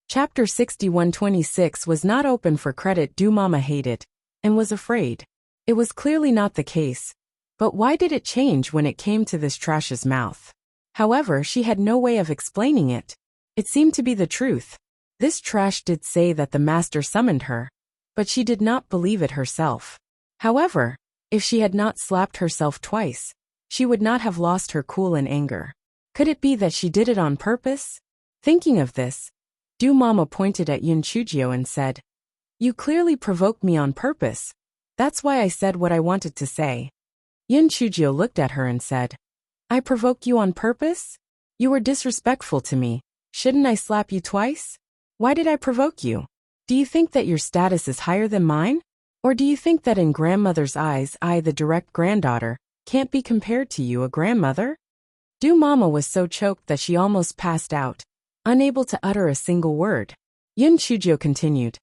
Chapter 6126 was not open for credit. Do Mama hate it? And was afraid. It was clearly not the case. But why did it change when it came to this trash's mouth? However, she had no way of explaining it. It seemed to be the truth. This trash did say that the master summoned her, but she did not believe it herself. However, if she had not slapped herself twice, she would not have lost her cool in anger. Could it be that she did it on purpose? Thinking of this, Do Mama pointed at Yun Chujio and said, "You clearly provoked me on purpose. That's why I said what I wanted to say." Yun Chujio looked at her and said, "I provoke you on purpose? You were disrespectful to me. Shouldn't I slap you twice? Why did I provoke you? Do you think that your status is higher than mine? Or do you think that in grandmother's eyes I, the direct granddaughter, can't be compared to you, a grandmother?" Do Mama was so choked that she almost passed out, unable to utter a single word. Yun Chujio continued,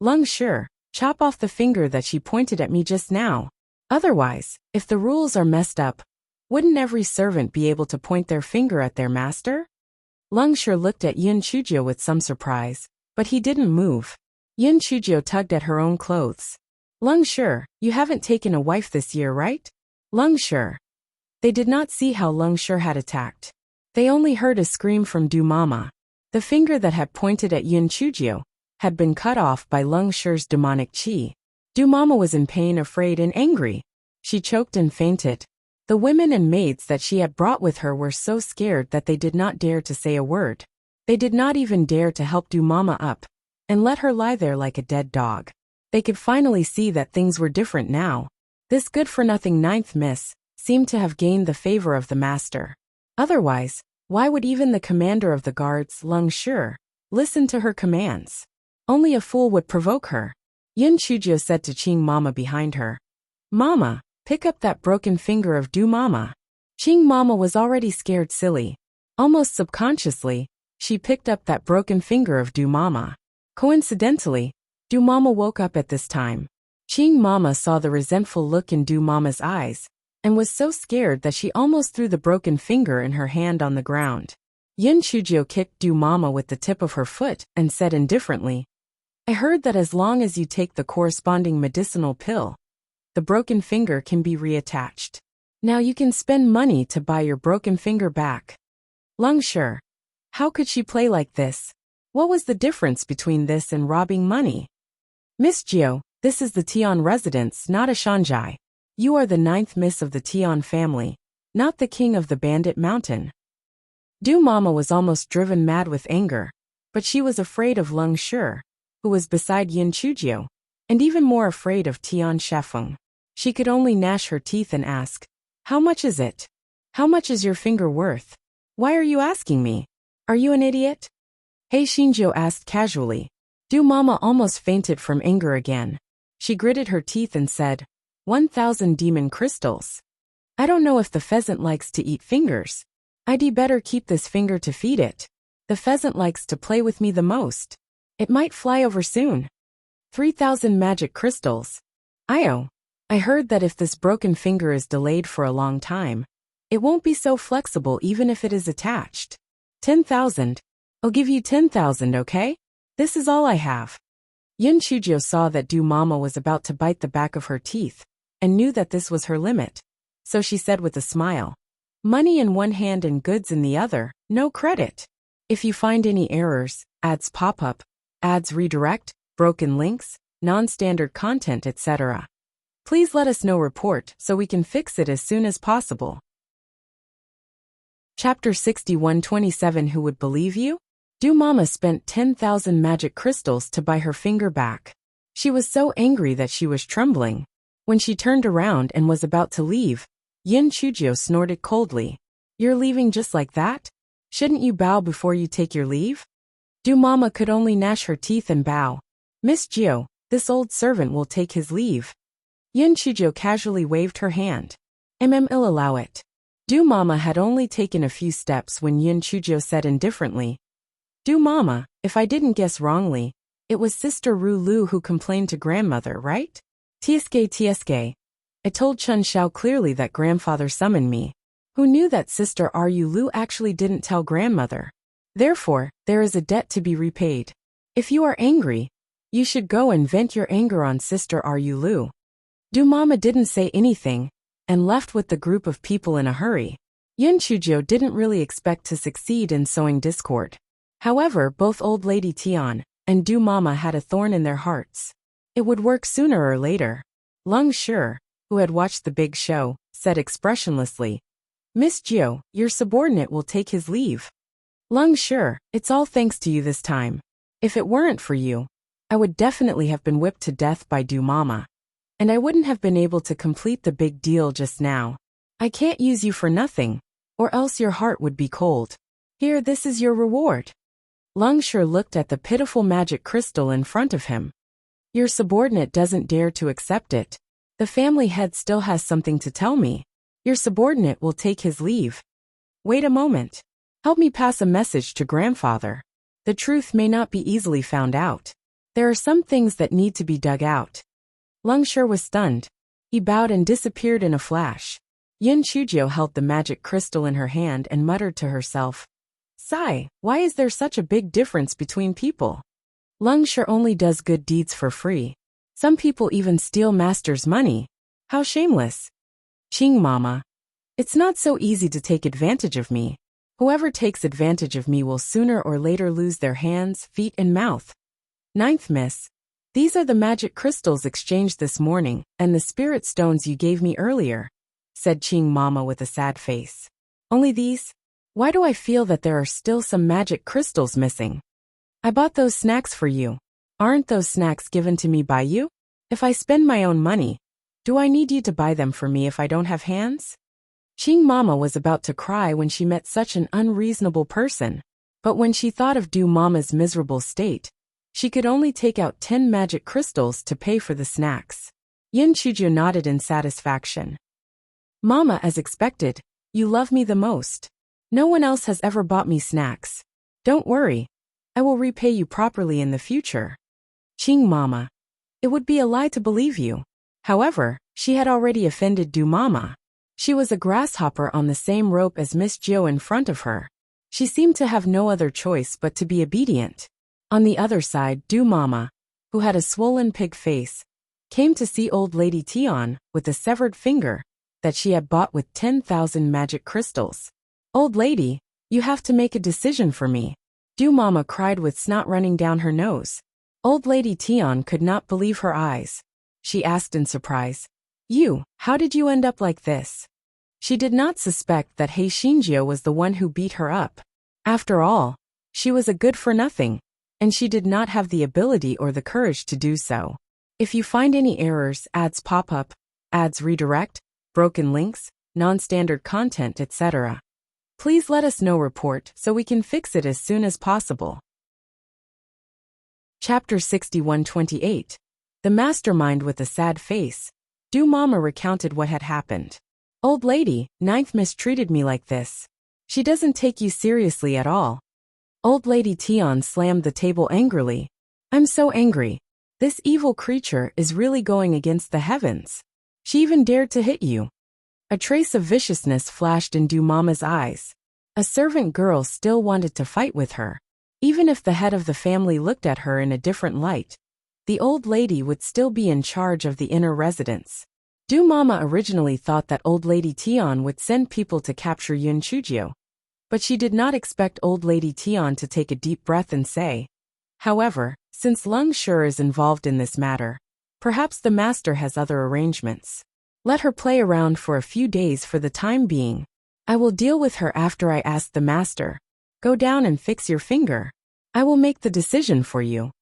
"Lung Sure, chop off the finger that she pointed at me just now. Otherwise, if the rules are messed up, wouldn't every servant be able to point their finger at their master?" Lung Sure looked at Yun Chujio with some surprise, but he didn't move. Yun Chujio tugged at her own clothes. "Lung Sure, you haven't taken a wife this year, right?" Lung Sure. They did not see how Lung Sure had attacked. They only heard a scream from Do Mama. The finger that had pointed at Yun Chujio had been cut off by Lung Sure's demonic chi. Do Mama was in pain, afraid, and angry. She choked and fainted. The women and maids that she had brought with her were so scared that they did not dare to say a word. They did not even dare to help Do Mama up and let her lie there like a dead dog. They could finally see that things were different now. This good-for-nothing ninth miss seemed to have gained the favor of the master. Otherwise, why would even the commander of the guards, Lung Sure, listen to her commands? Only a fool would provoke her. Yun Chujio said to Ching Mama behind her, "Mama, pick up that broken finger of Do Mama." Ching Mama was already scared silly. Almost subconsciously, she picked up that broken finger of Do Mama. Coincidentally, Do Mama woke up at this time. Ching Mama saw the resentful look in Do Mama's eyes, and was so scared that she almost threw the broken finger in her hand on the ground. Yun Chujio kicked Do Mama with the tip of her foot and said indifferently, "I heard that as long as you take the corresponding medicinal pill, the broken finger can be reattached. Now you can spend money to buy your broken finger back." Lung Sure. How could she play like this? What was the difference between this and robbing money? "Miss Gio, this is the Tian residence, not a Shanghai. You are the ninth miss of the Tian family, not the king of the Bandit Mountain." Do Mama was almost driven mad with anger, but she was afraid of Lung Sure, who was beside Yun Chujio, and even more afraid of Tian Shefeng. She could only gnash her teeth and ask, "How much is it? How much is your finger worth? Why are you asking me? Are you an idiot?" He Shinjo asked casually. Do Mama almost fainted from anger again. She gritted her teeth and said, 1,000 demon crystals. I don't know if the pheasant likes to eat fingers. I'd better keep this finger to feed it. The pheasant likes to play with me the most. It might fly over soon. 3,000 magic crystals. I heard that if this broken finger is delayed for a long time, it won't be so flexible even if it is attached. 10,000. I'll give you 10,000, okay? This is all I have. Yun Chujio saw that Do Mama was about to bite the back of her teeth, and knew that this was her limit. So she said with a smile, "Money in one hand and goods in the other, no credit. If you find any errors, ads pop up, ads redirect, broken links, non-standard content, etc., please let us know report so we can fix it as soon as possible." Chapter 6127 Who would believe you? Do Mama spent 10,000 magic crystals to buy her finger back. She was so angry that she was trembling. When she turned around and was about to leave, Yun Chujio snorted coldly. "You're leaving just like that? Shouldn't you bow before you take your leave?" Do Mama could only gnash her teeth and bow. "Miss Gio, this old servant will take his leave." Yun Chujio casually waved her hand. I'll allow it." Do Mama had only taken a few steps when Yun Chujio said indifferently, "Do Mama, if I didn't guess wrongly, it was Sister Ru Lu who complained to grandmother, right?" TSK. I told Chun Xiao clearly that grandfather summoned me. Who knew that Sister Ru Lu actually didn't tell grandmother? Therefore, there is a debt to be repaid. If you are angry, you should go and vent your anger on Sister Ru Lu. Du Mama didn't say anything, and left with the group of people in a hurry. Yun Chuzhou didn't really expect to succeed in sowing discord. However, both Old Lady Tian and Du Mama had a thorn in their hearts. It would work sooner or later. Leng Shi, who had watched the big show, said expressionlessly, "Miss Jiu, your subordinate will take his leave." Leng Shi, it's all thanks to you this time. If it weren't for you, I would definitely have been whipped to death by Du Mama. And I wouldn't have been able to complete the big deal just now. I can't use you for nothing, or else your heart would be cold. Here, this is your reward. Leng Shi looked at the pitiful magic crystal in front of him. Your subordinate doesn't dare to accept it. The family head still has something to tell me. Your subordinate will take his leave. Wait a moment. Help me pass a message to grandfather. The truth may not be easily found out. There are some things that need to be dug out. Leng Shi was stunned. He bowed and disappeared in a flash. Yun Chuzhou held the magic crystal in her hand and muttered to herself, "Sigh, why is there such a big difference between people? Leng Shi only does good deeds for free. Some people even steal master's money. How shameless." Qing Mama. It's not so easy to take advantage of me. Whoever takes advantage of me will sooner or later lose their hands, feet, and mouth. Ninth Miss. These are the magic crystals exchanged this morning, and the spirit stones you gave me earlier, said Qing Mama with a sad face. Only these? Why do I feel that there are still some magic crystals missing? I bought those snacks for you. Aren't those snacks given to me by you? If I spend my own money, do I need you to buy them for me if I don't have hands? Qing Mama was about to cry when she met such an unreasonable person. But when she thought of Du Mama's miserable state, she could only take out 10 magic crystals to pay for the snacks. Yun Chuzhou nodded in satisfaction. Mama, as expected, you love me the most. No one else has ever bought me snacks. Don't worry. I will repay you properly in the future. Qing Mama. It would be a lie to believe you. However, she had already offended Du Mama. She was a grasshopper on the same rope as Miss Jiu in front of her. She seemed to have no other choice but to be obedient. On the other side, Du Mama, who had a swollen pig face, came to see Old Lady Tian with a severed finger that she had bought with 10,000 magic crystals. Old lady, you have to make a decision for me. Du Mama cried with snot running down her nose. Old Lady Tian could not believe her eyes. She asked in surprise, how did you end up like this? She did not suspect that He Xinjiu was the one who beat her up. After all, she was a good-for-nothing, and she did not have the ability or the courage to do so. If you find any errors, ads pop up, ads redirect, broken links, non-standard content, etc., please let us know report so we can fix it as soon as possible. Chapter 6128. The Mastermind with a Sad Face. Du Mama recounted what had happened. Old lady, Ninth mistreated me like this. She doesn't take you seriously at all. Old Lady Tian slammed the table angrily. I'm so angry. This evil creature is really going against the heavens. She even dared to hit you. A trace of viciousness flashed in Du Mama's eyes. A servant girl still wanted to fight with her. Even if the head of the family looked at her in a different light, the old lady would still be in charge of the inner residence. Du Mama originally thought that Old Lady Tian would send people to capture Yun Chuzhou, but she did not expect Old Lady Tian to take a deep breath and say, however, since Leng Shi is involved in this matter, perhaps the master has other arrangements. Let her play around for a few days for the time being. I will deal with her after I ask the master. Go down and fix your finger. I will make the decision for you.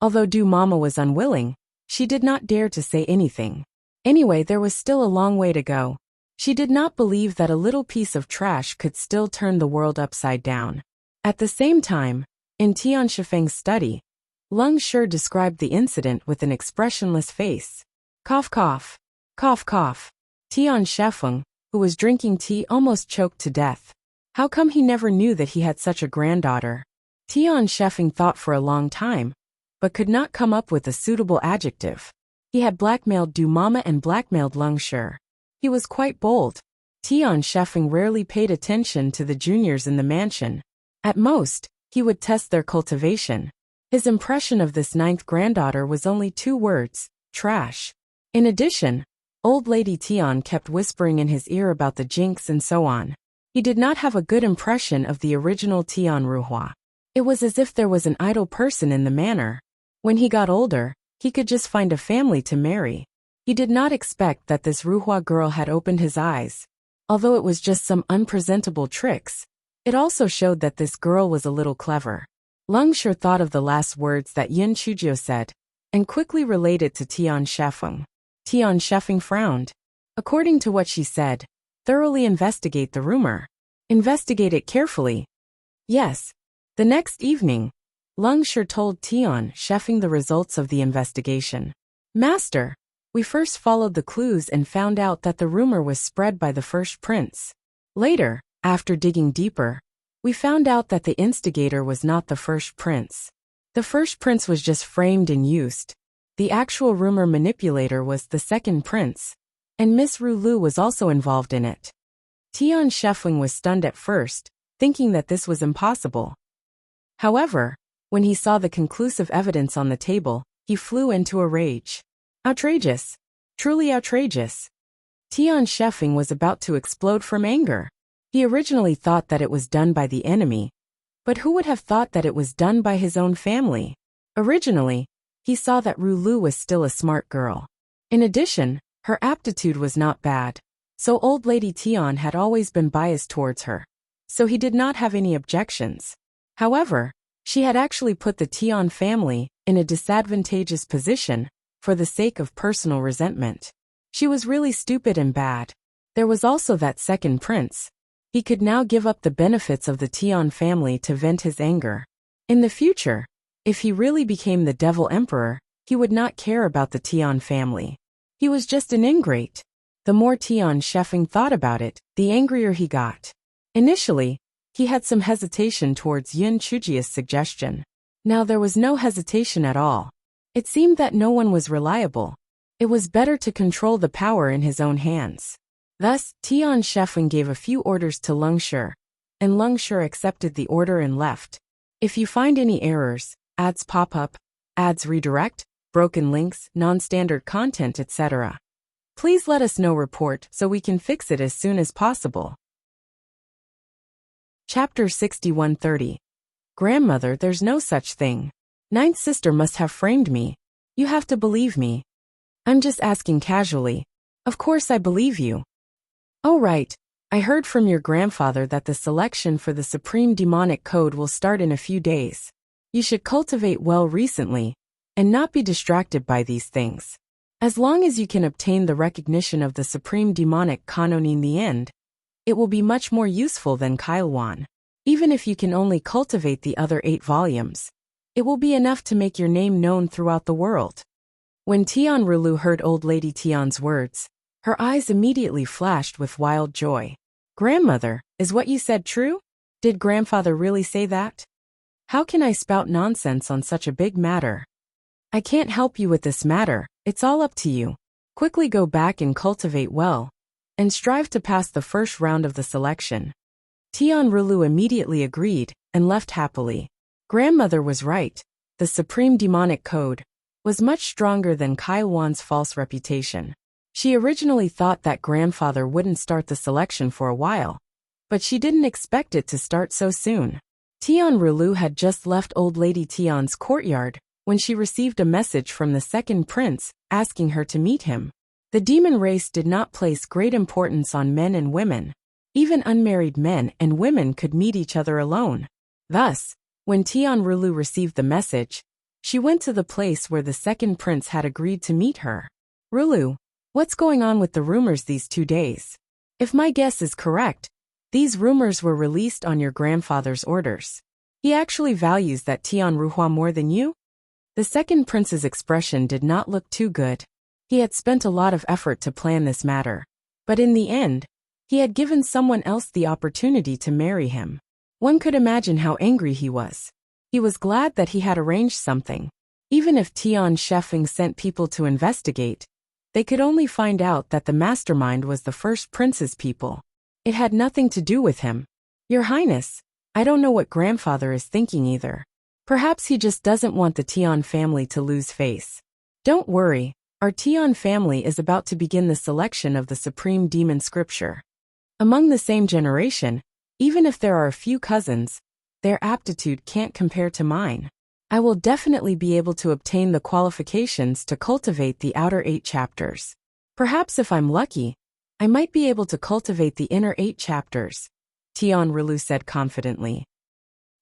Although Du Mama was unwilling, she did not dare to say anything. Anyway, there was still a long way to go. She did not believe that a little piece of trash could still turn the world upside down. At the same time, in Tian Shifeng's study, Leng Shi described the incident with an expressionless face. Cough cough. Cough cough. Tian Shifeng, who was drinking tea, almost choked to death. How come he never knew that he had such a granddaughter? Tian Shifeng thought for a long time, but could not come up with a suitable adjective. He had blackmailed Du Mama and blackmailed Leng Shi. He was quite bold. Tian Shifeng rarely paid attention to the juniors in the mansion. At most, he would test their cultivation. His impression of this ninth granddaughter was only 2 words: trash. In addition, old lady Tian kept whispering in his ear about the jinx and so on. He did not have a good impression of the original Tian Ruhua. It was as if there was an idle person in the manor. When he got older, he could just find a family to marry. He did not expect that this Ruhua girl had opened his eyes. Although it was just some unpresentable tricks, it also showed that this girl was a little clever. Leng Shi thought of the last words that Yin Chujio said, and quickly related to Tian Shefeng. Tian Shefeng frowned. According to what she said, thoroughly investigate the rumor. Investigate it carefully. Yes. The next evening, Leng Shi told Tian Shefeng the results of the investigation. Master, we first followed the clues and found out that the rumor was spread by the first prince. Later, after digging deeper, we found out that the instigator was not the first prince. The first prince was just framed and used. The actual rumor manipulator was the second prince, and Miss Rulu was also involved in it. Tian Shefeng was stunned at first, thinking that this was impossible. However, when he saw the conclusive evidence on the table, he flew into a rage. Outrageous! Truly outrageous! Tian Shefeng was about to explode from anger. He originally thought that it was done by the enemy, but who would have thought that it was done by his own family? Originally, he saw that Rulu was still a smart girl. In addition, her aptitude was not bad, so old lady Tian had always been biased towards her, so he did not have any objections. However, she had actually put the Tian family in a disadvantageous position for the sake of personal resentment. She was really stupid and bad. There was also that second prince. He could now give up the benefits of the Tian family to vent his anger. In the future, if he really became the Devil Emperor, he would not care about the Tian family. He was just an ingrate. The more Tian Shefeng thought about it, the angrier he got. Initially, he had some hesitation towards Yin Chujia's suggestion. Now there was no hesitation at all. It seemed that no one was reliable. It was better to control the power in his own hands. Thus, Tian Shefeng gave a few orders to Leng Shi, and Leng Shi accepted the order and left. If you find any errors, ads pop up, ads redirect, broken links, non-standard content, etc., please let us know report so we can fix it as soon as possible. Chapter 6130. Grandmother, there's no such thing. Ninth sister must have framed me. You have to believe me. I'm just asking casually. Of course I believe you. Oh right, I heard from your grandfather that the selection for the Supreme Demonic Code will start in a few days. You should cultivate well recently, and not be distracted by these things. As long as you can obtain the recognition of the Supreme Demonic Canon in the end, it will be much more useful than Kailwan. Even if you can only cultivate the other 8 volumes, it will be enough to make your name known throughout the world. When Tian Rulu heard old lady Tian's words, her eyes immediately flashed with wild joy. Grandmother, is what you said true? Did grandfather really say that? How can I spout nonsense on such a big matter? I can't help you with this matter, it's all up to you. Quickly go back and cultivate well, and strive to pass the first round of the selection. Tian Rulu immediately agreed, and left happily. Grandmother was right. The Supreme Demonic Code was much stronger than Kailwan's false reputation. She originally thought that grandfather wouldn't start the selection for a while, but she didn't expect it to start so soon. Tian Rulu had just left old lady Tian's courtyard when she received a message from the second prince asking her to meet him. The demon race did not place great importance on men and women. Even unmarried men and women could meet each other alone. Thus, when Tian Rulu received the message, she went to the place where the second prince had agreed to meet her. Rulu, what's going on with the rumors these 2 days? If my guess is correct, these rumors were released on your grandfather's orders. He actually values that Tian Ruhua more than you? The second prince's expression did not look too good. He had spent a lot of effort to plan this matter, but in the end, he had given someone else the opportunity to marry him. One could imagine how angry he was. He was glad that he had arranged something. Even if Tian Shefeng sent people to investigate, they could only find out that the mastermind was the first prince's people. It had nothing to do with him. Your Highness, I don't know what grandfather is thinking either. Perhaps he just doesn't want the Tian family to lose face. Don't worry, our Tian family is about to begin the selection of the supreme demon scripture. Among the same generation, even if there are a few cousins, their aptitude can't compare to mine. I will definitely be able to obtain the qualifications to cultivate the outer 8 chapters. Perhaps if I'm lucky, I might be able to cultivate the inner 8 chapters, Tian Rilu said confidently.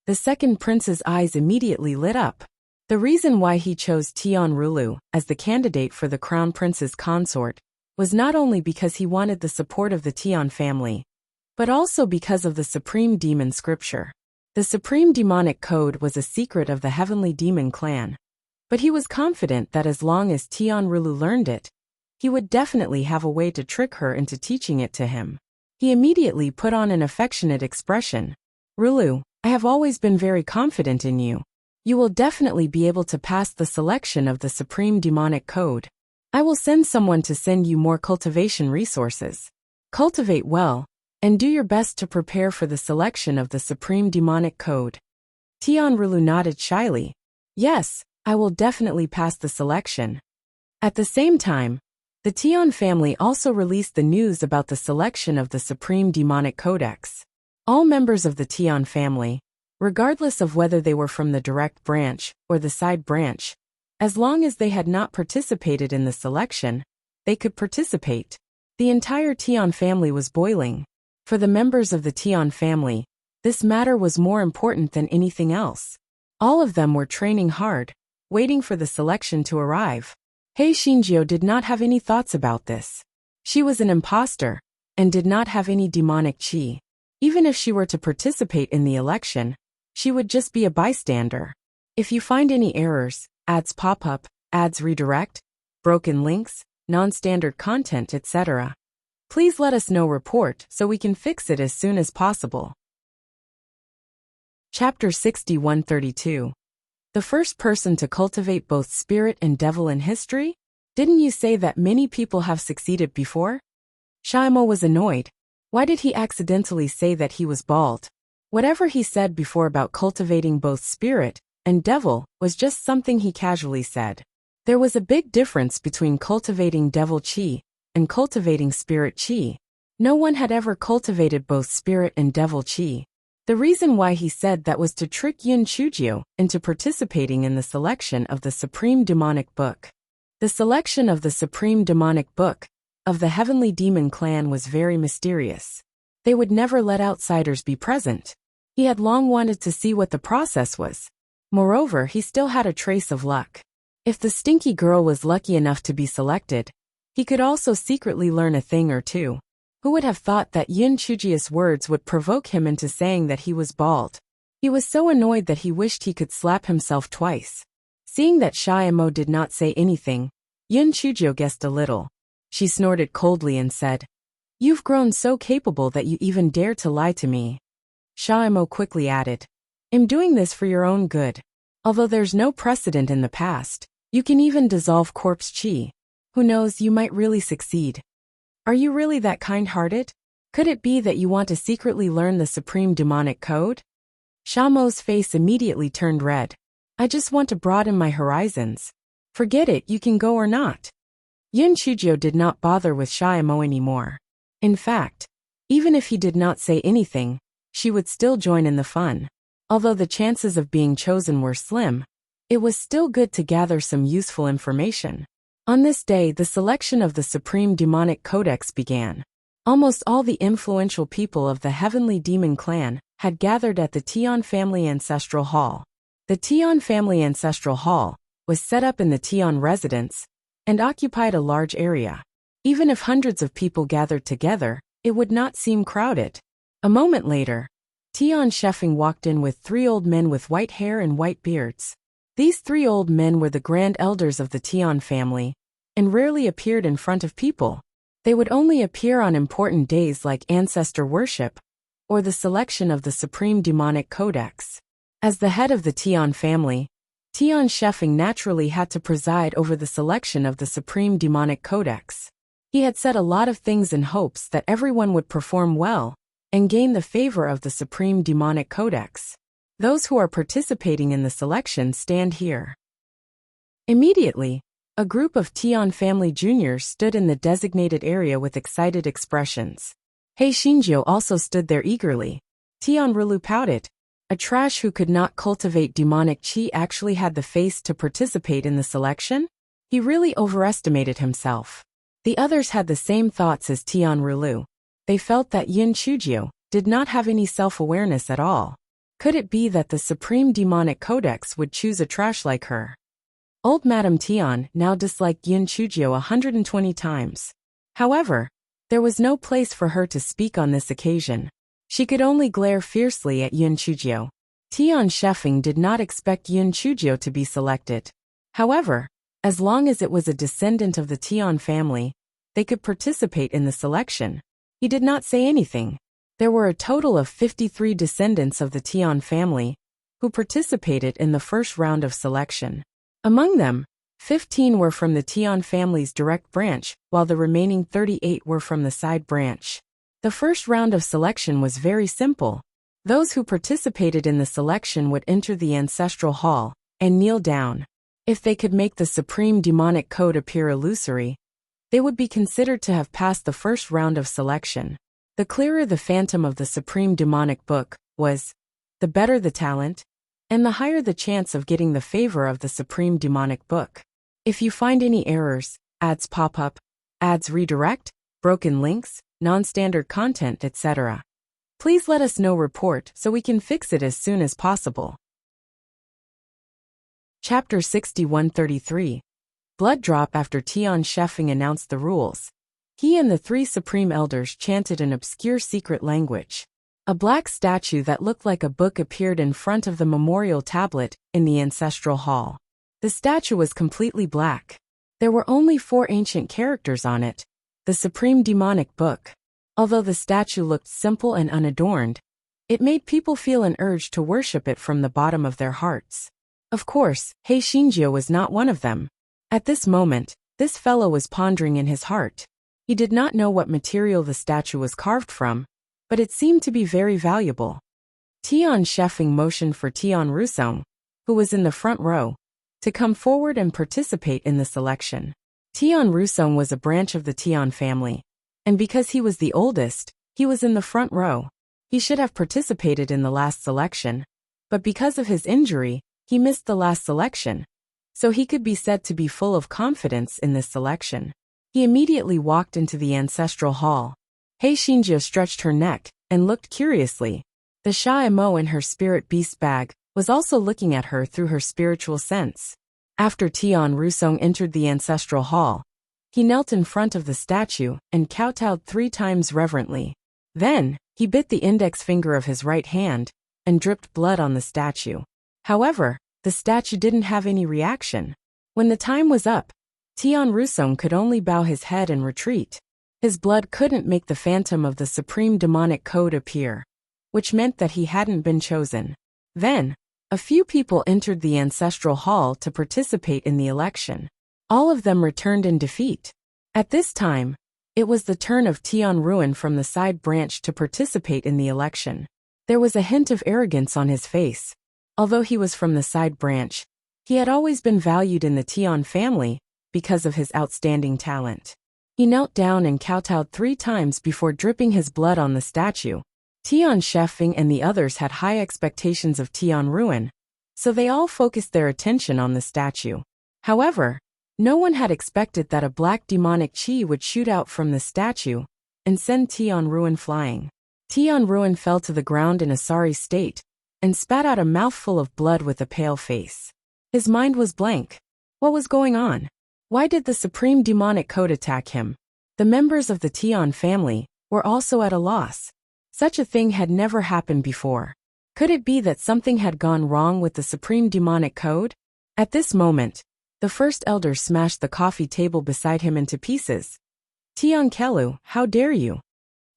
The second prince's eyes immediately lit up. The reason why he chose Tian Rilu as the candidate for the crown prince's consort was not only because he wanted the support of the Tian family, but also because of the supreme demon scripture. The supreme demonic code was a secret of the heavenly demon clan, but he was confident that as long as Tian Rilu learned it, he would definitely have a way to trick her into teaching it to him. He immediately put on an affectionate expression. Rilu, I have always been very confident in you. You will definitely be able to pass the selection of the supreme demonic code. I will send someone to send you more cultivation resources. Cultivate well, and do your best to prepare for the selection of the supreme demonic code. Tian Rilu nodded shyly. Yes, I will definitely pass the selection. At the same time, the Tian family also released the news about the selection of the supreme demonic codex. All members of the Tian family, regardless of whether they were from the direct branch or the side branch, as long as they had not participated in the selection, they could participate. The entire Tian family was boiling. For the members of the Tian family, this matter was more important than anything else. All of them were training hard, waiting for the selection to arrive. Hei Xinjiu did not have any thoughts about this. She was an imposter, and did not have any demonic qi. Even if she were to participate in the election, she would just be a bystander. If you find any errors, ads pop up, ads redirect, broken links, non-standard content, etc., please let us know report so we can fix it as soon as possible. Chapter 6132. The first person to cultivate both spirit and devil in history? Didn't you say that many people have succeeded before? Shaimo was annoyed. Why did he accidentally say that he was bald? Whatever he said before about cultivating both spirit and devil was just something he casually said. There was a big difference between cultivating devil qi and cultivating spirit qi. No one had ever cultivated both spirit and devil qi. The reason why he said that was to trick Yin Chujiu into participating in the selection of the Supreme Demonic Book. The selection of the Supreme Demonic Book of the Heavenly Demon Clan was very mysterious. They would never let outsiders be present. He had long wanted to see what the process was. Moreover, he still had a trace of luck. If the stinky girl was lucky enough to be selected, he could also secretly learn a thing or two. Who would have thought that Yin Chuji's words would provoke him into saying that he was bald? He was so annoyed that he wished he could slap himself twice. Seeing that Shaimo did not say anything, Yin Chuji guessed a little. She snorted coldly and said, "You've grown so capable that you even dare to lie to me." Shaimo quickly added, "I'm doing this for your own good. Although there's no precedent in the past, you can even dissolve corpse qi. Who knows, you might really succeed. Are you really that kind-hearted? Could it be that you want to secretly learn the supreme demonic code?" Shamo's face immediately turned red. "I just want to broaden my horizons. Forget it, you can go or not." Yin Chujiu did not bother with Shaimo anymore. In fact, even if he did not say anything, she would still join in the fun. Although the chances of being chosen were slim, it was still good to gather some useful information. On this day, the selection of the Supreme Demonic Codex began. Almost all the influential people of the Heavenly Demon Clan had gathered at the Tian Family Ancestral Hall. The Tian Family Ancestral Hall was set up in the Tian residence and occupied a large area. Even if hundreds of people gathered together, it would not seem crowded. A moment later, Tian Sheffing walked in with 3 old men with white hair and white beards. These 3 old men were the grand elders of the Tian family, and rarely appeared in front of people. They would only appear on important days like ancestor worship, or the selection of the Supreme Demonic Codex. As the head of the Tian family, Tian Sheffing naturally had to preside over the selection of the Supreme Demonic Codex. He had said a lot of things in hopes that everyone would perform well and gain the favor of the Supreme Demonic Codex. Those who are participating in the selection stand here. Immediately, a group of Tian family juniors stood in the designated area with excited expressions. Hei Shinjio also stood there eagerly. Tian Rulu pouted. A trash who could not cultivate demonic qi actually had the face to participate in the selection? He really overestimated himself. The others had the same thoughts as Tian Rulu. They felt that Yin Chujio did not have any self-awareness at all. Could it be that the Supreme Demonic Codex would choose a trash like her? Old Madame Tian now disliked Yin Chujio 120 times. However, there was no place for her to speak on this occasion. She could only glare fiercely at Yin Chujio. Tian Sheffing did not expect Yin Chujio to be selected. However, as long as it was a descendant of the Tian family, they could participate in the selection. He did not say anything. There were a total of 53 descendants of the Tian family who participated in the first round of selection. Among them, 15 were from the Tian family's direct branch, while the remaining 38 were from the side branch. The first round of selection was very simple. Those who participated in the selection would enter the ancestral hall and kneel down. If they could make the Supreme Demonic Code appear illusory, they would be considered to have passed the first round of selection. The clearer the phantom of the Supreme Demonic Book was, the better the talent, and the higher the chance of getting the favor of the Supreme Demonic Book. If you find any errors, ads pop up, ads redirect, broken links, non-standard content, etc., please let us know report so we can fix it as soon as possible. Chapter 6133. Blood drop. After Tian Sheffing announced the rules, he and the 3 supreme elders chanted an obscure secret language. A black statue that looked like a book appeared in front of the memorial tablet in the ancestral hall. The statue was completely black. There were only 4 ancient characters on it, the Supreme Demonic Book. Although the statue looked simple and unadorned, it made people feel an urge to worship it from the bottom of their hearts. Of course, Hei Shinjio was not one of them. At this moment, this fellow was pondering in his heart. He did not know what material the statue was carved from, but it seemed to be very valuable. Tian Sheffing motioned for Tian Rusong, who was in the front row, to come forward and participate in the selection. Tian Rusong was a branch of the Tian family, and because he was the oldest, he was in the front row. He should have participated in the last selection, but because of his injury, he missed the last selection, so he could be said to be full of confidence in this selection. He immediately walked into the ancestral hall. Hei Shinjio stretched her neck and looked curiously. The Sha Emo in her spirit beast bag was also looking at her through her spiritual sense. After Tian Rusong entered the ancestral hall, he knelt in front of the statue and kowtowed 3 times reverently. Then, he bit the index finger of his right hand and dripped blood on the statue. However, the statue didn't have any reaction. When the time was up, Tian Rusong could only bow his head and retreat. His blood couldn't make the phantom of the Supreme Demonic Code appear, which meant that he hadn't been chosen. Then, a few people entered the ancestral hall to participate in the election. All of them returned in defeat. At this time, it was the turn of Tian Ruin from the side branch to participate in the election. There was a hint of arrogance on his face. Although he was from the side branch, he had always been valued in the Tian family because of his outstanding talent. He knelt down and kowtowed 3 times before dripping his blood on the statue. Tian Sheffing and the others had high expectations of Tian Ruin, so they all focused their attention on the statue. However, no one had expected that a black demonic chi would shoot out from the statue and send Tian Ruin flying. Tian Ruin fell to the ground in a sorry state and spat out a mouthful of blood with a pale face. His mind was blank. What was going on? Why did the Supreme Demonic Code attack him? The members of the Tian family were also at a loss. Such a thing had never happened before. Could it be that something had gone wrong with the Supreme Demonic Code? At this moment, the first elder smashed the coffee table beside him into pieces. Tian Kelu, how dare you?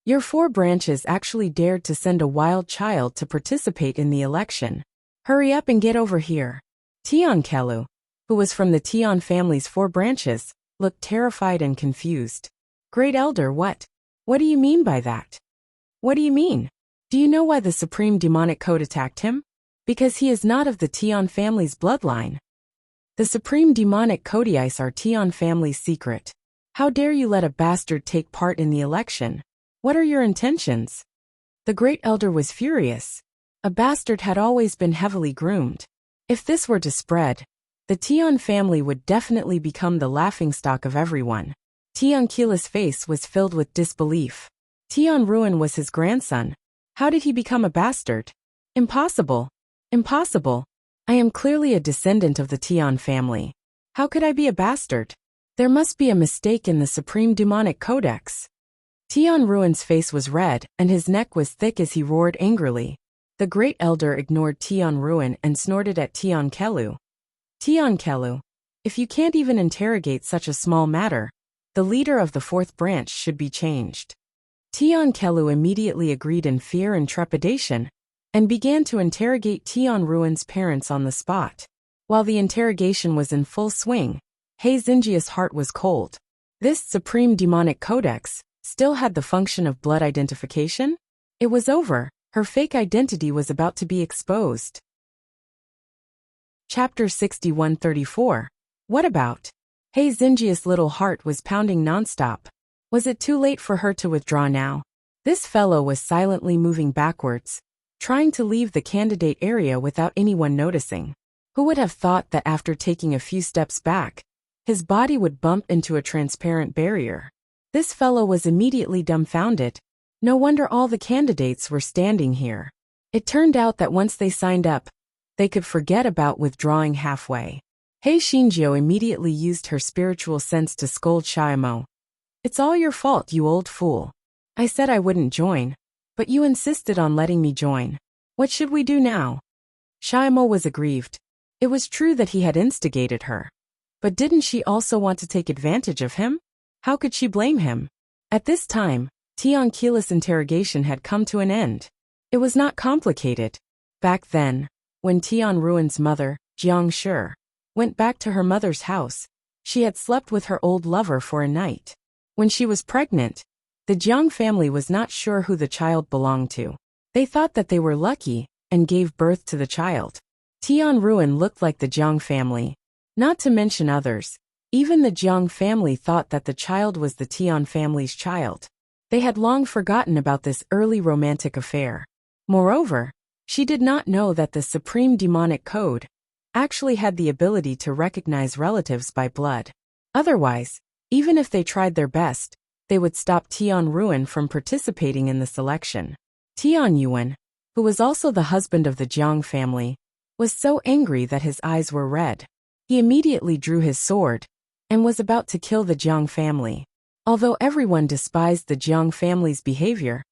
Your 4 branches actually dared to send a wild child to participate in the election. Hurry up and get over here. Tian Kelu, who was from the Tian family's 4 branches, looked terrified and confused. Great Elder, what? What do you mean by that? What do you mean? Do you know why the Supreme Demonic Code attacked him? Because he is not of the Tian family's bloodline. The supreme demonic codices are Tian family's secret. How dare you let a bastard take part in the election? What are your intentions? The great elder was furious. A bastard had always been heavily groomed. If this were to spread, the Tian family would definitely become the laughingstock of everyone. Tian Qila's face was filled with disbelief. Tian Ruin was his grandson. How did he become a bastard? Impossible. Impossible. I am clearly a descendant of the Tian family. How could I be a bastard? There must be a mistake in the Supreme Demonic Codex. Tian Ruin's face was red, and his neck was thick as he roared angrily. The great elder ignored Tian Ruin and snorted at Tian Kelu. Tian Kelu, if you can't even interrogate such a small matter, the leader of the fourth branch should be changed. Tian Kelu immediately agreed in fear and trepidation, and began to interrogate Tian Ruin's parents on the spot. While the interrogation was in full swing, He Xinjia's heart was cold. This Supreme Demonic Codex still had the function of blood identification? It was over. Her fake identity was about to be exposed. Chapter 6134. What about? He Xinjia's little heart was pounding nonstop. Was it too late for her to withdraw now? This fellow was silently moving backwards, trying to leave the candidate area without anyone noticing. Who would have thought that after taking a few steps back, his body would bump into a transparent barrier? This fellow was immediately dumbfounded. No wonder all the candidates were standing here. It turned out that once they signed up, they could forget about withdrawing halfway. He Xinjiao immediately used her spiritual sense to scold Xiaomo. It's all your fault, you old fool. I said I wouldn't join, but you insisted on letting me join. What should we do now? Xiaomo was aggrieved. It was true that he had instigated her. But didn't she also want to take advantage of him? How could she blame him? At this time, Tian Qila's interrogation had come to an end. It was not complicated. Back then, when Tian Ruin's mother, Jiang Shi, went back to her mother's house, she had slept with her old lover for a night. When she was pregnant, the Jiang family was not sure who the child belonged to. They thought that they were lucky and gave birth to the child. Tian Ruin looked like the Jiang family. Not to mention others. Even the Jiang family thought that the child was the Tian family's child. They had long forgotten about this early romantic affair. Moreover, she did not know that the Supreme Demonic Code actually had the ability to recognize relatives by blood. Otherwise, even if they tried their best, they would stop Tian Ruin from participating in the selection. Tian Yuan, who was also the husband of the Jiang family, was so angry that his eyes were red. He immediately drew his sword and was about to kill the Jiang family. Although everyone despised the Jiang family's behavior,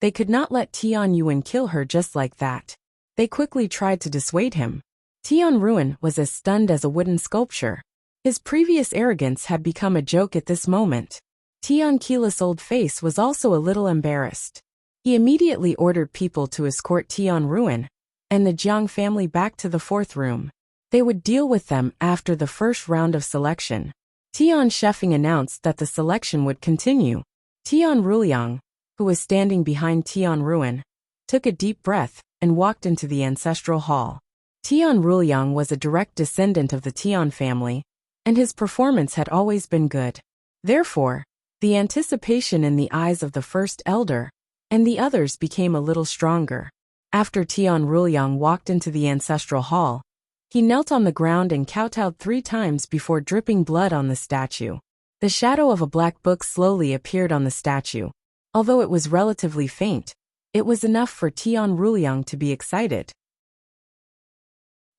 they could not let Tian Yuan kill her just like that. They quickly tried to dissuade him. Tian Ruin was as stunned as a wooden sculpture. His previous arrogance had become a joke at this moment. Tian Qila's old face was also a little embarrassed. He immediately ordered people to escort Tian Ruin and the Jiang family back to the fourth room. They would deal with them after the first round of selection. Tian Shefeng announced that the selection would continue. Tian Ruliang, who was standing behind Tian Ruin, took a deep breath and walked into the ancestral hall. Tian Ruliang was a direct descendant of the Tian family, and his performance had always been good. Therefore, the anticipation in the eyes of the first elder and the others became a little stronger. After Tian Ruliang walked into the ancestral hall, he knelt on the ground and kowtowed 3 times before dripping blood on the statue. The shadow of a black book slowly appeared on the statue. Although it was relatively faint, it was enough for Tian Ruliang to be excited.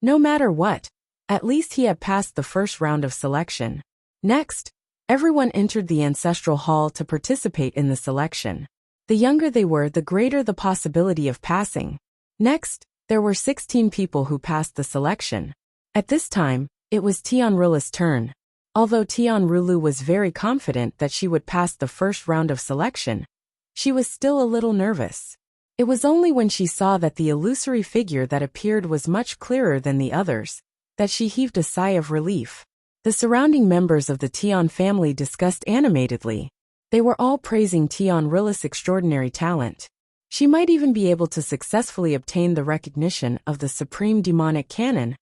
No matter what, at least he had passed the first round of selection. Next, everyone entered the ancestral hall to participate in the selection. The younger they were, the greater the possibility of passing. Next, there were 16 people who passed the selection. At this time, it was Tian Rula's turn. Although Tian Rulu was very confident that she would pass the first round of selection, she was still a little nervous. It was only when she saw that the illusory figure that appeared was much clearer than the others that she heaved a sigh of relief. The surrounding members of the Tian family discussed animatedly. They were all praising Tian Rula's extraordinary talent. She might even be able to successfully obtain the recognition of the Supreme Demonic Canon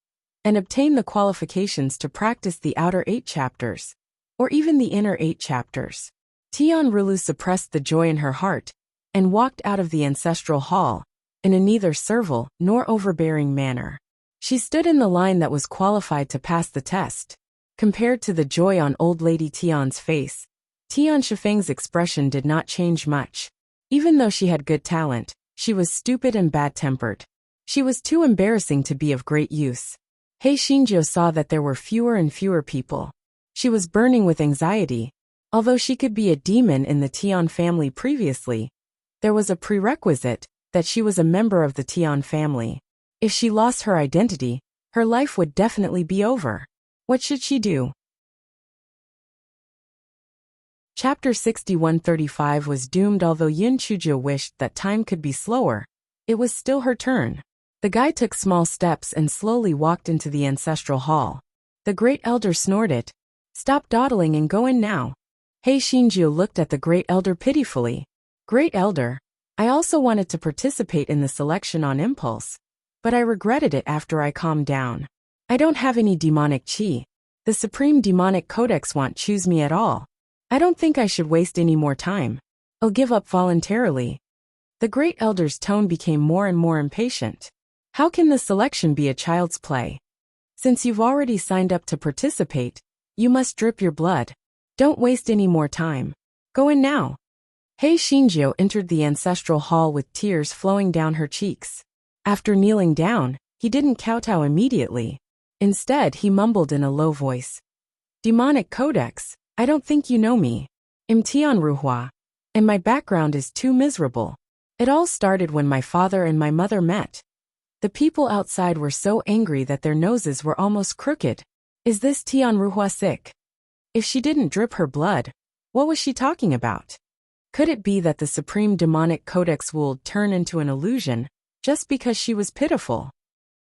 and obtain the qualifications to practice the outer 8 chapters, or even the inner 8 chapters. Tian Rulu suppressed the joy in her heart and walked out of the ancestral hall in a neither servile nor overbearing manner. She stood in the line that was qualified to pass the test. Compared to the joy on old lady Tian's face, Tian Shifeng's expression did not change much. Even though she had good talent, she was stupid and bad-tempered. She was too embarrassing to be of great use. He Xinjiu saw that there were fewer and fewer people. She was burning with anxiety. Although she could be a demon in the Tian family previously, there was a prerequisite that she was a member of the Tian family. If she lost her identity, her life would definitely be over. What should she do? Chapter 6135 was doomed. Although Yin Chujiu wished that time could be slower, it was still her turn. The guy took small steps and slowly walked into the ancestral hall. The great elder snorted. Stop dawdling and go in now. He Xinjiu looked at the great elder pitifully. Great elder, I also wanted to participate in the selection on impulse, but I regretted it after I calmed down. I don't have any demonic chi. The Supreme Demonic Codex won't choose me at all. I don't think I should waste any more time. I'll give up voluntarily. The great elder's tone became more and more impatient. How can the selection be a child's play? Since you've already signed up to participate, you must drip your blood. Don't waste any more time. Go in now. He Xinjiu entered the ancestral hall with tears flowing down her cheeks. After kneeling down, he didn't kowtow immediately. Instead, he mumbled in a low voice. Demonic Codex, I don't think you know me. I'm Tian Ruhua, and my background is too miserable. It all started when my father and my mother met. The people outside were so angry that their noses were almost crooked. Is this Tian Ruhua sick? If she didn't drip her blood, what was she talking about? Could it be that the Supreme Demonic Codex would turn into an illusion just because she was pitiful?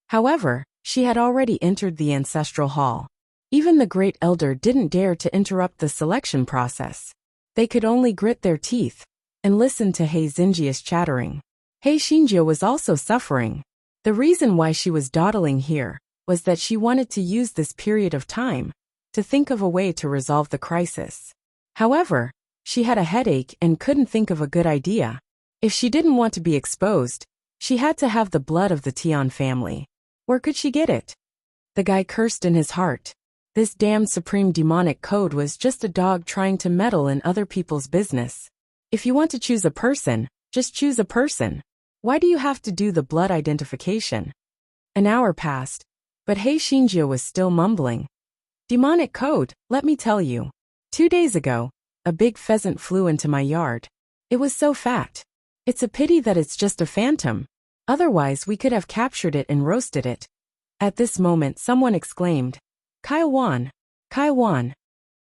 However, she had already entered the ancestral hall. Even the great elder didn't dare to interrupt the selection process. They could only grit their teeth and listen to He Xinjiu's chattering. He Xinjiu was also suffering. The reason why she was dawdling here was that she wanted to use this period of time to think of a way to resolve the crisis. However, she had a headache and couldn't think of a good idea. If she didn't want to be exposed, she had to have the blood of the Tian family. Where could she get it? The guy cursed in his heart. This damned Supreme Demonic Code was just a dog trying to meddle in other people's business. If you want to choose a person, just choose a person. Why do you have to do the blood identification? An hour passed, but He Xinjiu was still mumbling. Demonic Code, let me tell you. 2 days ago, a big pheasant flew into my yard. It was so fat. It's a pity that it's just a phantom. Otherwise, we could have captured it and roasted it. At this moment, someone exclaimed, Kaiwan! Kaiwan!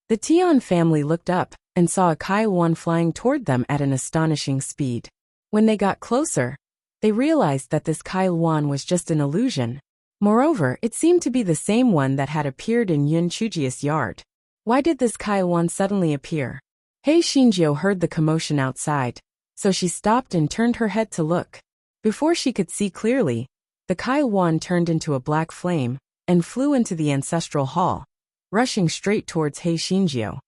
The Tian family looked up and saw a Kaiwan flying toward them at an astonishing speed. When they got closer, they realized that this Kaiwan was just an illusion. Moreover, it seemed to be the same one that had appeared in Yun Chuji's yard. Why did this Kaiwan suddenly appear? He Xinjiu heard the commotion outside, so she stopped and turned her head to look. Before she could see clearly, the Kaiwan turned into a black flame and flew into the ancestral hall, rushing straight towards He Xinjiu.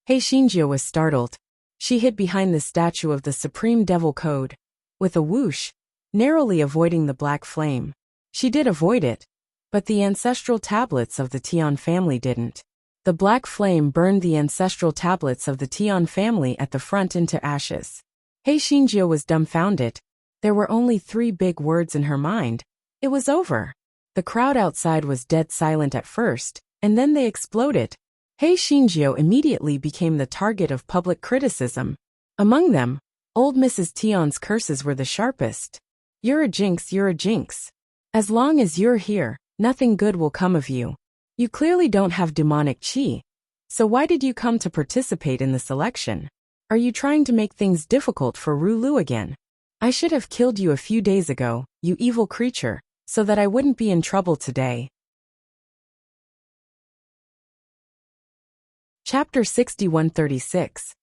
He Xinjiu was startled. She hid behind the statue of the Supreme Devil Code. With a whoosh, narrowly avoiding the black flame. She did avoid it, but the ancestral tablets of the Tian family didn't. The black flame burned the ancestral tablets of the Tian family at the front into ashes. He Xinjiu was dumbfounded. There were only 3 big words in her mind. It was over. The crowd outside was dead silent at first, and then they exploded. He Xinjiu immediately became the target of public criticism. Among them, old Mrs. Tian's curses were the sharpest. You're a jinx, you're a jinx. As long as you're here, nothing good will come of you. You clearly don't have demonic chi. So why did you come to participate in the selection? Are you trying to make things difficult for Rulu again? I should have killed you a few days ago, you evil creature, so that I wouldn't be in trouble today. Chapter 6136.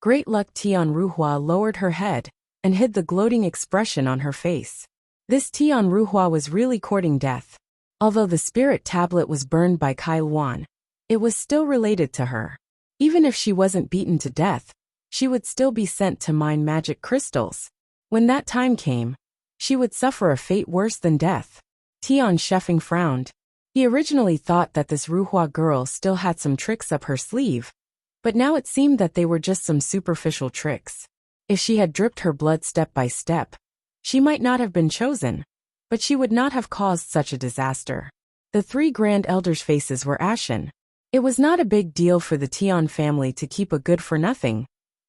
Great Luck Tian Ruhua lowered her head and hid the gloating expression on her face. This Tian Ruhua was really courting death. Although the spirit tablet was burned by Kai Luan, it was still related to her. Even if she wasn't beaten to death, she would still be sent to mine magic crystals. When that time came, she would suffer a fate worse than death. Tian Sheffing frowned. He originally thought that this Ruhua girl still had some tricks up her sleeve, but now it seemed that they were just some superficial tricks. If she had dripped her blood step by step, she might not have been chosen, but she would not have caused such a disaster. The three grand elders' faces were ashen. It was not a big deal for the Tian family to keep a good-for-nothing,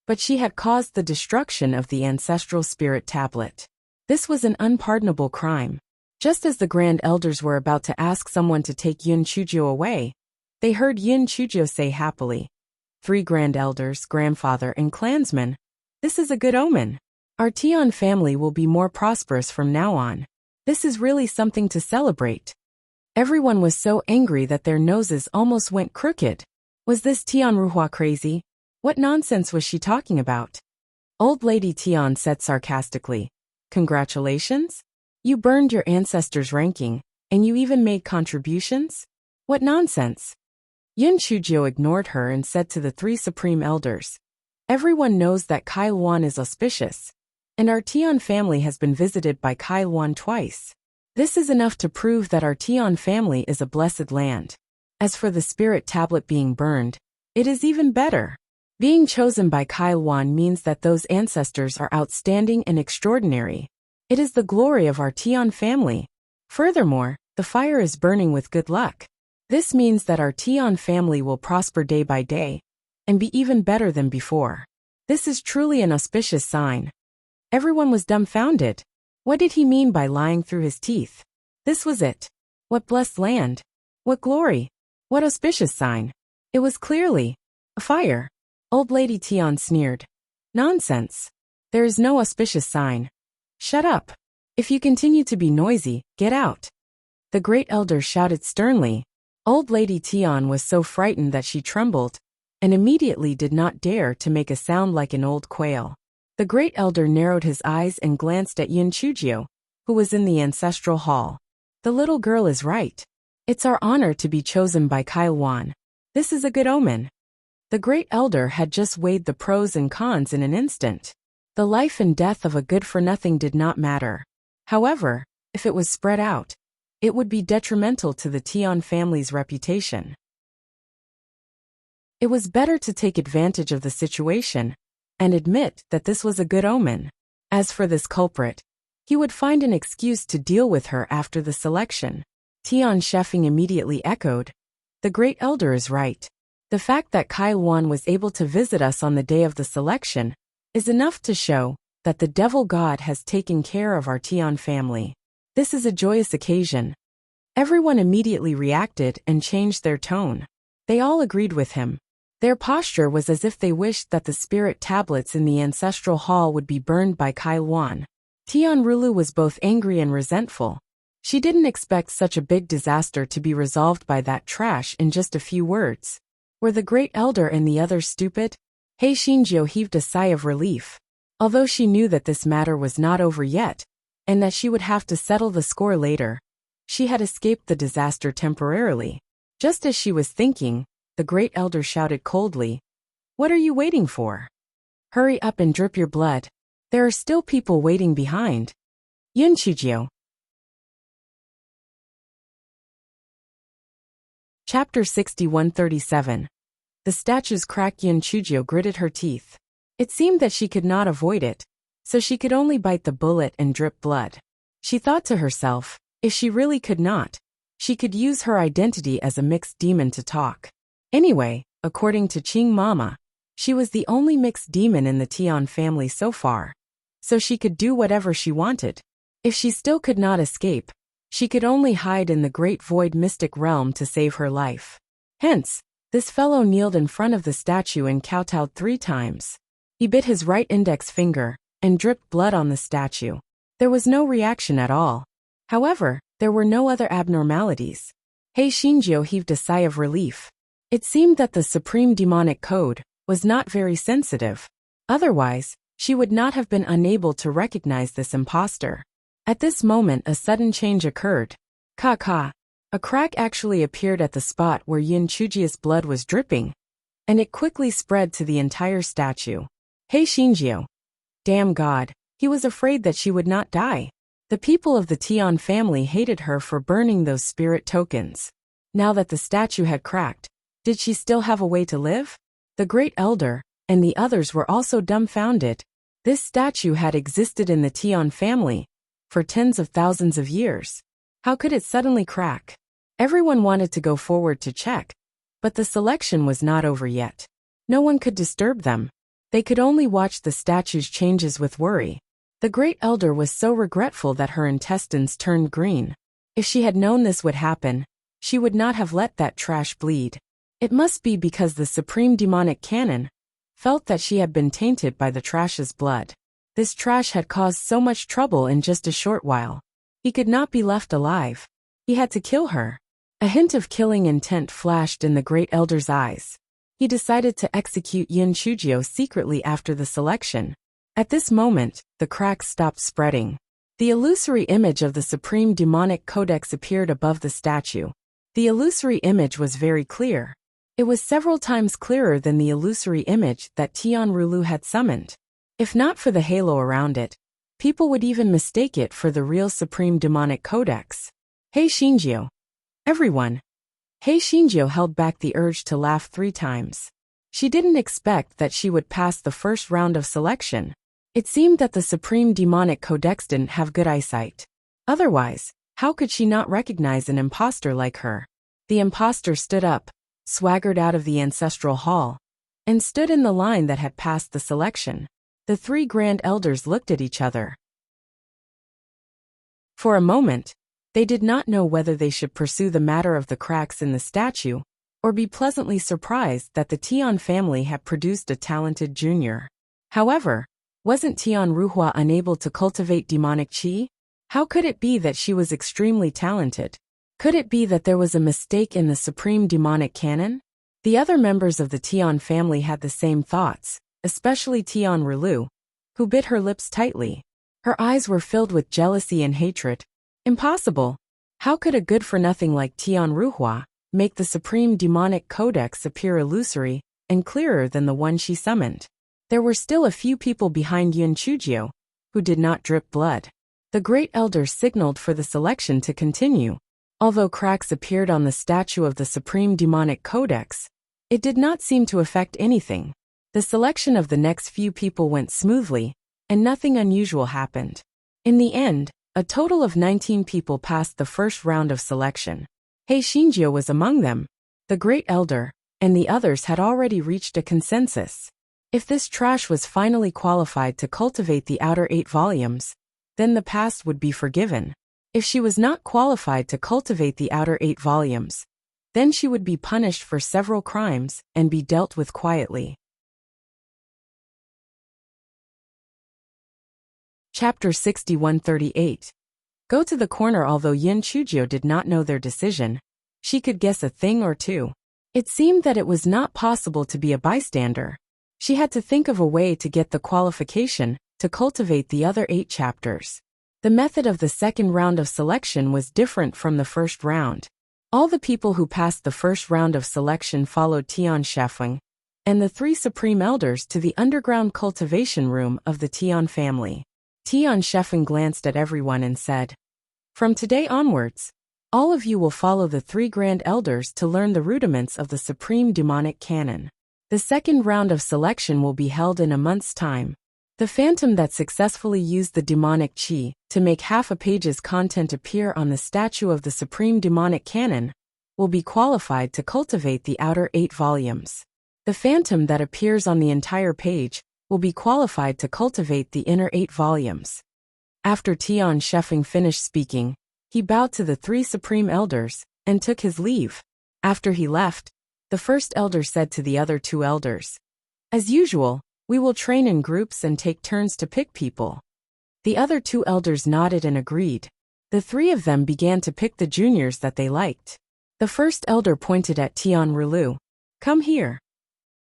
but she had caused the destruction of the ancestral spirit tablet. This was an unpardonable crime. Just as the grand elders were about to ask someone to take Yun Chujio away, they heard Yun Chujio say happily, "Three grand elders, grandfather, and clansmen. This is a good omen. Our Tian family will be more prosperous from now on. This is really something to celebrate." Everyone was so angry that their noses almost went crooked. Was this Tian Ruhua crazy? What nonsense was she talking about? Old Lady Tian said sarcastically, "Congratulations? You burned your ancestors' ranking, and you even made contributions? What nonsense?" Yun Chujio ignored her and said to the three supreme elders, "Everyone knows that Kai Luan is auspicious, and our Tian family has been visited by Kai Luan twice. This is enough to prove that our Tian family is a blessed land. As for the spirit tablet being burned, it is even better. Being chosen by Kai Luan means that those ancestors are outstanding and extraordinary. It is the glory of our Tian family. Furthermore, the fire is burning with good luck. This means that our Tian family will prosper day by day, and be even better than before. This is truly an auspicious sign." Everyone was dumbfounded. What did he mean by lying through his teeth? This was it. What blessed land? What glory? What auspicious sign? It was clearly a fire. Old Lady Tian sneered. "Nonsense. There is no auspicious sign. Shut up. If you continue to be noisy, get out." The great elder shouted sternly. Old Lady Tian was so frightened that she trembled, and immediately did not dare to make a sound like an old quail. The great elder narrowed his eyes and glanced at Yun Chujio, who was in the ancestral hall. "The little girl is right. It's our honor to be chosen by Kai Luan. This is a good omen." The great elder had just weighed the pros and cons in an instant. The life and death of a good-for-nothing did not matter. However, if it was spread out, it would be detrimental to the Tian family's reputation. It was better to take advantage of the situation and admit that this was a good omen. As for this culprit, he would find an excuse to deal with her after the selection. Tian Sheffing immediately echoed, "The great elder is right. The fact that Kai Luan was able to visit us on the day of the selection is enough to show that the devil god has taken care of our Tian family. This is a joyous occasion." Everyone immediately reacted and changed their tone. They all agreed with him. Their posture was as if they wished that the spirit tablets in the ancestral hall would be burned by Kai Luan. Tian Rulu was both angry and resentful. She didn't expect such a big disaster to be resolved by that trash in just a few words. Were the great elder and the others stupid? Hei Shinjio heaved a sigh of relief. Although she knew that this matter was not over yet, and that she would have to settle the score later, she had escaped the disaster temporarily. Just as she was thinking, the great elder shouted coldly, "What are you waiting for? Hurry up and drip your blood. There are still people waiting behind." Yun Chujio. Chapter 6137. The statue's crack. Yun Chujio gritted her teeth. It seemed that she could not avoid it, so she could only bite the bullet and drip blood. She thought to herself, if she really could not, she could use her identity as a mixed demon to talk. Anyway, according to Qing Mama, she was the only mixed demon in the Tian family so far, so she could do whatever she wanted. If she still could not escape, she could only hide in the great void mystic realm to save her life. Hence, this fellow kneeled in front of the statue and kowtowed 3 times. He bit his right index finger and dripped blood on the statue. There was no reaction at all. However, there were no other abnormalities. Hei Shinjio heaved a sigh of relief. It seemed that the supreme demonic code was not very sensitive. Otherwise, she would not have been unable to recognize this imposter. At this moment a sudden change occurred. Ka. A crack actually appeared at the spot where Yin Chujia's blood was dripping, and it quickly spread to the entire statue. Hey Shinjio. Damn God, he was afraid that she would not die. The people of the Tian family hated her for burning those spirit tokens. Now that the statue had cracked, did she still have a way to live? The Great Elder and the others were also dumbfounded. This statue had existed in the Tian family for tens of thousands of years. How could it suddenly crack? Everyone wanted to go forward to check, but the selection was not over yet. No one could disturb them. They could only watch the statue's changes with worry. The Great Elder was so regretful that her intestines turned green. If she had known this would happen, she would not have let that trash bleed. It must be because the Supreme Demonic Canon felt that she had been tainted by the trash's blood. This trash had caused so much trouble in just a short while. He could not be left alive. He had to kill her. A hint of killing intent flashed in the Great Elder's eyes. He decided to execute Yin Chujio secretly after the selection. At this moment, the cracks stopped spreading. The illusory image of the Supreme Demonic Codex appeared above the statue. The illusory image was very clear. It was several times clearer than the illusory image that Tian Rulu had summoned. If not for the halo around it, people would even mistake it for the real Supreme Demonic Codex. Hey Shinjio. Everyone. Hey Shinjio held back the urge to laugh 3 times. She didn't expect that she would pass the first round of selection. It seemed that the Supreme Demonic Codex didn't have good eyesight. Otherwise, how could she not recognize an imposter like her? The imposter stood up, swaggered out of the ancestral hall, and stood in the line that had passed the selection. The 3 Grand Elders looked at each other. For a moment, they did not know whether they should pursue the matter of the cracks in the statue, or be pleasantly surprised that the Tian family had produced a talented junior. However, wasn't Tian Ruhua unable to cultivate demonic qi? How could it be that she was extremely talented? Could it be that there was a mistake in the Supreme Demonic Canon? The other members of the Tian family had the same thoughts, especially Tian Rulu, who bit her lips tightly. Her eyes were filled with jealousy and hatred. Impossible! How could a good-for-nothing like Tian Ruhua make the Supreme Demonic Codex appear illusory and clearer than the one she summoned? There were still a few people behind Yin Chujio who did not drip blood. The Great Elder signaled for the selection to continue. Although cracks appeared on the statue of the Supreme Demonic Codex, it did not seem to affect anything. The selection of the next few people went smoothly, and nothing unusual happened. In the end, a total of 19 people passed the first round of selection. Hei Shinjio was among them. The Great Elder and the others had already reached a consensus. If this trash was finally qualified to cultivate the outer 8 volumes, then the past would be forgiven. If she was not qualified to cultivate the outer 8 volumes, then she would be punished for several crimes and be dealt with quietly. Chapter 6138. Go to the corner. Although Yin Chujio did not know their decision, she could guess a thing or two. It seemed that it was not possible to be a bystander. She had to think of a way to get the qualification to cultivate the other 8 chapters. The method of the second round of selection was different from the first round. All the people who passed the first round of selection followed Tian Shefeng and the 3 Supreme Elders to the underground cultivation room of the Tian family. Tian Shefeng glanced at everyone and said, "From today onwards, all of you will follow the 3 Grand Elders to learn the rudiments of the Supreme Demonic Canon. The second round of selection will be held in a month's time. The phantom that successfully used the demonic qi to make half a page's content appear on the statue of the Supreme Demonic Canon will be qualified to cultivate the outer 8 volumes. The phantom that appears on the entire page will be qualified to cultivate the inner 8 volumes." After Tian Shefeng finished speaking, he bowed to the 3 Supreme Elders and took his leave. After he left, the first elder said to the other 2 elders, "As usual, we will train in groups and take turns to pick people." The other 2 elders nodded and agreed. The 3 of them began to pick the juniors that they liked. The first elder pointed at Tian Rulu. "Come here."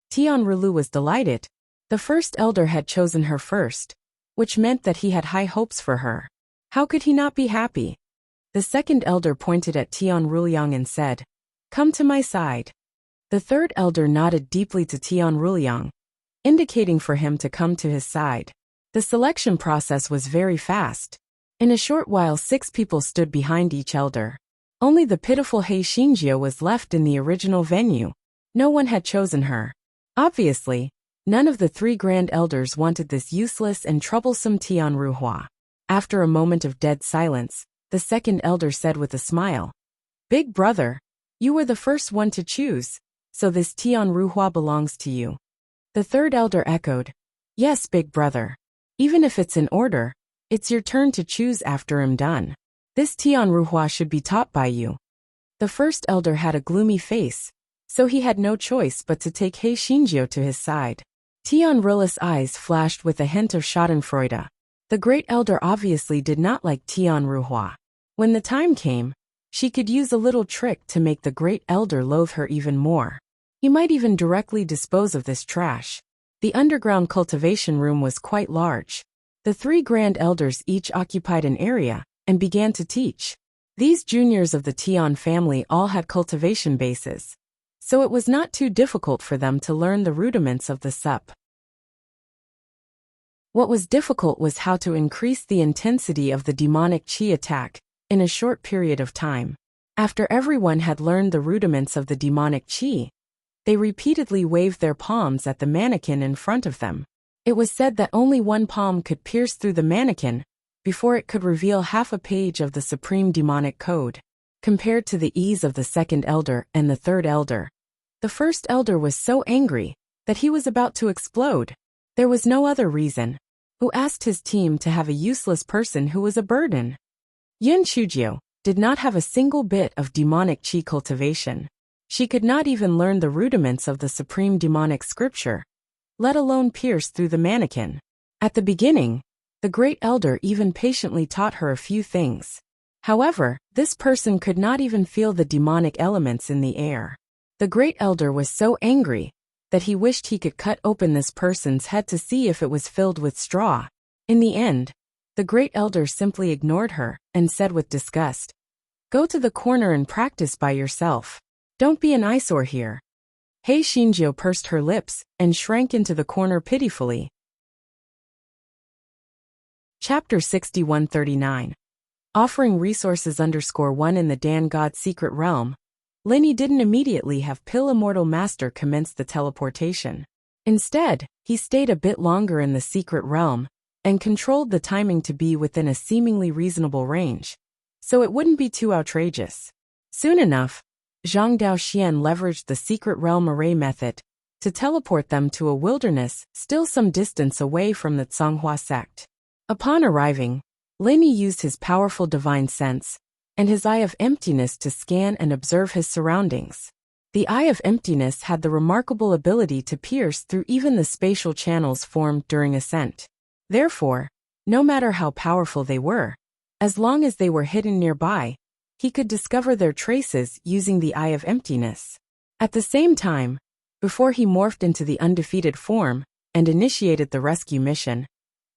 Tian Rulu was delighted. The first elder had chosen her first, which meant that he had high hopes for her. How could he not be happy? The second elder pointed at Tian Ruliang and said, "Come to my side." The third elder nodded deeply to Tian Ruliang, indicating for him to come to his side. The selection process was very fast. In a short while 6 people stood behind each elder. Only the pitiful He Xinjiu was left in the original venue. No one had chosen her. Obviously, none of the 3 grand elders wanted this useless and troublesome Tian Ruhua. After a moment of dead silence, the second elder said with a smile, "Big brother, you were the first one to choose, so this Tian Ruhua belongs to you." The third elder echoed, "Yes, big brother. Even if it's in order, it's your turn to choose after I'm done. This Tian Ruhua should be taught by you." The first elder had a gloomy face, so he had no choice but to take He Xinjiu to his side. Tian Rilla's eyes flashed with a hint of schadenfreude. The great elder obviously did not like Tian Ruhua. When the time came, she could use a little trick to make the great elder loathe her even more. He might even directly dispose of this trash. The underground cultivation room was quite large. The 3 grand elders each occupied an area and began to teach. These juniors of the Tian family all had cultivation bases, so it was not too difficult for them to learn the rudiments of the sup. What was difficult was how to increase the intensity of the demonic qi attack in a short period of time. After everyone had learned the rudiments of the demonic qi, they repeatedly waved their palms at the mannequin in front of them. It was said that only one palm could pierce through the mannequin before it could reveal half a page of the supreme demonic code. Compared to the ease of the second elder and the third elder, the first elder was so angry that he was about to explode. There was no other reason. Who asked his team to have a useless person who was a burden? Yin Chujiu did not have a single bit of demonic qi cultivation. She could not even learn the rudiments of the supreme demonic scripture, let alone pierce through the mannequin. At the beginning, the great elder even patiently taught her a few things. However, this person could not even feel the demonic elements in the air. The great elder was so angry that he wished he could cut open this person's head to see if it was filled with straw. In the end, the great elder simply ignored her and said with disgust, "Go to the corner and practice by yourself. Don't be an eyesore here." He Xinjiu pursed her lips and shrank into the corner pitifully. Chapter 6139. Offering resources _1 in the Dan God secret realm, Linny didn't immediately have Pill Immortal Master commence the teleportation. Instead, he stayed a bit longer in the secret realm and controlled the timing to be within a seemingly reasonable range, so it wouldn't be too outrageous. Soon enough, Zhang Daoxian leveraged the secret realm array method to teleport them to a wilderness still some distance away from the Tsanghua sect. Upon arriving, Linny used his powerful divine sense and his Eye of Emptiness to scan and observe his surroundings. The Eye of Emptiness had the remarkable ability to pierce through even the spatial channels formed during ascent. Therefore, no matter how powerful they were, as long as they were hidden nearby, he could discover their traces using the Eye of Emptiness. At the same time, before he morphed into the undefeated form and initiated the rescue mission,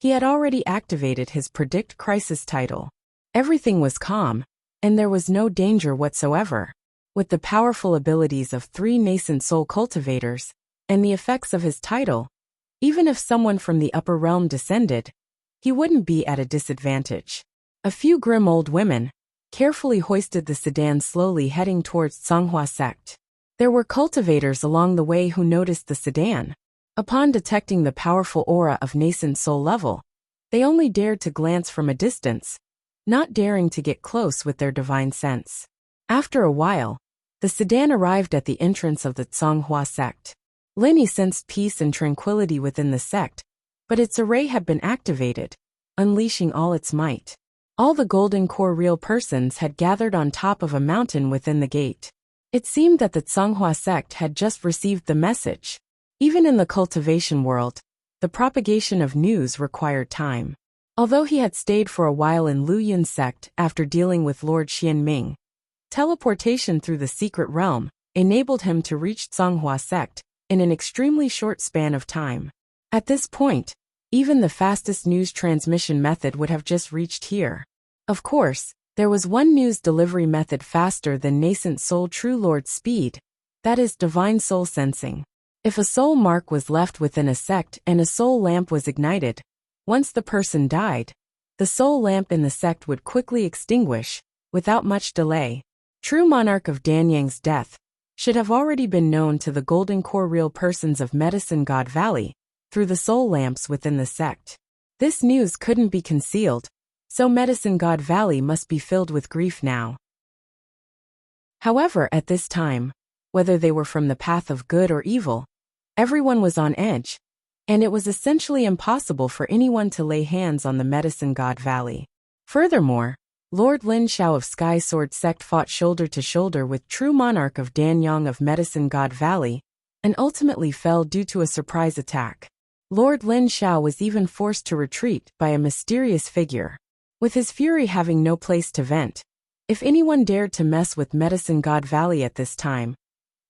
he had already activated his Predict Crisis title. Everything was calm, and there was no danger whatsoever. With the powerful abilities of 3 nascent soul cultivators and the effects of his title, even if someone from the upper realm descended, he wouldn't be at a disadvantage. A few grim old women carefully hoisted the sedan slowly heading towards Tsanghua sect. There were cultivators along the way who noticed the sedan. Upon detecting the powerful aura of nascent soul level, they only dared to glance from a distance, not daring to get close with their divine sense. After a while, the sedan arrived at the entrance of the Tsanghua sect. Linny sensed peace and tranquility within the sect, but its array had been activated, unleashing all its might. All the golden core real persons had gathered on top of a mountain within the gate. It seemed that the Tsanghua sect had just received the message. Even in the cultivation world, the propagation of news required time. Although he had stayed for a while in Lu Yun's sect after dealing with Lord Xianming, teleportation through the secret realm enabled him to reach Tsanghua sect in an extremely short span of time. At this point, even the fastest news transmission method would have just reached here. Of course, there was one news delivery method faster than nascent soul true lord speed, that is divine soul sensing. If a soul mark was left within a sect and a soul lamp was ignited, once the person died, the soul lamp in the sect would quickly extinguish, without much delay. True monarch of Danyang's death should have already been known to the golden core real persons of Medicine God Valley, through the soul lamps within the sect. This news couldn't be concealed, so Medicine God Valley must be filled with grief now. However, at this time, whether they were from the path of good or evil, everyone was on edge, and it was essentially impossible for anyone to lay hands on the Medicine God Valley. Furthermore, Lord Lin Xiao of Sky Sword Sect fought shoulder to shoulder with true monarch of Danyang of Medicine God Valley, and ultimately fell due to a surprise attack. Lord Lin Xiao was even forced to retreat by a mysterious figure. With his fury having no place to vent, if anyone dared to mess with Medicine God Valley at this time,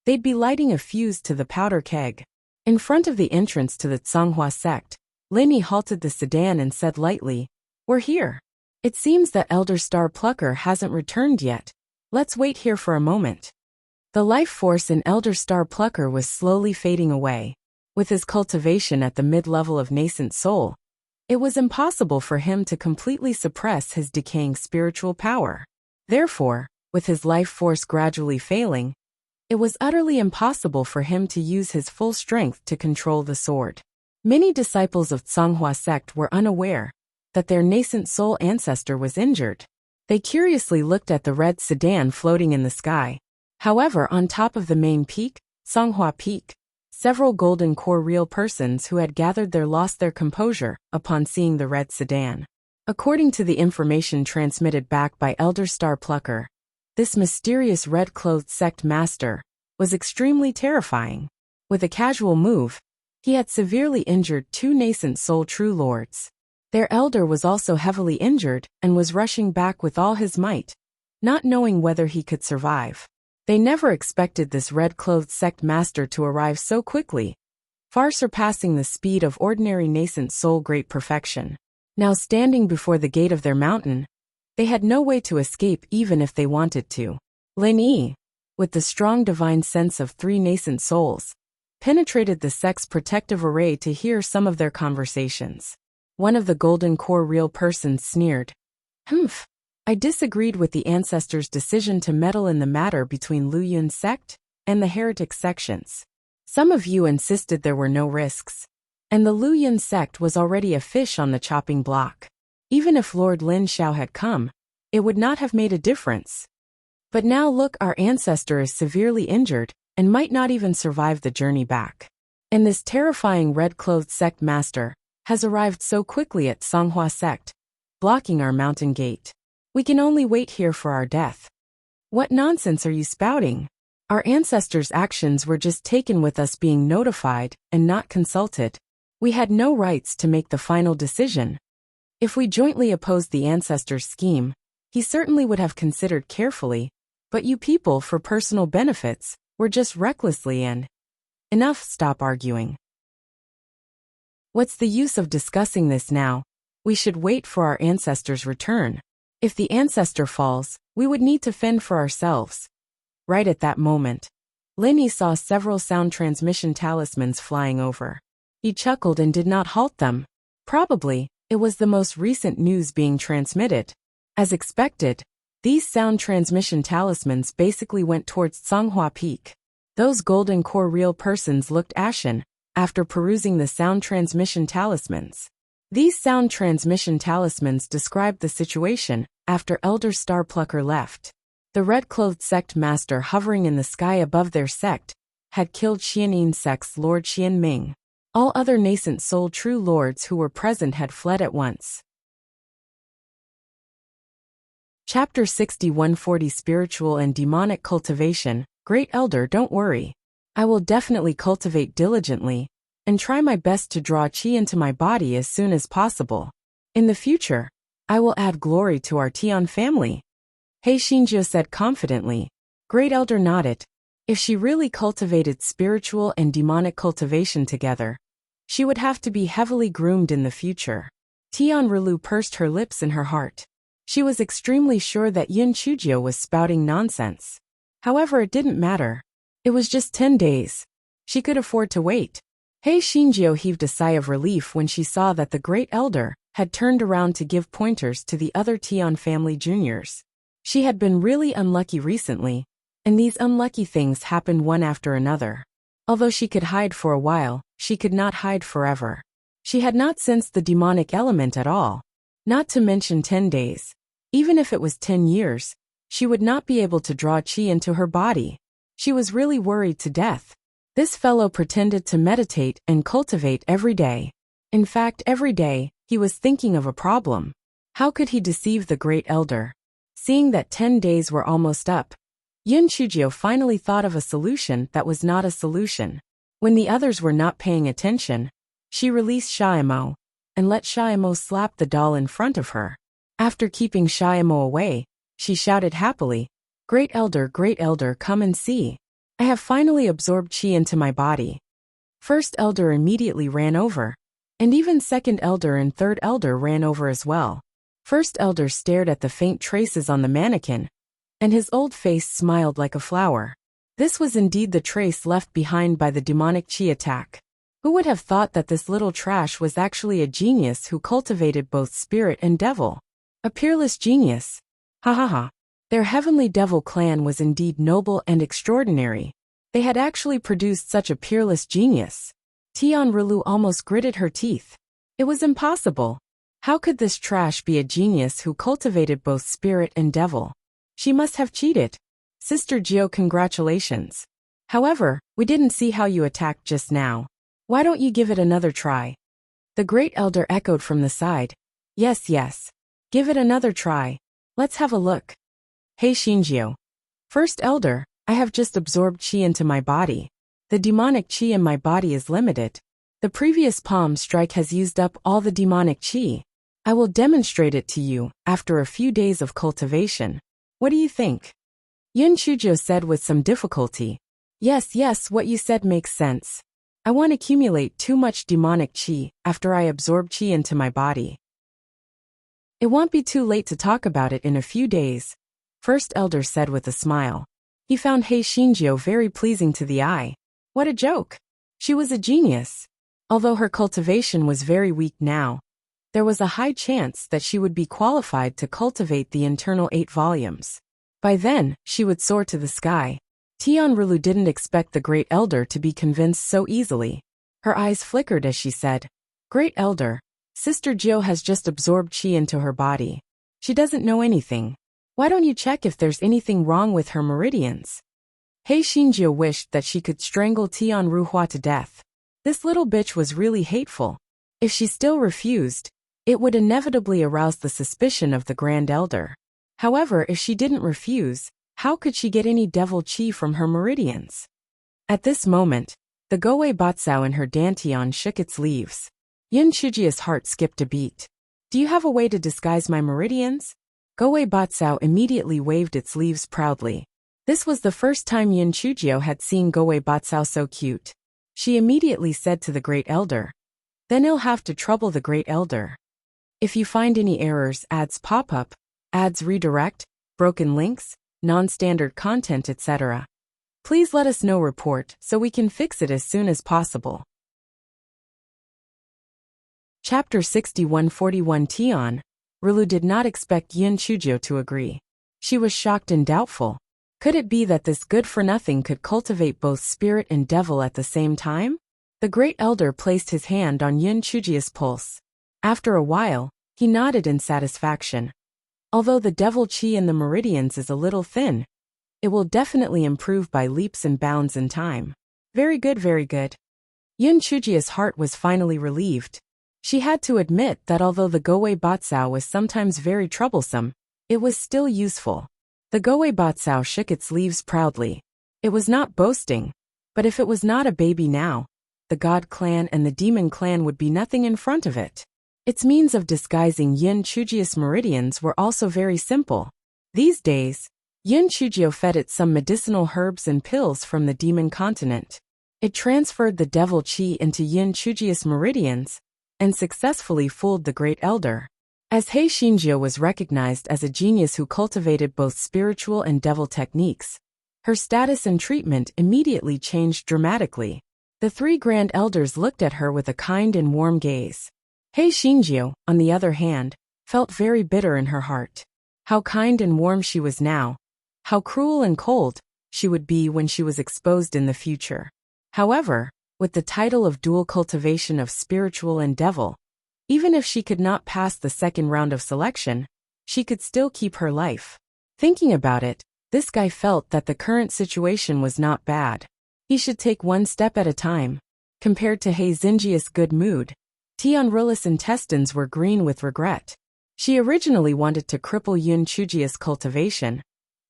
they'd be lighting a fuse to the powder keg. In front of the entrance to the Tsanghua sect, Linny halted the sedan and said lightly, "We're here. It seems that Elder Star Plucker hasn't returned yet. Let's wait here for a moment." The life force in Elder Star Plucker was slowly fading away. With his cultivation at the mid-level of nascent soul, it was impossible for him to completely suppress his decaying spiritual power. Therefore, with his life force gradually failing, it was utterly impossible for him to use his full strength to control the sword. Many disciples of Tsanghua sect were unaware that their nascent soul ancestor was injured. They curiously looked at the red sedan floating in the sky. However, on top of the main peak, Tsanghua Peak, several golden core real persons who had gathered there lost their composure upon seeing the red sedan. According to the information transmitted back by Elder Star Plucker, this mysterious red-clothed sect master was extremely terrifying. With a casual move, he had severely injured two nascent soul true lords. Their elder was also heavily injured and was rushing back with all his might, not knowing whether he could survive. They never expected this red-clothed sect master to arrive so quickly, far surpassing the speed of ordinary nascent soul great perfection. Now standing before the gate of their mountain, they had no way to escape even if they wanted to. Lin Yi, with the strong divine sense of three nascent souls, penetrated the sect's protective array to hear some of their conversations. One of the golden core real persons sneered, "Humph. I disagreed with the ancestors' decision to meddle in the matter between Lu Yun's sect and the heretic sections. Some of you insisted there were no risks, and the Lu Yun sect was already a fish on the chopping block. Even if Lord Lin Xiao had come, it would not have made a difference. But now look, our ancestor is severely injured and might not even survive the journey back. And this terrifying red-clothed sect master has arrived so quickly at Tsanghua sect, blocking our mountain gate. We can only wait here for our death. What nonsense are you spouting? Our ancestors' actions were just taken with us being notified and not consulted. We had no rights to make the final decision. If we jointly opposed the ancestors' scheme, he certainly would have considered carefully, but you people for personal benefits were just recklessly and... Enough, stop arguing. What's the use of discussing this now? We should wait for our ancestors' return. If the ancestor falls, we would need to fend for ourselves." Right at that moment, Linny saw several sound transmission talismans flying over. He chuckled and did not halt them. Probably, it was the most recent news being transmitted. As expected, these sound transmission talismans basically went towards Tsanghua Peak. Those golden core real persons looked ashen after perusing the sound transmission talismans. These sound transmission talismans described the situation after Elder Star Plucker left. The red-clothed sect master hovering in the sky above their sect had killed Xianyin sect's Lord Xianming. All other nascent soul true lords who were present had fled at once. Chapter 6140 Spiritual and Demonic Cultivation. Great Elder, don't worry. I will definitely cultivate diligently and try my best to draw qi into my body as soon as possible. In the future, I will add glory to our Tian family. He Xinjiu said confidently. Great Elder nodded. If she really cultivated spiritual and demonic cultivation together, She would have to be heavily groomed in the future. Tian Rilu pursed her lips in her heart. She was extremely sure that Yin Chujio was spouting nonsense. However, it didn't matter. It was just 10 days. She could afford to wait. Hei Xinjiu heaved a sigh of relief when she saw that the great elder had turned around to give pointers to the other Tian family juniors. She had been really unlucky recently, and these unlucky things happened one after another. Although she could hide for a while, she could not hide forever. She had not sensed the demonic element at all. Not to mention 10 days. Even if it was 10 years, she would not be able to draw qi into her body. She was really worried to death. This fellow pretended to meditate and cultivate every day. In fact, every day, he was thinking of a problem. How could he deceive the great elder? Seeing that 10 days were almost up, Yin Chujio finally thought of a solution that was not a solution. When the others were not paying attention, she released Xiaomo and let Xiaomo slap the doll in front of her. After keeping Xiaomo away, she shouted happily, Great Elder, come and see. I have finally absorbed qi into my body." First Elder immediately ran over, and even Second Elder and Third Elder ran over as well. First Elder stared at the faint traces on the mannequin, and his old face smiled like a flower. This was indeed the trace left behind by the demonic qi attack. Who would have thought that this little trash was actually a genius who cultivated both spirit and devil? A peerless genius. Ha ha ha. Their heavenly devil clan was indeed noble and extraordinary. They had actually produced such a peerless genius. Tian Rilu almost gritted her teeth. It was impossible. How could this trash be a genius who cultivated both spirit and devil? She must have cheated. Sister Gio, congratulations. However, we didn't see how you attacked just now. Why don't you give it another try? The great elder echoed from the side. Yes, yes. Give it another try. Let's have a look. Hey Xinjiu. First elder, I have just absorbed qi into my body. The demonic qi in my body is limited. The previous palm strike has used up all the demonic qi. I will demonstrate it to you after a few days of cultivation. What do you think? Yin Chujio said with some difficulty. Yes, what you said makes sense. I won't accumulate too much demonic qi after I absorb qi into my body. It won't be too late to talk about it in a few days, First Elder said with a smile. He found Hei Xinjiu very pleasing to the eye. What a joke! She was a genius. Although her cultivation was very weak now, there was a high chance that she would be qualified to cultivate the internal 8 volumes. By then, she would soar to the sky. Tian Rilu didn't expect the Great Elder to be convinced so easily. Her eyes flickered as she said, Great Elder, Sister Gio has just absorbed qi into her body. She doesn't know anything. Why don't you check if there's anything wrong with her meridians? Hei Xinjiu wished that she could strangle Tian Ruhua to death. This little bitch was really hateful. If she still refused, it would inevitably arouse the suspicion of the Grand Elder. However, if she didn't refuse, how could she get any devil qi from her meridians? At this moment, the Goei Batsao in her dantian shook its leaves. Yin Chujia's heart skipped a beat. Do you have a way to disguise my meridians? Goei Batsao immediately waved its leaves proudly. This was the first time Yin Chujio had seen Goei Batsao so cute. She immediately said to the Great Elder, Then you'll have to trouble the Great Elder. If you find any errors, ads pop up, ads redirect, broken links, non-standard content, etc., please let us know report so we can fix it as soon as possible. Chapter 6141 Tian Rilu did not expect Yin Chujio to agree. She was shocked and doubtful. Could it be that this good-for-nothing could cultivate both spirit and devil at the same time? The Great Elder placed his hand on Yin Chujio's pulse. After a while, he nodded in satisfaction. Although the devil qi in the meridians is a little thin, it will definitely improve by leaps and bounds in time. Very good, very good. Yin Chujio's heart was finally relieved. She had to admit that although the Goei Batsao was sometimes very troublesome, it was still useful. The Goei Batsao shook its leaves proudly. It was not boasting, but if it was not a baby now, the God clan and the Demon clan would be nothing in front of it. Its means of disguising Yin Chujio's meridians were also very simple. These days, Yin Chujio fed it some medicinal herbs and pills from the Demon continent. It transferred the devil chi into Yin Chujius meridians and successfully fooled the Great Elder. As Hei Shinjio was recognized as a genius who cultivated both spiritual and devil techniques, her status and treatment immediately changed dramatically. The three Grand Elders looked at her with a kind and warm gaze. Hei Shinjio, on the other hand, felt very bitter in her heart. How kind and warm she was now. How cruel and cold she would be when she was exposed in the future. However, with the title of dual cultivation of spiritual and devil, even if she could not pass the second round of selection, she could still keep her life. Thinking about it, this guy felt that the current situation was not bad. He should take one step at a time. Compared to Hei Xinjia's good mood, Tianrilla's intestines were green with regret. She originally wanted to cripple Yun Chujia's cultivation,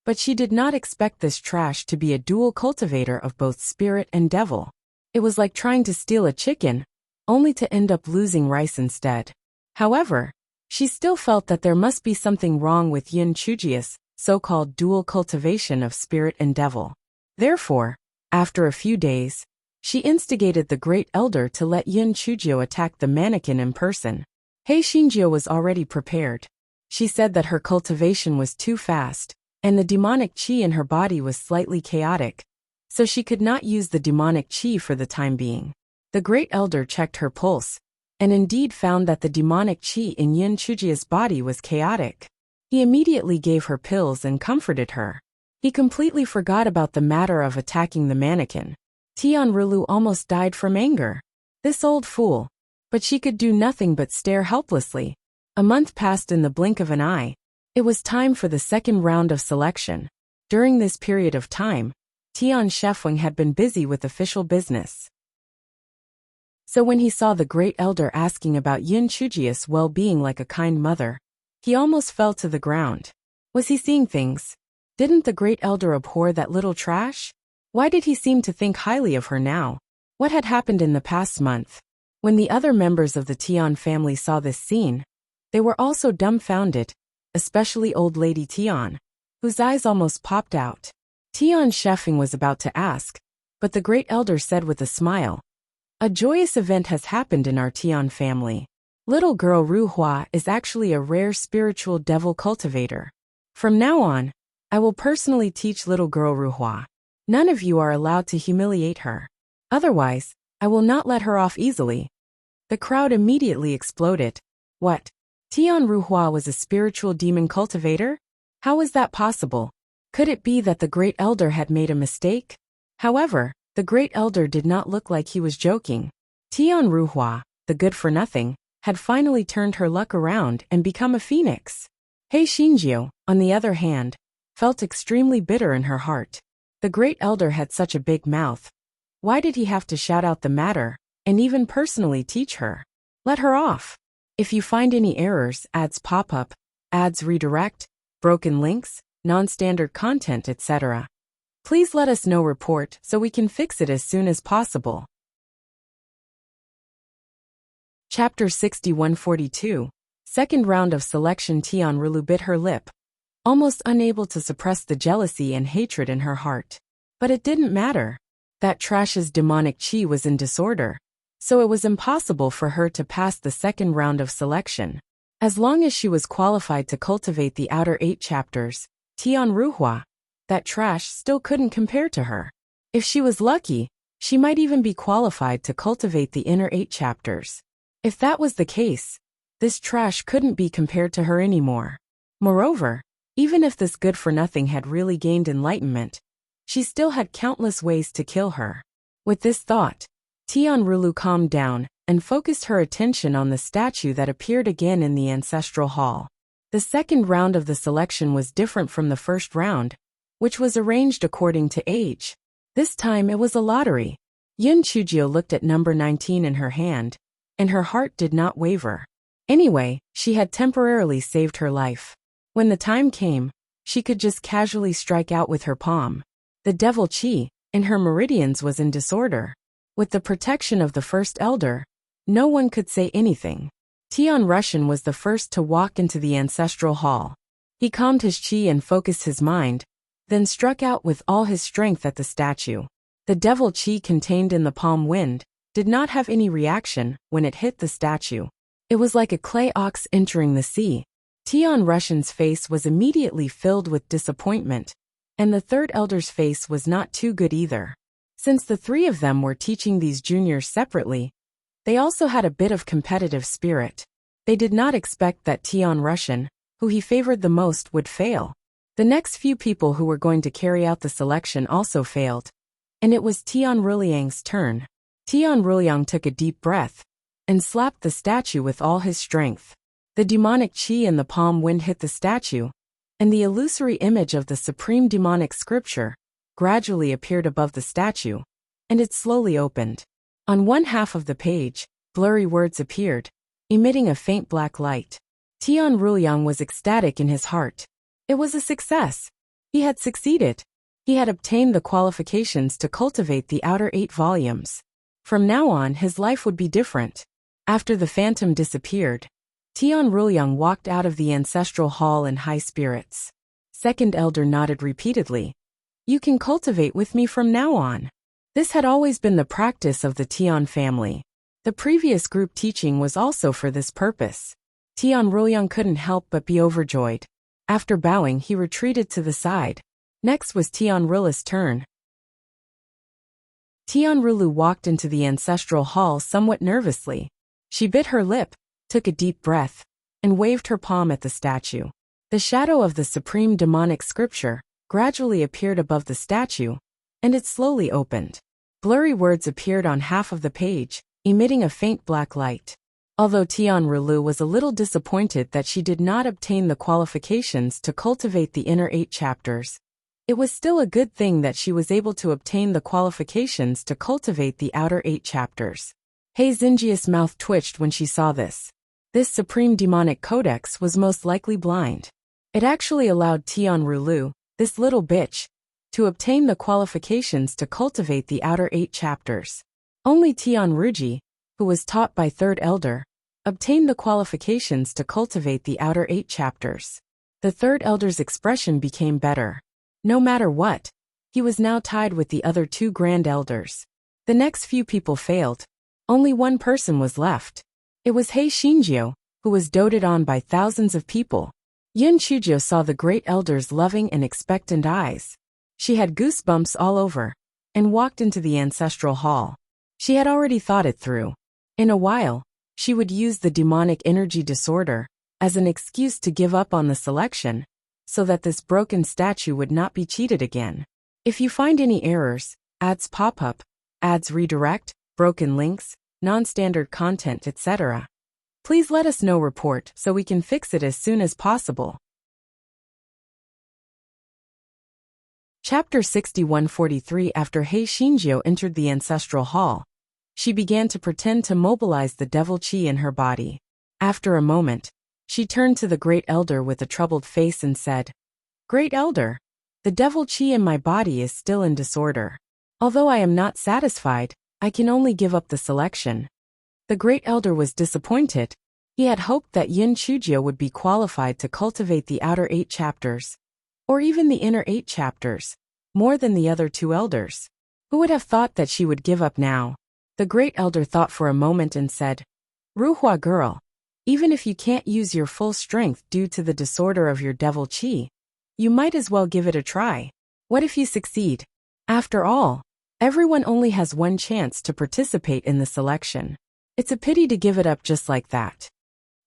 but she did not expect this trash to be a dual cultivator of both spirit and devil. It was like trying to steal a chicken, only to end up losing rice instead. However, she still felt that there must be something wrong with Yin Chujia's so-called dual cultivation of spirit and devil. Therefore, after a few days, she instigated the Great Elder to let Yin Chujio attack the mannequin in person. Hei Shinjio was already prepared. She said that her cultivation was too fast, and the demonic chi in her body was slightly chaotic, so she could not use the demonic chi for the time being. The Great Elder checked her pulse, and indeed found that the demonic chi in Yin Chujia's body was chaotic. He immediately gave her pills and comforted her. He completely forgot about the matter of attacking the mannequin. Tianrilu almost died from anger. This old fool. But she could do nothing but stare helplessly. A month passed in the blink of an eye. It was time for the second round of selection. During this period of time, Tian Shefwing had been busy with official business. So when he saw the Great Elder asking about Yin Chujia's well-being like a kind mother, he almost fell to the ground. Was he seeing things? Didn't the Great Elder abhor that little trash? Why did he seem to think highly of her now? What had happened in the past month? When the other members of the Tian family saw this scene, they were also dumbfounded, especially old lady Tian, whose eyes almost popped out. Tian Shefing was about to ask, but the Great Elder said with a smile, "A joyous event has happened in our Tian family. Little girl Ru Hua is actually a rare spiritual devil cultivator. From now on, I will personally teach little girl Ru Hua. None of you are allowed to humiliate her. Otherwise, I will not let her off easily." The crowd immediately exploded. What? Tian Ruhua was a spiritual demon cultivator? How was that possible? Could it be that the Great Elder had made a mistake? However, the Great Elder did not look like he was joking. Tian Ruhua, the good-for-nothing, had finally turned her luck around and become a phoenix. Hei Shinjio, on the other hand, felt extremely bitter in her heart. The Great Elder had such a big mouth. Why did he have to shout out the matter, and even personally teach her? Let her off. If you find any errors, ads pop up, ads redirect, broken links, non-standard content, etc., please let us know report so we can fix it as soon as possible. Chapter 6142. Second round of selection. Tianrilu bit her lip, almost unable to suppress the jealousy and hatred in her heart. But it didn't matter. That trash's demonic chi was in disorder, so it was impossible for her to pass the second round of selection. As long as she was qualified to cultivate the outer 8 chapters, Tian Ruhua, that trash still couldn't compare to her. If she was lucky, she might even be qualified to cultivate the inner 8 chapters. If that was the case, this trash couldn't be compared to her anymore. Moreover, even if this good-for-nothing had really gained enlightenment, she still had countless ways to kill her. With this thought, Tianrilu calmed down and focused her attention on the statue that appeared again in the ancestral hall. The second round of the selection was different from the first round, which was arranged according to age. This time it was a lottery. Yin Chujio looked at number 19 in her hand, and her heart did not waver. Anyway, she had temporarily saved her life. When the time came, she could just casually strike out with her palm. The devil chi in her meridians was in disorder. With the protection of the first elder, no one could say anything. Tian Russian was the first to walk into the ancestral hall. He calmed his chi and focused his mind, then struck out with all his strength at the statue. The devil chi contained in the palm wind did not have any reaction when it hit the statue. It was like a clay ox entering the sea. Tian Russian's face was immediately filled with disappointment, and the third elder's face was not too good either. Since the three of them were teaching these juniors separately, they also had a bit of competitive spirit. They did not expect that Tian Russian, who he favored the most, would fail. The next few people who were going to carry out the selection also failed, and it was Tian Ruliang's turn. Tian Ruliang took a deep breath and slapped the statue with all his strength. The demonic chi in the palm wind hit the statue, and the illusory image of the supreme demonic scripture gradually appeared above the statue, and it slowly opened. On one half of the page, blurry words appeared, emitting a faint black light. Tian Ruliang was ecstatic in his heart. It was a success. He had succeeded. He had obtained the qualifications to cultivate the outer 8 volumes. From now on, his life would be different. After the phantom disappeared, Tian Ruliang walked out of the ancestral hall in high spirits. Second elder nodded repeatedly. You can cultivate with me from now on. This had always been the practice of the Tian family. The previous group teaching was also for this purpose. Tian Ruliang couldn't help but be overjoyed. After bowing, he retreated to the side. Next was Tian Rilla's turn. Tian Rilu walked into the ancestral hall somewhat nervously. She bit her lip, took a deep breath, and waved her palm at the statue. The shadow of the supreme demonic scripture gradually appeared above the statue, and it slowly opened. Blurry words appeared on half of the page, emitting a faint black light. Although Tian Rilu was a little disappointed that she did not obtain the qualifications to cultivate the inner 8 chapters, it was still a good thing that she was able to obtain the qualifications to cultivate the outer 8 chapters. Hei Xinjia's mouth twitched when she saw this. This supreme demonic codex was most likely blind. It actually allowed Tian Rilu, this little bitch, to obtain the qualifications to cultivate the outer 8 chapters. Only Tian Ruji, who was taught by third elder, obtained the qualifications to cultivate the outer 8 chapters. The third elder's expression became better. No matter what, he was now tied with the other 2 grand elders. The next few people failed. Only one person was left. It was Hei Xinjiu, who was doted on by thousands of people. Yin Chuzhou saw the great elder's loving and expectant eyes. She had goosebumps all over, and walked into the ancestral hall. She had already thought it through. In a while, she would use the demonic energy disorder as an excuse to give up on the selection, so that this broken statue would not be cheated again. If you find any errors, ads pop up, ads redirect, broken links, non-standard content, etc., please let us know report so we can fix it as soon as possible. Chapter 6143. After Hei Xinjiu entered the ancestral hall, she began to pretend to mobilize the devil chi in her body. After a moment, she turned to the great elder with a troubled face and said, "Great elder, the devil chi in my body is still in disorder. Although I am not satisfied, I can only give up the selection." The great elder was disappointed. He had hoped that Yin Chuzhou would be qualified to cultivate the outer 8 chapters, or even the inner 8 chapters, more than the other 2 elders. Who would have thought that she would give up now? The great elder thought for a moment and said, "Ruhua girl, even if you can't use your full strength due to the disorder of your devil chi, you might as well give it a try. What if you succeed? After all, everyone only has one chance to participate in the selection. It's a pity to give it up just like that."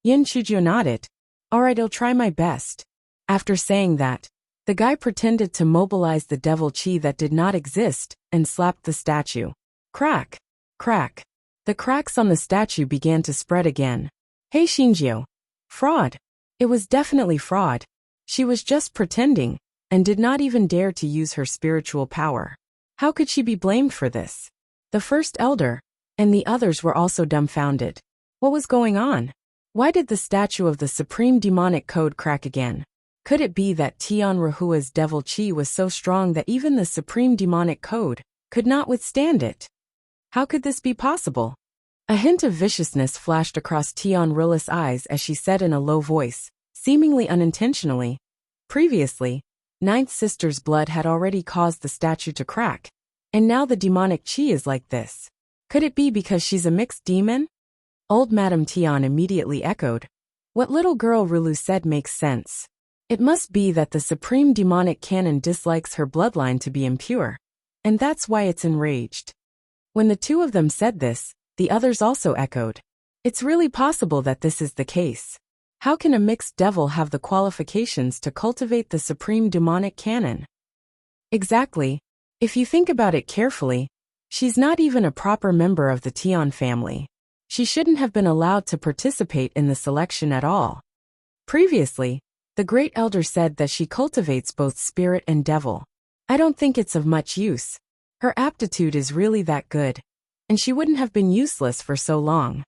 Yin Chuzhou nodded. "Alright, I'll try my best." After saying that, the guy pretended to mobilize the devil chi that did not exist and slapped the statue. Crack! Crack! The cracks on the statue began to spread again. Hei Xinjiu. Fraud. It was definitely fraud. She was just pretending, and did not even dare to use her spiritual power. How could she be blamed for this? The first elder, and the others were also dumbfounded. What was going on? Why did the statue of the supreme demonic code crack again? Could it be that Tian Ruhua's devil chi was so strong that even the supreme demonic code could not withstand it? How could this be possible? A hint of viciousness flashed across Tian Rilla's eyes as she said in a low voice, seemingly unintentionally, "Previously, Ninth Sister's blood had already caused the statue to crack, And now the demonic chi is like this. Could it be because she's a mixed demon? Old Madame Tian immediately echoed. What little girl Rulu said makes sense. It must be that the supreme demonic canon dislikes her bloodline to be impure, and that's why it's enraged. When the two of them said this, the others also echoed. It's really possible that this is the case. How can a mixed devil have the qualifications to cultivate the supreme demonic canon? Exactly. If you think about it carefully, she's not even a proper member of the Tian family. She shouldn't have been allowed to participate in the selection at all. Previously, the Great Elder said that she cultivates both spirit and devil. I don't think it's of much use. Her aptitude is really that good, and she wouldn't have been useless for so long.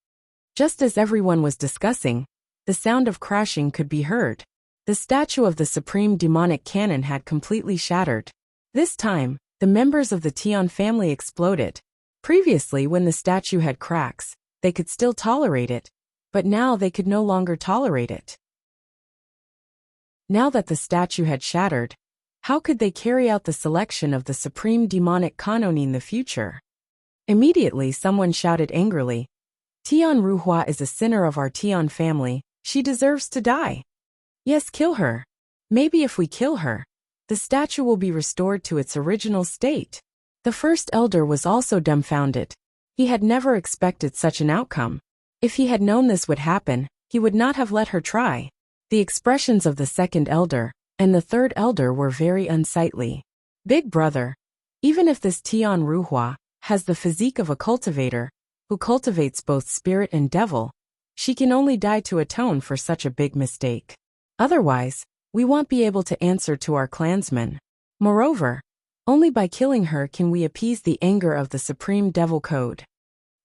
Just as everyone was discussing, the sound of crashing could be heard. The statue of the supreme demonic canon had completely shattered. This time, the members of the Tian family exploded. Previously, when the statue had cracks, they could still tolerate it, but now they could no longer tolerate it. Now that the statue had shattered, how could they carry out the selection of the supreme demonic canon in the future? Immediately someone shouted angrily, Tian Ruhua is a sinner of our Tian family, she deserves to die. Yes, kill her. Maybe if we kill her, the statue will be restored to its original state. The first elder was also dumbfounded. He had never expected such an outcome. If he had known this would happen, he would not have let her try. The expressions of the second elder and the third elder were very unsightly. Big brother, even if this Tian Ruhua has the physique of a cultivator, who cultivates both spirit and devil, she can only die to atone for such a big mistake. Otherwise, we won't be able to answer to our clansmen. Moreover, only by killing her can we appease the anger of the Supreme Devil Code.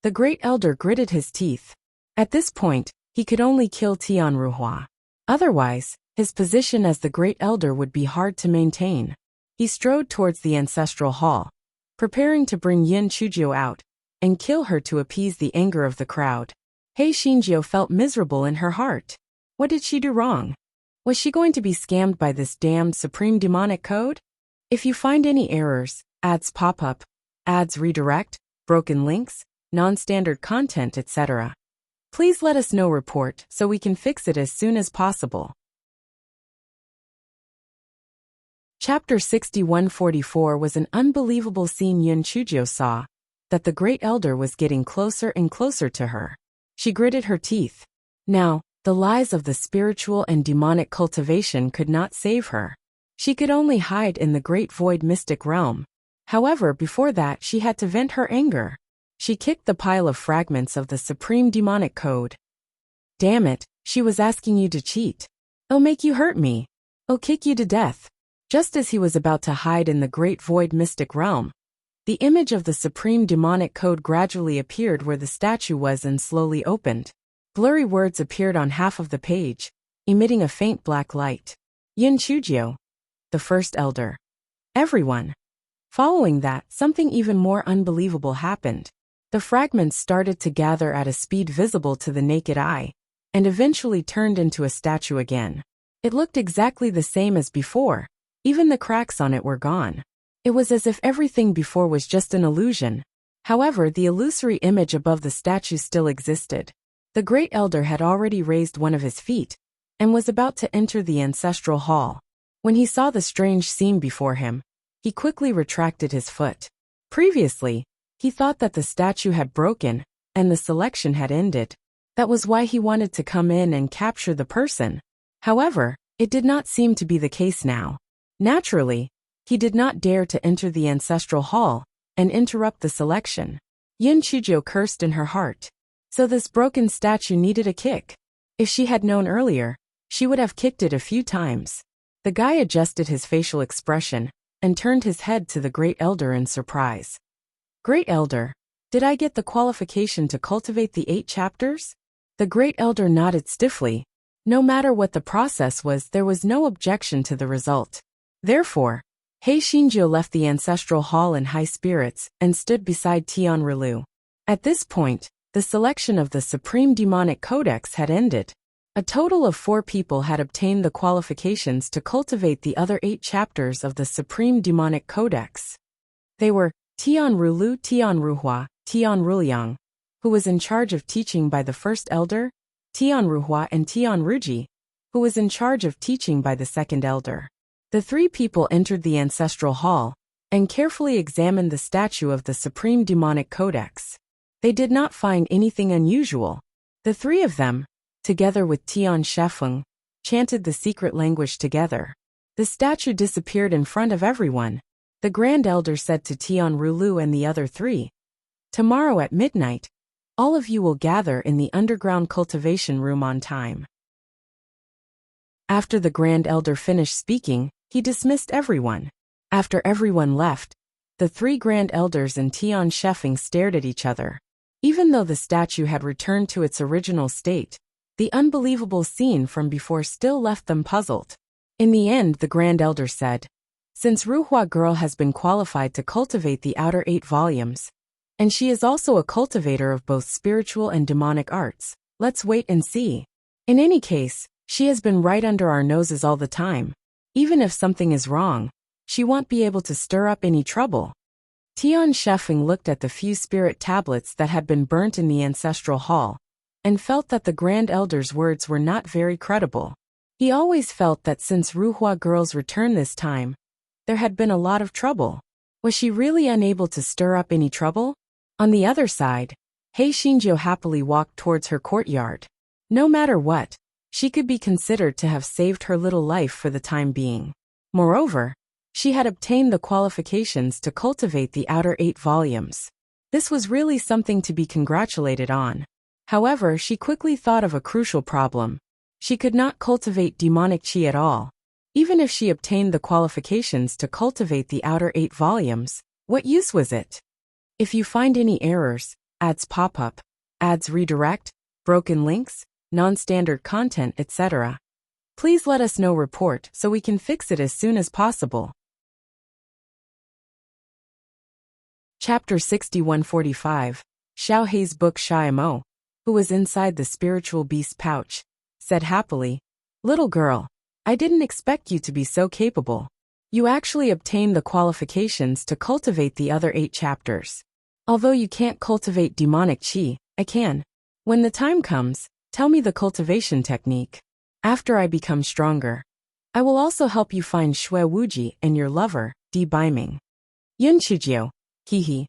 The Great Elder gritted his teeth. At this point, he could only kill Tian Ruhua. Otherwise, his position as the Great Elder would be hard to maintain. He strode towards the ancestral hall, preparing to bring Yin Chujio out and kill her to appease the anger of the crowd. Hei Xinjiu felt miserable in her heart. What did she do wrong? Was she going to be scammed by this damned Supreme Demonic Code? If you find any errors, ads pop up, ads redirect, broken links, non-standard content, etc., please let us know report so we can fix it as soon as possible. Chapter 6144 was an unbelievable scene. Yin Chujio saw that the Great Elder was getting closer and closer to her. She gritted her teeth. Now, the lies of the spiritual and demonic cultivation could not save her. She could only hide in the great void mystic realm. However, before that she had to vent her anger. She kicked the pile of fragments of the Supreme Demonic Code. Damn it, she was asking you to cheat. I'll make you hurt me. I'll kick you to death. Just as he was about to hide in the great void mystic realm, the image of the Supreme Demonic Code gradually appeared where the statue was and slowly opened. Blurry words appeared on half of the page, emitting a faint black light. Yin Chujio, the first elder. Everyone. Following that, something even more unbelievable happened. The fragments started to gather at a speed visible to the naked eye, and eventually turned into a statue again. It looked exactly the same as before. Even the cracks on it were gone. It was as if everything before was just an illusion. However, the illusory image above the statue still existed. The Great Elder had already raised one of his feet, and was about to enter the ancestral hall. When he saw the strange scene before him, he quickly retracted his foot. Previously, he thought that the statue had broken, and the selection had ended. That was why he wanted to come in and capture the person. However, it did not seem to be the case now. Naturally, he did not dare to enter the ancestral hall and interrupt the selection. Yin Chujio cursed in her heart. So this broken statue needed a kick. If she had known earlier, she would have kicked it a few times. The guy adjusted his facial expression and turned his head to the Great Elder in surprise. Great Elder, did I get the qualification to cultivate the 8 chapters? The Great Elder nodded stiffly. No matter what the process was, there was no objection to the result. Therefore, Hei Xinjiu left the ancestral hall in high spirits and stood beside Tian Rilu. At this point, the selection of the Supreme Demonic Codex had ended. A total of 4 people had obtained the qualifications to cultivate the other 8 chapters of the Supreme Demonic Codex. They were Tian Rulu Tian Ruhua, Tian Ruliang, who was in charge of teaching by the first elder, Tian Ruhua, and Tian Ruji, who was in charge of teaching by the second elder. The three people entered the ancestral hall and carefully examined the statue of the Supreme Demonic Codex. They did not find anything unusual. The three of them, together with Tian Shefeng, chanted the secret language together. The statue disappeared in front of everyone. The Grand Elder said to Tian Rulu and the other three, "Tomorrow at midnight, all of you will gather in the underground cultivation room on time." After the Grand Elder finished speaking, he dismissed everyone. After everyone left, the three Grand Elders and Tian Shefeng stared at each other. Even though the statue had returned to its original state, the unbelievable scene from before still left them puzzled. In the end, the Grand Elder said, "Since Ruhua girl has been qualified to cultivate the outer 8 volumes, and she is also a cultivator of both spiritual and demonic arts, let's wait and see. In any case, she has been right under our noses all the time. Even if something is wrong, she won't be able to stir up any trouble." Tian Shefeng looked at the few spirit tablets that had been burnt in the ancestral hall, and felt that the Grand Elder's words were not very credible. He always felt that since Ruhua girl's return this time, there had been a lot of trouble. Was she really unable to stir up any trouble? On the other side, Hei Xinjiu happily walked towards her courtyard. No matter what, she could be considered to have saved her little life for the time being. Moreover, she had obtained the qualifications to cultivate the outer 8 volumes. This was really something to be congratulated on. However, she quickly thought of a crucial problem. She could not cultivate demonic qi at all. Even if she obtained the qualifications to cultivate the outer 8 volumes, what use was it? If you find any errors, ads pop up, ads redirect, broken links, non-standard content, etc., please let us know report so we can fix it as soon as possible. Chapter 6145. Xiao Hei's book. Xiaomo, who was inside the spiritual beast pouch, said happily, "Little girl, I didn't expect you to be so capable. You actually obtained the qualifications to cultivate the other 8 chapters. Although you can't cultivate demonic qi, I can. When the time comes, tell me the cultivation technique. After I become stronger, I will also help you find Shui Wuji and your lover, Di Baiming." Yun Chijio, hehe.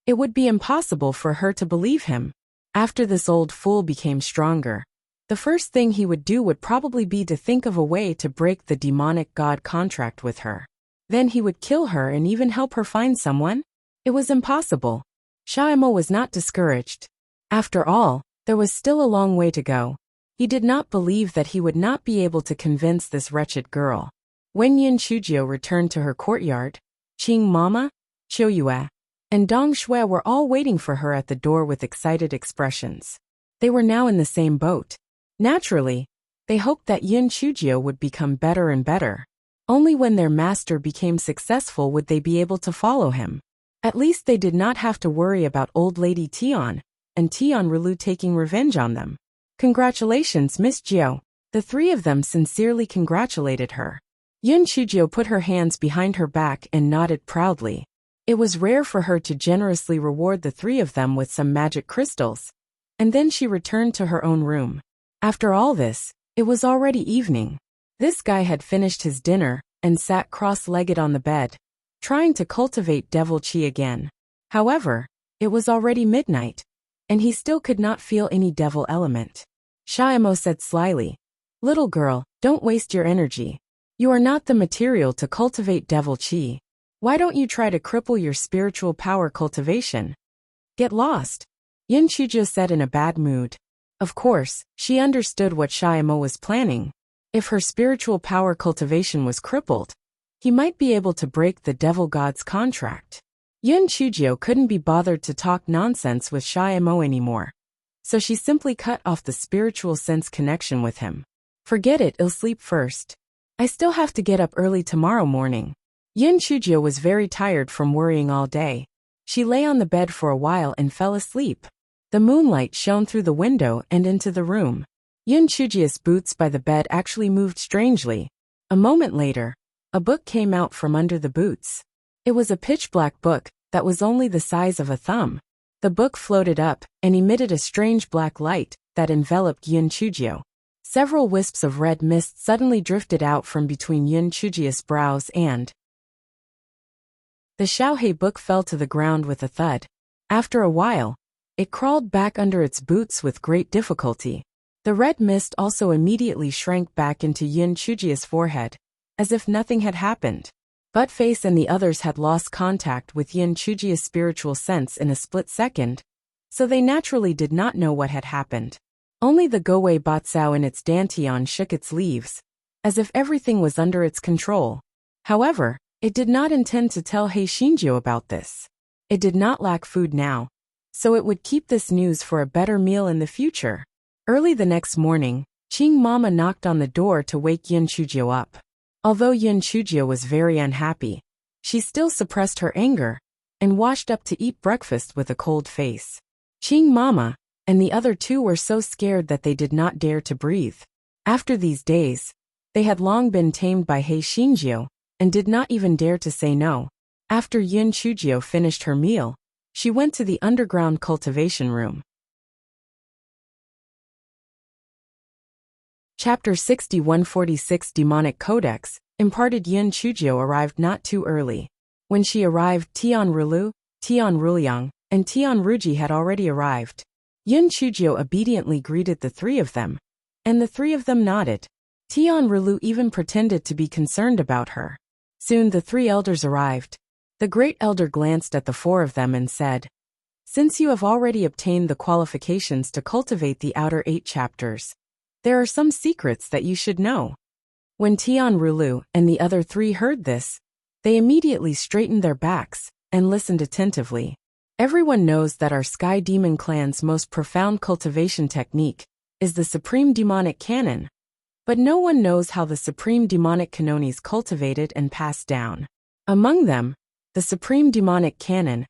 It would be impossible for her to believe him. After this old fool became stronger, the first thing he would do would probably be to think of a way to break the demonic god contract with her. Then he would kill her and even help her find someone? It was impossible. Xiaomo was not discouraged. After all, there was still a long way to go. He did not believe that he would not be able to convince this wretched girl. When Yin Chujio returned to her courtyard, Qing Mama, Qiu Yue, and Dong Shui were all waiting for her at the door with excited expressions. They were now in the same boat. Naturally, they hoped that Yin Chujio would become better and better. Only when their master became successful would they be able to follow him. At least they did not have to worry about old lady Tian and Tian Rulu taking revenge on them. "Congratulations, Miss Jiao." The three of them sincerely congratulated her. Yin Chujio put her hands behind her back and nodded proudly. It was rare for her to generously reward the three of them with some magic crystals. And then she returned to her own room. After all this, it was already evening. This guy had finished his dinner and sat cross-legged on the bed, trying to cultivate devil qi again. However, it was already midnight, and he still could not feel any devil element. Xiaomo said slyly, "Little girl, don't waste your energy. You are not the material to cultivate devil qi. Why don't you try to cripple your spiritual power cultivation? Get lost." Yin Chujio said in a bad mood. Of course, she understood what Xiaomo was planning. If her spiritual power cultivation was crippled, he might be able to break the devil god's contract. Yin Chujio couldn't be bothered to talk nonsense with Xiaomo anymore, so she simply cut off the spiritual sense connection with him. "Forget it, I'll sleep first. I still have to get up early tomorrow morning." Yin Chujio was very tired from worrying all day. She lay on the bed for a while and fell asleep. The moonlight shone through the window and into the room. Yin Chujio's boots by the bed actually moved strangely. A moment later, a book came out from under the boots. It was a pitch-black book that was only the size of a thumb. The book floated up and emitted a strange black light that enveloped Yun Chujio. Several wisps of red mist suddenly drifted out from between Yun Chujio's brows and the Xiaohei book fell to the ground with a thud. After a while, it crawled back under its boots with great difficulty. The red mist also immediately shrank back into Yun Chujio's forehead, as if nothing had happened. Buttface and the others had lost contact with Yun Chujio's spiritual sense in a split second, so they naturally did not know what had happened. Only the Gowei Batsao in its dantian shook its leaves, as if everything was under its control. However, it did not intend to tell He Xingjiu about this. It did not lack food now, so it would keep this news for a better meal in the future. Early the next morning, Qing Mama knocked on the door to wake Yun Chujio up. Although Yun Chujio was very unhappy, she still suppressed her anger and washed up to eat breakfast with a cold face. Qing Mama and the other two were so scared that they did not dare to breathe. After these days, they had long been tamed by He Xingjiu and did not even dare to say no. After Yun Chujio finished her meal, she went to the underground cultivation room. Chapter 6146 Demonic Codex imparted. Yun Chujio arrived not too early. When she arrived, Tian Rulu, Tian Ruliang, and Tian Ruji had already arrived. Yun Chujio obediently greeted the three of them, and the three of them nodded. Tian Rulu even pretended to be concerned about her. Soon the three elders arrived. The great elder glanced at the four of them and said, "Since you have already obtained the qualifications to cultivate the outer 8 chapters, there are some secrets that you should know." When Tian Rulu and the other three heard this, they immediately straightened their backs and listened attentively. Everyone knows that our Sky Demon clan's most profound cultivation technique is the Supreme Demonic Canon, but no one knows how the Supreme Demonic Canon is cultivated and passed down. Among them, the Supreme Demonic Canon's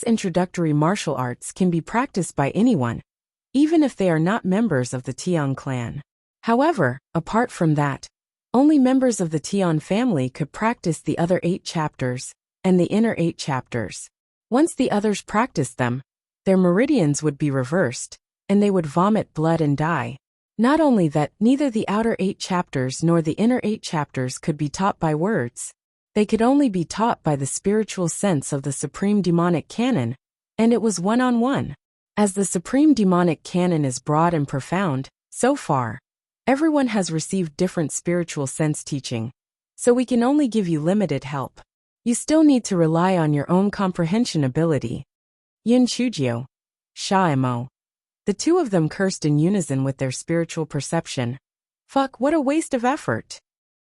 introductory martial arts can be practiced by anyone, even if they are not members of the Tian clan. However, apart from that, only members of the Tian family could practice the other 8 chapters and the inner 8 chapters. Once the others practiced them, their meridians would be reversed, and they would vomit blood and die. Not only that, neither the outer 8 chapters nor the inner 8 chapters could be taught by words. They could only be taught by the spiritual sense of the Supreme Demonic Canon, and it was one-on-one. As the Supreme Demonic Canon is broad and profound, so far, everyone has received different spiritual sense teaching, so we can only give you limited help. You still need to rely on your own comprehension ability. Yun Chujio, Sha-Emo. The two of them cursed in unison with their spiritual perception. Fuck, what a waste of effort.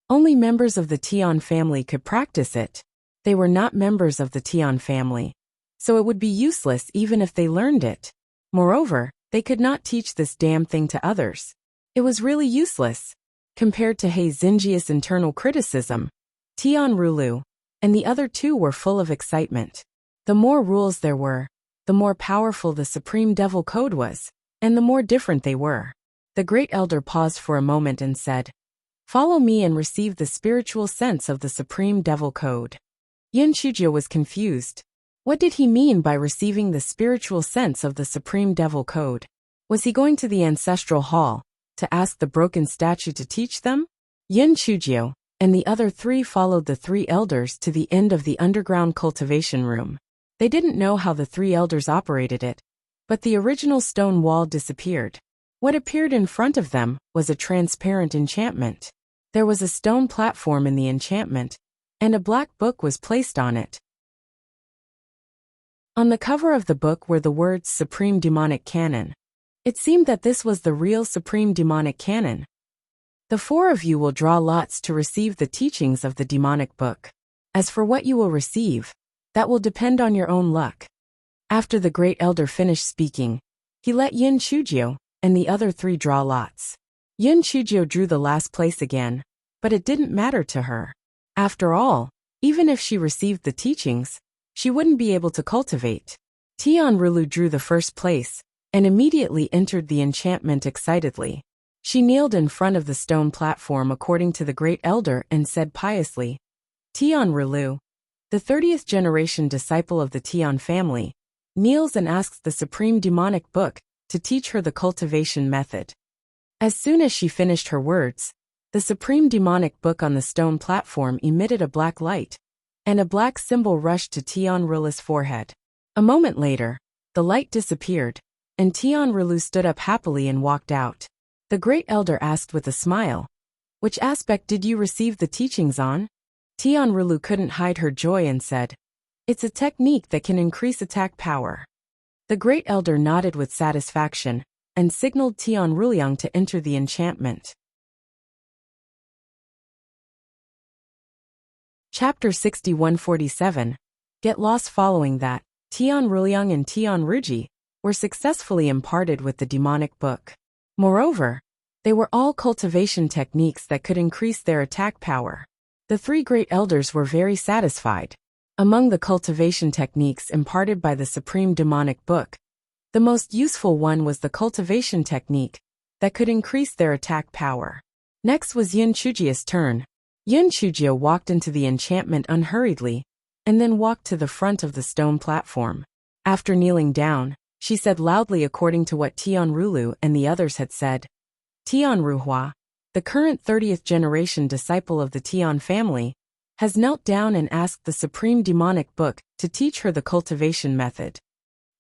Only members of the Tian family could practice it. They were not members of the Tian family, so it would be useless even if they learned it. Moreover, they could not teach this damn thing to others. It was really useless. Compared to He Xingjiu's internal criticism, Tian Rulu and the other two were full of excitement. The more rules there were, the more powerful the Supreme Devil Code was, and the more different they were. The great elder paused for a moment and said, "Follow me and receive the spiritual sense of the Supreme Devil Code." Yun Chujio was confused. What did he mean by receiving the spiritual sense of the Supreme Devil Code? Was he going to the ancestral hall to ask the broken statue to teach them? Yun Chujio and the other three followed the three elders to the end of the underground cultivation room. They didn't know how the three elders operated it, but the original stone wall disappeared. What appeared in front of them was a transparent enchantment. There was a stone platform in the enchantment, and a black book was placed on it. On the cover of the book were the words Supreme Demonic Canon. It seemed that this was the real Supreme Demonic Canon. The four of you will draw lots to receive the teachings of the demonic book. As for what you will receive, that will depend on your own luck. After the great elder finished speaking, he let Yun Chujio and the other three draw lots. Yun Chujio drew the last place again, but it didn't matter to her. After all, even if she received the teachings, she wouldn't be able to cultivate. Tian Rulu drew the first place, and immediately entered the enchantment excitedly. She kneeled in front of the stone platform according to the great elder and said piously, "Tian Rulu, The 30th generation disciple of the Tian family, kneels and asks the supreme demonic book to teach her the cultivation method. As soon as she finished her words, the supreme demonic book on the stone platform emitted a black light, and a black symbol rushed to Tian Rila's forehead. A moment later, the light disappeared, and Tian Rilu stood up happily and walked out. The great elder asked with a smile, "Which aspect did you receive the teachings on?" Tian Rilu couldn't hide her joy and said, "It's a technique that can increase attack power." The great elder nodded with satisfaction and signaled Tian Ruliang to enter the enchantment. Chapter 6147. Get lost. Following that, Tian Ruliang and Tian Ruji were successfully imparted with the demonic book. Moreover, they were all cultivation techniques that could increase their attack power. The three great elders were very satisfied. Among the cultivation techniques imparted by the supreme demonic book, the most useful one was the cultivation technique that could increase their attack power. Next was Yin Chujia's turn. Yin Chujia walked into the enchantment unhurriedly, and then walked to the front of the stone platform. After kneeling down, she said loudly according to what Tian Rulu and the others had said. Tian Ruhua, the current 30th generation disciple of the Tian family, has knelt down and asked the supreme demonic book to teach her the cultivation method.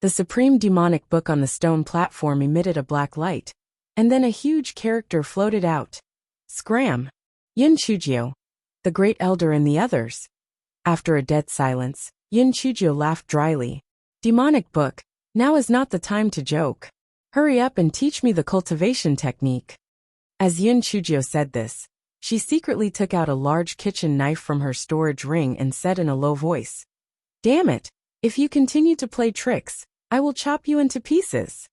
The supreme demonic book on the stone platform emitted a black light, and then a huge character floated out. Scram! Yin Chujio, the great elder and the others. After a dead silence, Yin Chujio laughed dryly. Demonic book, now is not the time to joke. Hurry up and teach me the cultivation technique. As Yin Chujio said this, she secretly took out a large kitchen knife from her storage ring and said in a low voice, "Damn it, if you continue to play tricks, I will chop you into pieces."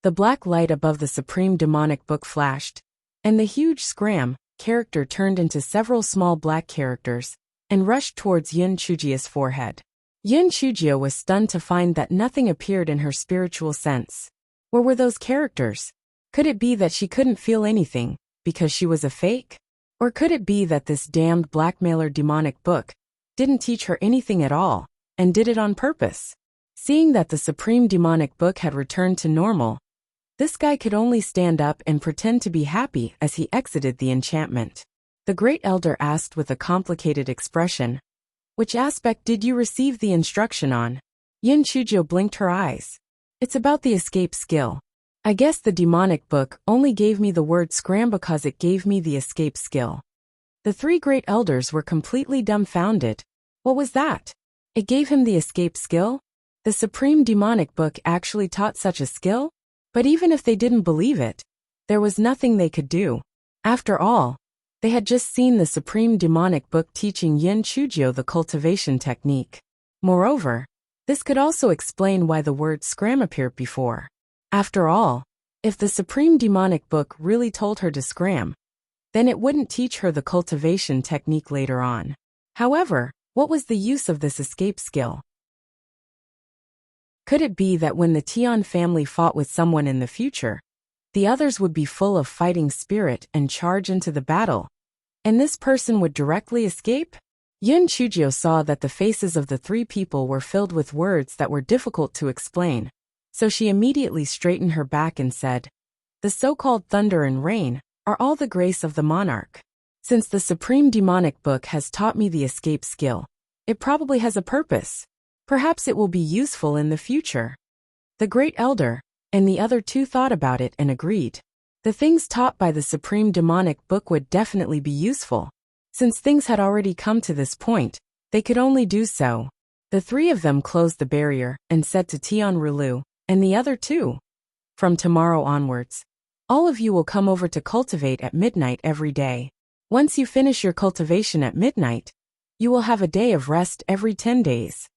The black light above the supreme demonic book flashed, and the huge Scram character turned into several small black characters and rushed towards Yin Chujia's forehead. Yin Chujia was stunned to find that nothing appeared in her spiritual sense. Where were those characters? Could it be that she couldn't feel anything because she was a fake? Or could it be that this damned blackmailer demonic book didn't teach her anything at all and did it on purpose? Seeing that the supreme demonic book had returned to normal, this guy could only stand up and pretend to be happy as he exited the enchantment. The great elder asked with a complicated expression, "Which aspect did you receive the instruction on?" Yin Chujio blinked her eyes. "It's about the escape skill. I guess the demonic book only gave me the word scram because it gave me the escape skill." The three great elders were completely dumbfounded. What was that? It gave him the escape skill? The supreme demonic book actually taught such a skill? But even if they didn't believe it, there was nothing they could do. After all, they had just seen the supreme demonic book teaching Yin Chujio the cultivation technique. Moreover, this could also explain why the word scram appeared before. After all, if the supreme demonic book really told her to scram, then it wouldn't teach her the cultivation technique later on. However, what was the use of this escape skill? Could it be that when the Tian family fought with someone in the future, the others would be full of fighting spirit and charge into the battle, and this person would directly escape? Yin Chujio saw that the faces of the three people were filled with words that were difficult to explain, so she immediately straightened her back and said, "The so-called thunder and rain are all the grace of the monarch. Since the supreme demonic book has taught me the escape skill, it probably has a purpose. Perhaps it will be useful in the future." The great elder and the other two thought about it and agreed. The things taught by the supreme demonic book would definitely be useful. Since things had already come to this point, they could only do so. The three of them closed the barrier and said to Tian Rulu and the other two, "From tomorrow onwards, all of you will come over to cultivate at midnight every day. Once you finish your cultivation at midnight, you will have a day of rest every 10 days.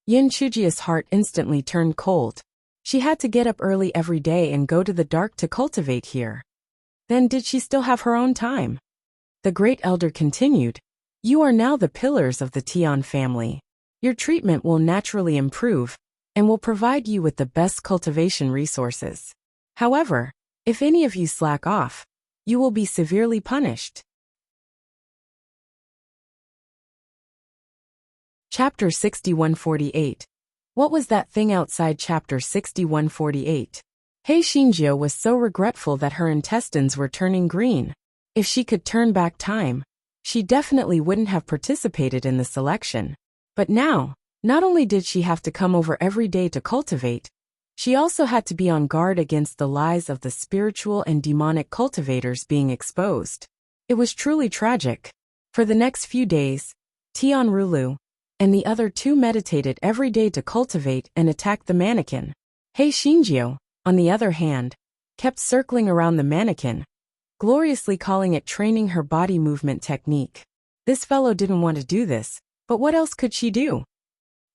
Yin Chujia's heart instantly turned cold. She had to get up early every day and go to the dark to cultivate here. Then did she still have her own time? The great elder continued, "You are now the pillars of the Tian family. Your treatment will naturally improve and will provide you with the best cultivation resources. However, if any of you slack off, you will be severely punished." Chapter 6148. What was that thing outside? Chapter 6148. Hei Shinjio was so regretful that her intestines were turning green. If she could turn back time, she definitely wouldn't have participated in the selection. But now, not only did she have to come over every day to cultivate, she also had to be on guard against the lies of the spiritual and demonic cultivators being exposed. It was truly tragic. For the next few days, Tianrulu and the other two meditated every day to cultivate and attack the mannequin. Hei Shinjio, on the other hand, kept circling around the mannequin, gloriously calling it training her body movement technique. This fellow didn't want to do this, but what else could she do?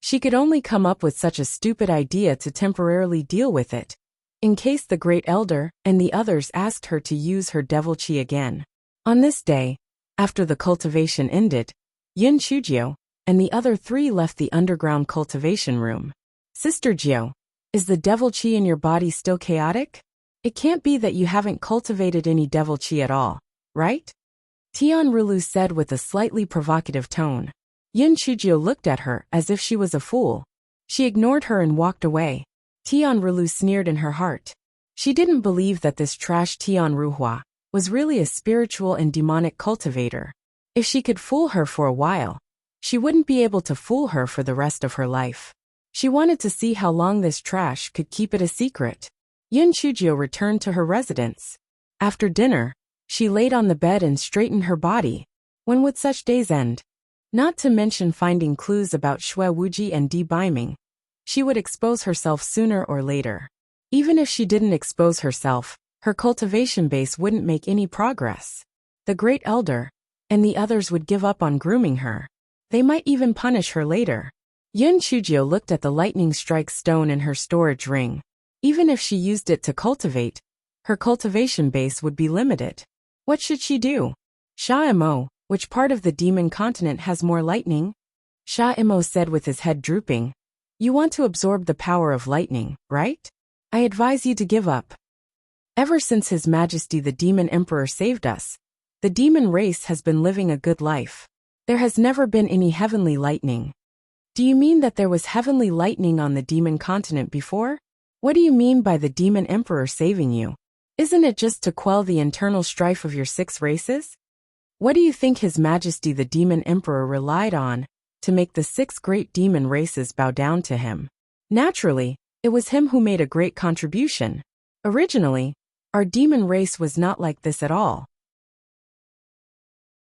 She could only come up with such a stupid idea to temporarily deal with it, in case the Great Elder and the others asked her to use her devil chi again. On this day, after the cultivation ended, Yin Chujio and the other three left the underground cultivation room. Sister Jio, is the devil chi in your body still chaotic? It can't be that you haven't cultivated any devil chi at all, right? Tianrulu said with a slightly provocative tone. Yin Chujio looked at her as if she was a fool. She ignored her and walked away. Tianrulu sneered in her heart. She didn't believe that this trash Tianruhua was really a spiritual and demonic cultivator. If she could fool her for a while, she wouldn't be able to fool her for the rest of her life. She wanted to see how long this trash could keep it a secret. Yin Chujio returned to her residence. After dinner, she laid on the bed and straightened her body. When would such days end? Not to mention finding clues about Shui Wuji and Di Baiming. She would expose herself sooner or later. Even if she didn't expose herself, her cultivation base wouldn't make any progress. The Great Elder and the others would give up on grooming her. They might even punish her later. Yin Chujio looked at the lightning strike stone in her storage ring. Even if she used it to cultivate, her cultivation base would be limited. What should she do? Sha-Imo, which part of the demon continent has more lightning? Sha-Imo said with his head drooping. You want to absorb the power of lightning, right? I advise you to give up. Ever since His Majesty the Demon Emperor saved us, the demon race has been living a good life. There has never been any heavenly lightning. Do you mean that there was heavenly lightning on the demon continent before? What do you mean by the demon emperor saving you? Isn't it just to quell the internal strife of your 6 races? What do you think His Majesty the Demon Emperor relied on to make the 6 great demon races bow down to him? Naturally, it was him who made a great contribution. Originally, our demon race was not like this at all.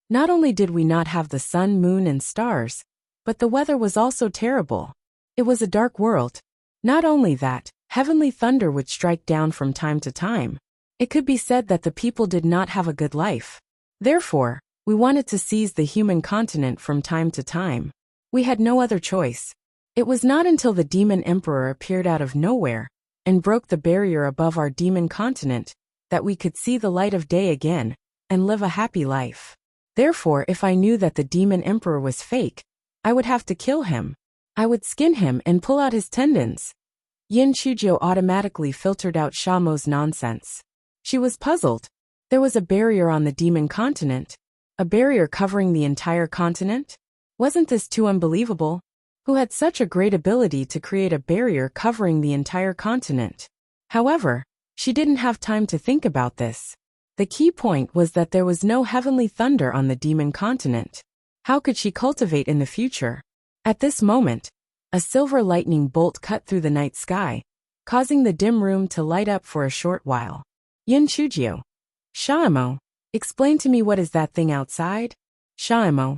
Not only did we not have the sun, moon, and stars, but the weather was also terrible. It was a dark world. Not only that, heavenly thunder would strike down from time to time. It could be said that the people did not have a good life. Therefore, we wanted to seize the human continent from time to time. We had no other choice. It was not until the demon emperor appeared out of nowhere and broke the barrier above our demon continent that we could see the light of day again and live a happy life. Therefore, if I knew that the demon emperor was fake, I would have to kill him. I would skin him and pull out his tendons. Yin Chujio automatically filtered out Shamo's nonsense. She was puzzled. There was a barrier on the demon continent. A barrier covering the entire continent? Wasn't this too unbelievable? Who had such a great ability to create a barrier covering the entire continent? However, she didn't have time to think about this. The key point was that there was no heavenly thunder on the demon continent. How could she cultivate in the future? At this moment, a silver lightning bolt cut through the night sky, causing the dim room to light up for a short while. Yin Chujio. Sha-Imo, explain to me what is that thing outside? Sha-Imo.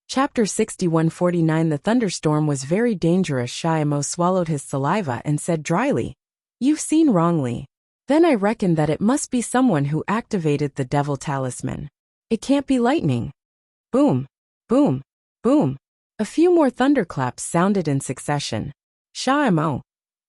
Chapter 6149. The thunderstorm was very dangerous. Sha-Imo swallowed his saliva and said dryly, You've seen wrongly. Then I reckon that it must be someone who activated the devil talisman. It can't be lightning. Boom, boom, boom. A few more thunderclaps sounded in succession. Sha-Imo.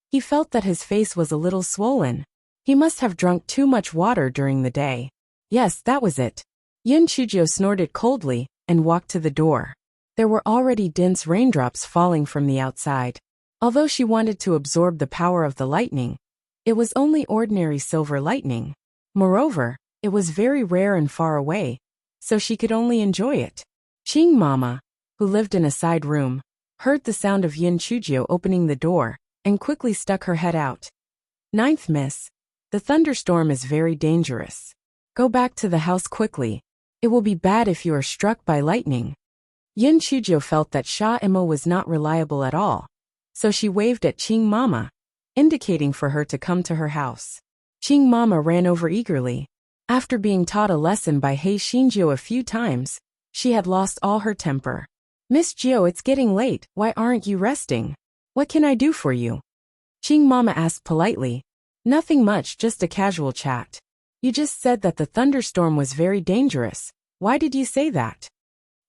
He felt that his face was a little swollen. He must have drunk too much water during the day. Yes, that was it. Yin Chujio snorted coldly and walked to the door. There were already dense raindrops falling from the outside. Although she wanted to absorb the power of the lightning, it was only ordinary silver lightning. Moreover, it was very rare and far away, so she could only enjoy it. Qing Mama, who lived in a side room, heard the sound of Yin Chujio opening the door and quickly stuck her head out. "Ninth miss, the thunderstorm is very dangerous. Go back to the house quickly. It will be bad if you are struck by lightning." Yin Chujio felt that Sha Imo was not reliable at all, so she waved at Qing Mama, indicating for her to come to her house. Qing Mama ran over eagerly. After being taught a lesson by Hei Xinjiu a few times, she had lost all her temper. "Miss Jiu, it's getting late, why aren't you resting? What can I do for you?" Qing Mama asked politely. "Nothing much, just a casual chat. You just said that the thunderstorm was very dangerous. Why did you say that?"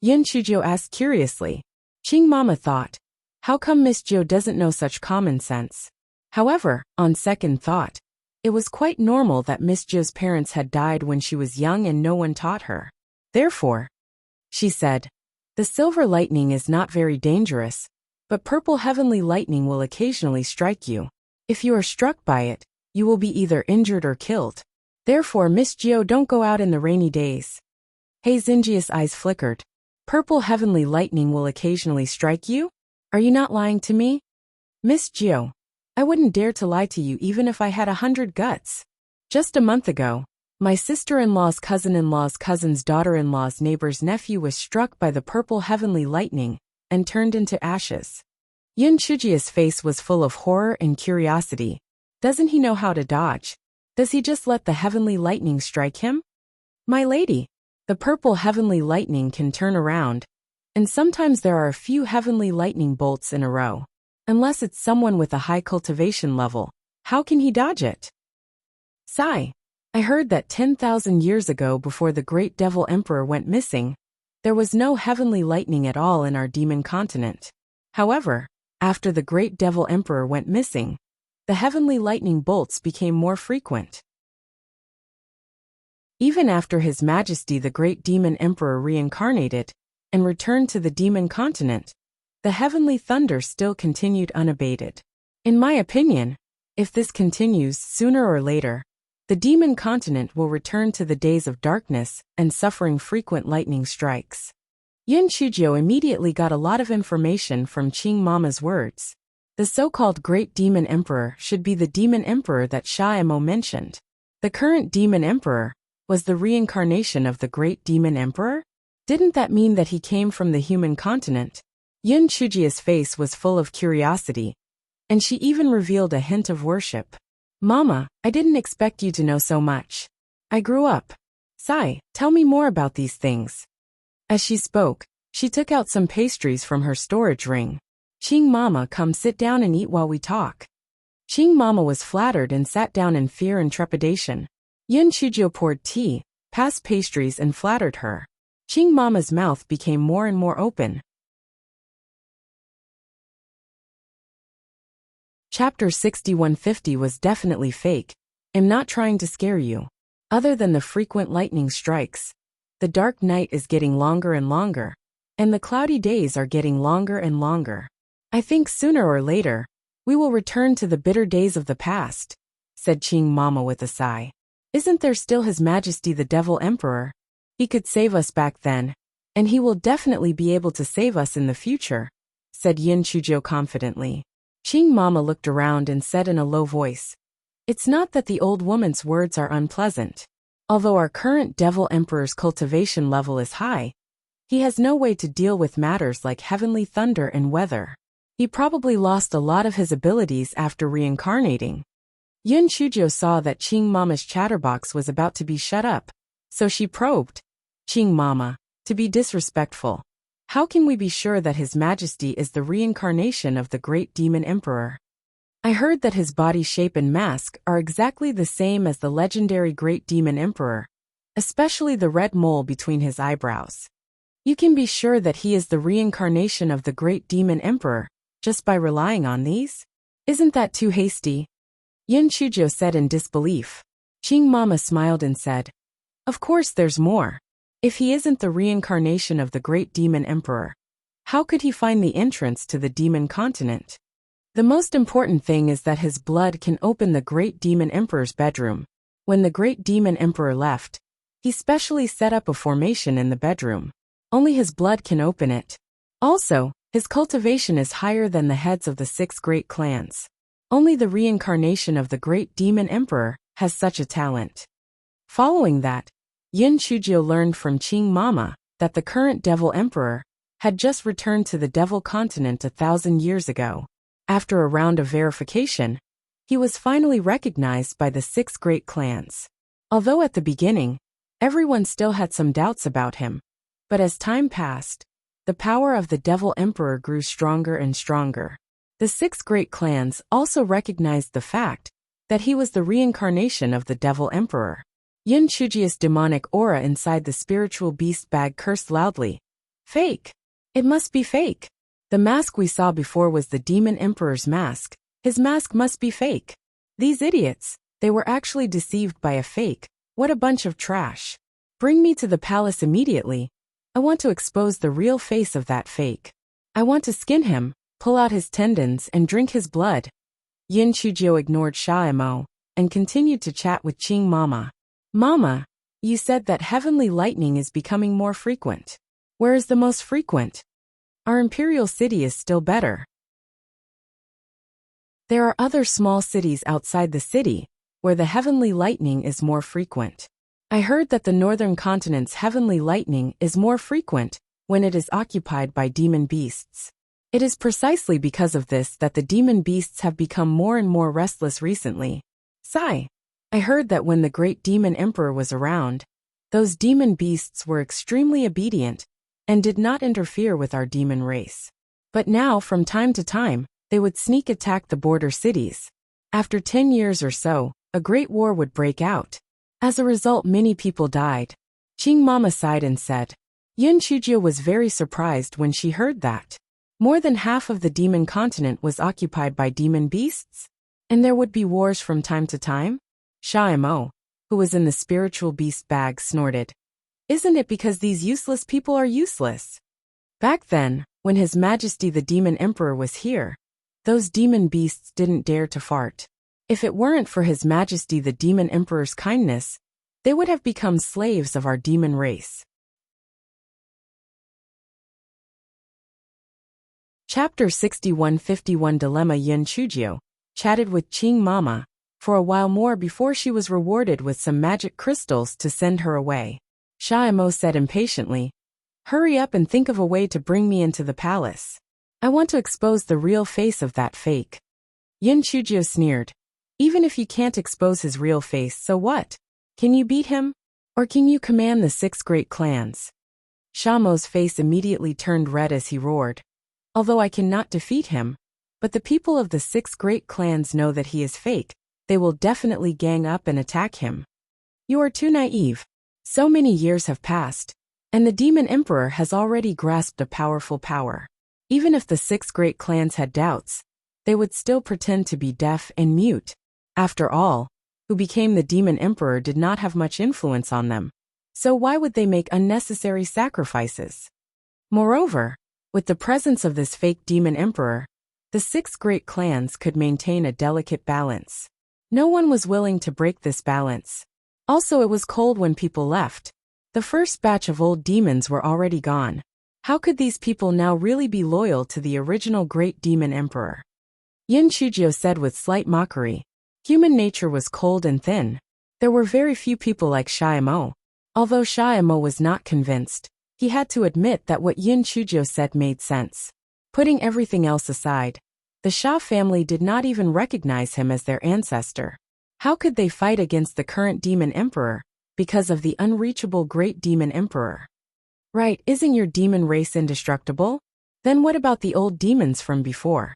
Yin Chujio asked curiously. Qing Mama thought, how come Miss Jiu doesn't know such common sense? However, on second thought, it was quite normal that Miss Jiu's parents had died when she was young and no one taught her. Therefore, she said, "The silver lightning is not very dangerous, but purple heavenly lightning will occasionally strike you. If you are struck by it, you will be either injured or killed. Therefore, Miss Jiu, don't go out in the rainy days." Hei Xinjia's eyes flickered. "Purple heavenly lightning will occasionally strike you? Are you not lying to me?" "Miss Jiu, I wouldn't dare to lie to you even if I had 100 guts. Just a month ago, my sister-in-law's cousin-in-law's cousin's daughter-in-law's neighbor's nephew was struck by the purple heavenly lightning and turned into ashes." Yin Chujia's face was full of horror and curiosity. Doesn't he know how to dodge? Does he just let the heavenly lightning strike him? "My lady, the purple heavenly lightning can turn around, and sometimes there are a few heavenly lightning bolts in a row. Unless it's someone with a high cultivation level, how can he dodge it?" "Sigh. I heard that 10,000 years ago, before the great devil emperor went missing, there was no heavenly lightning at all in our demon continent. However, after the great devil emperor went missing, the heavenly lightning bolts became more frequent. Even after His Majesty the Great Demon Emperor reincarnated and returned to the demon continent, the heavenly thunder still continued unabated. In my opinion, if this continues, sooner or later, the demon continent will return to the days of darkness and suffering frequent lightning strikes." Yin Chujio immediately got a lot of information from Qing Mama's words. The so-called Great Demon Emperor should be the demon emperor that Sha Imo mentioned. The current demon emperor was the reincarnation of the Great Demon Emperor? Didn't that mean that he came from the human continent? Yin Chujia's face was full of curiosity, and she even revealed a hint of worship. "Mama, I didn't expect you to know so much. I grew up. Sai, tell me more about these things." As she spoke, she took out some pastries from her storage ring. "Qing Mama, come sit down and eat while we talk." Qing Mama was flattered and sat down in fear and trepidation. Yin Chujio poured tea, passed pastries and flattered her. Qing Mama's mouth became more and more open. Chapter 6150 was definitely fake. I'm not trying to scare you. Other than the frequent lightning strikes, the dark night is getting longer and longer, and the cloudy days are getting longer and longer. I think sooner or later, we will return to the bitter days of the past, said Qing Mama with a sigh. Isn't there still His Majesty the Devil Emperor? He could save us back then, and he will definitely be able to save us in the future, said Yin Chujio confidently. Qing Mama looked around and said in a low voice, "It's not that the old woman's words are unpleasant. Although our current Devil Emperor's cultivation level is high, he has no way to deal with matters like heavenly thunder and weather. He probably lost a lot of his abilities after reincarnating." Yin Chujio saw that Qing Mama's chatterbox was about to be shut up, so she probed, "Qing Mama, to be disrespectful, how can we be sure that His Majesty is the reincarnation of the Great Demon Emperor? I heard that his body shape and mask are exactly the same as the legendary Great Demon Emperor, especially the red mole between his eyebrows. You can be sure that he is the reincarnation of the Great Demon Emperor just by relying on these? Isn't that too hasty?" Yin Chujio said in disbelief. Qing Mama smiled and said, "Of course there's more. If he isn't the reincarnation of the Great Demon Emperor, how could he find the entrance to the demon continent? The most important thing is that his blood can open the Great Demon Emperor's bedroom. When the Great Demon Emperor left, He specially set up a formation in the bedroom. Only his blood can open it. Also, his cultivation is higher than the heads of the 6 great clans. Only the reincarnation of the great demon emperor has such a talent. Following that, Yin Chujio learned from Qing Mama that the current devil emperor had just returned to the devil continent 1,000 years ago. After a round of verification, he was finally recognized by the 6 great clans. Although at the beginning, everyone still had some doubts about him, but as time passed, the power of the devil emperor grew stronger and stronger. The 6 great clans also recognized the fact that he was the reincarnation of the devil emperor. Yin Chujio's demonic aura inside the spiritual beast bag cursed loudly. Fake! It must be fake! The mask we saw before was the demon emperor's mask. His mask must be fake. These idiots, they were actually deceived by a fake. What a bunch of trash. Bring me to the palace immediately. I want to expose the real face of that fake. I want to skin him, pull out his tendons and drink his blood. Yin Chujio ignored Xiaomo and continued to chat with Qing Mama. Mama, you said that heavenly lightning is becoming more frequent. Where is the most frequent? Our imperial city is still better. There are other small cities outside the city where the heavenly lightning is more frequent. I heard that the northern continent's heavenly lightning is more frequent when it is occupied by demon beasts. It is precisely because of this that the demon beasts have become more and more restless recently. Sigh. I heard that when the great demon emperor was around, those demon beasts were extremely obedient and did not interfere with our demon race. But now, from time to time, they would sneak attack the border cities. After 10 years or so, a great war would break out. As a result, many people died. Qing Mama sighed and said. Yin Chujio was very surprised when she heard that. More than half of the demon continent was occupied by demon beasts? And there would be wars from time to time? Xiaomo, who was in the spiritual beast bag, snorted. Isn't it because these useless people are useless? Back then, when His Majesty the Demon Emperor was here, those demon beasts didn't dare to fart. If it weren't for His Majesty the Demon Emperor's kindness, they would have become slaves of our demon race. Chapter 6151 Dilemma. Yin Chujio chatted with Qing Mama for a while more before she was rewarded with some magic crystals to send her away. Xiaomo said impatiently, Hurry up and think of a way to bring me into the palace. I want to expose the real face of that fake. Yin Chujio sneered. Even if you can't expose his real face, so what? Can you beat him? Or can you command the 6 great clans? Xiaomo's face immediately turned red as he roared. Although I cannot defeat him, but the people of the 6 great clans know that he is fake, they will definitely gang up and attack him. You are too naive. So many years have passed, and the Demon Emperor has already grasped a powerful power. Even if the 6 great clans had doubts, they would still pretend to be deaf and mute. After all, who became the Demon Emperor did not have much influence on them, so why would they make unnecessary sacrifices? Moreover, with the presence of this fake Demon Emperor, the 6 great clans could maintain a delicate balance. No one was willing to break this balance. Also, it was cold when people left. The first batch of old demons were already gone. How could these people now really be loyal to the original great Demon Emperor? Yin Chujio said with slight mockery. Human nature was cold and thin. There were very few people like Xiaomo. Although Xiaomo was not convinced, he had to admit that what Yin Chujio said made sense. Putting everything else aside, the Xia family did not even recognize him as their ancestor. How could they fight against the current Demon Emperor because of the unreachable great Demon Emperor? Right, isn't your demon race indestructible? Then what about the old demons from before?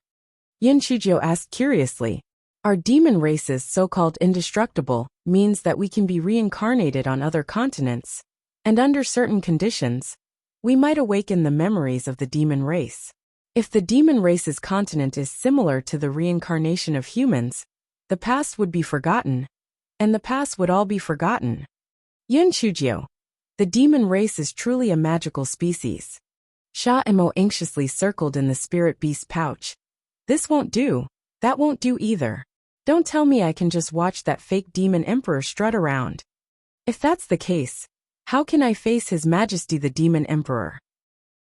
Yin Chujio asked curiously. Our demon race's so-called indestructible means that we can be reincarnated on other continents, and under certain conditions, we might awaken the memories of the demon race. If the demon race's continent is similar to the reincarnation of humans, the past would be forgotten, and the past would all be forgotten. Yin Chujio, the demon race is truly a magical species. Xiaomo anxiously circled in the spirit beast pouch. This won't do, that won't do either. Don't tell me I can just watch that fake demon emperor strut around. If that's the case, How can I face His Majesty the Demon Emperor?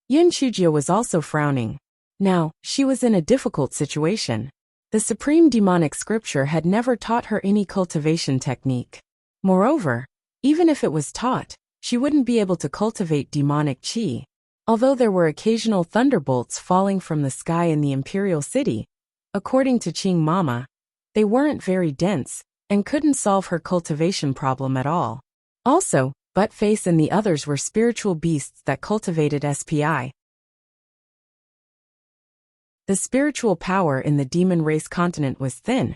Yun Chujio was also frowning. Now, she was in a difficult situation. The supreme demonic scripture had never taught her any cultivation technique. Moreover, even if it was taught, she wouldn't be able to cultivate demonic chi. Although there were occasional thunderbolts falling from the sky in the imperial city, according to Qing Mama, they weren't very dense and couldn't solve her cultivation problem at all. Also, Buttface and the others were spiritual beasts that cultivated SPI. The spiritual power in the demon race continent was thin,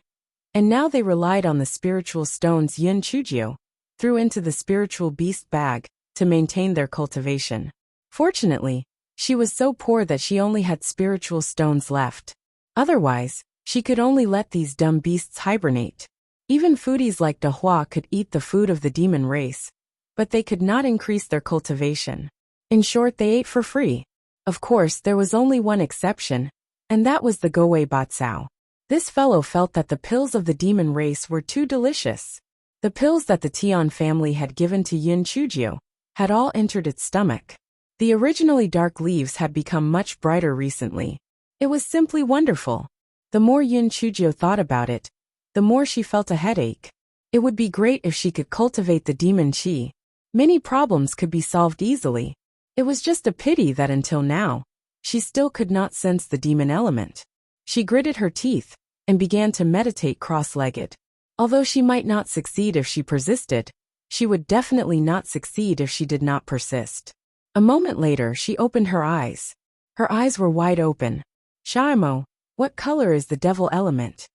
and now they relied on the spiritual stones Yun Chujio threw into the spiritual beast bag to maintain their cultivation. Fortunately, she was so poor that she only had spiritual stones left. Otherwise, she could only let these dumb beasts hibernate. Even foodies like De Hua could eat the food of the demon race, but they could not increase their cultivation. In short, they ate for free. Of course, there was only one exception, and that was the Gowei Batsao. This fellow felt that the pills of the demon race were too delicious. The pills that the Tian family had given to Yun Chujio had all entered its stomach. The originally dark leaves had become much brighter recently. It was simply wonderful. The more Yun Chujio thought about it, the more she felt a headache. It would be great if she could cultivate the demon chi. Many problems could be solved easily. It was just a pity that until now, she still could not sense the demon element. She gritted her teeth and began to meditate cross-legged. Although she might not succeed if she persisted, she would definitely not succeed if she did not persist. A moment later, she opened her eyes. Her eyes were wide open. Shaimo, what color is the devil element?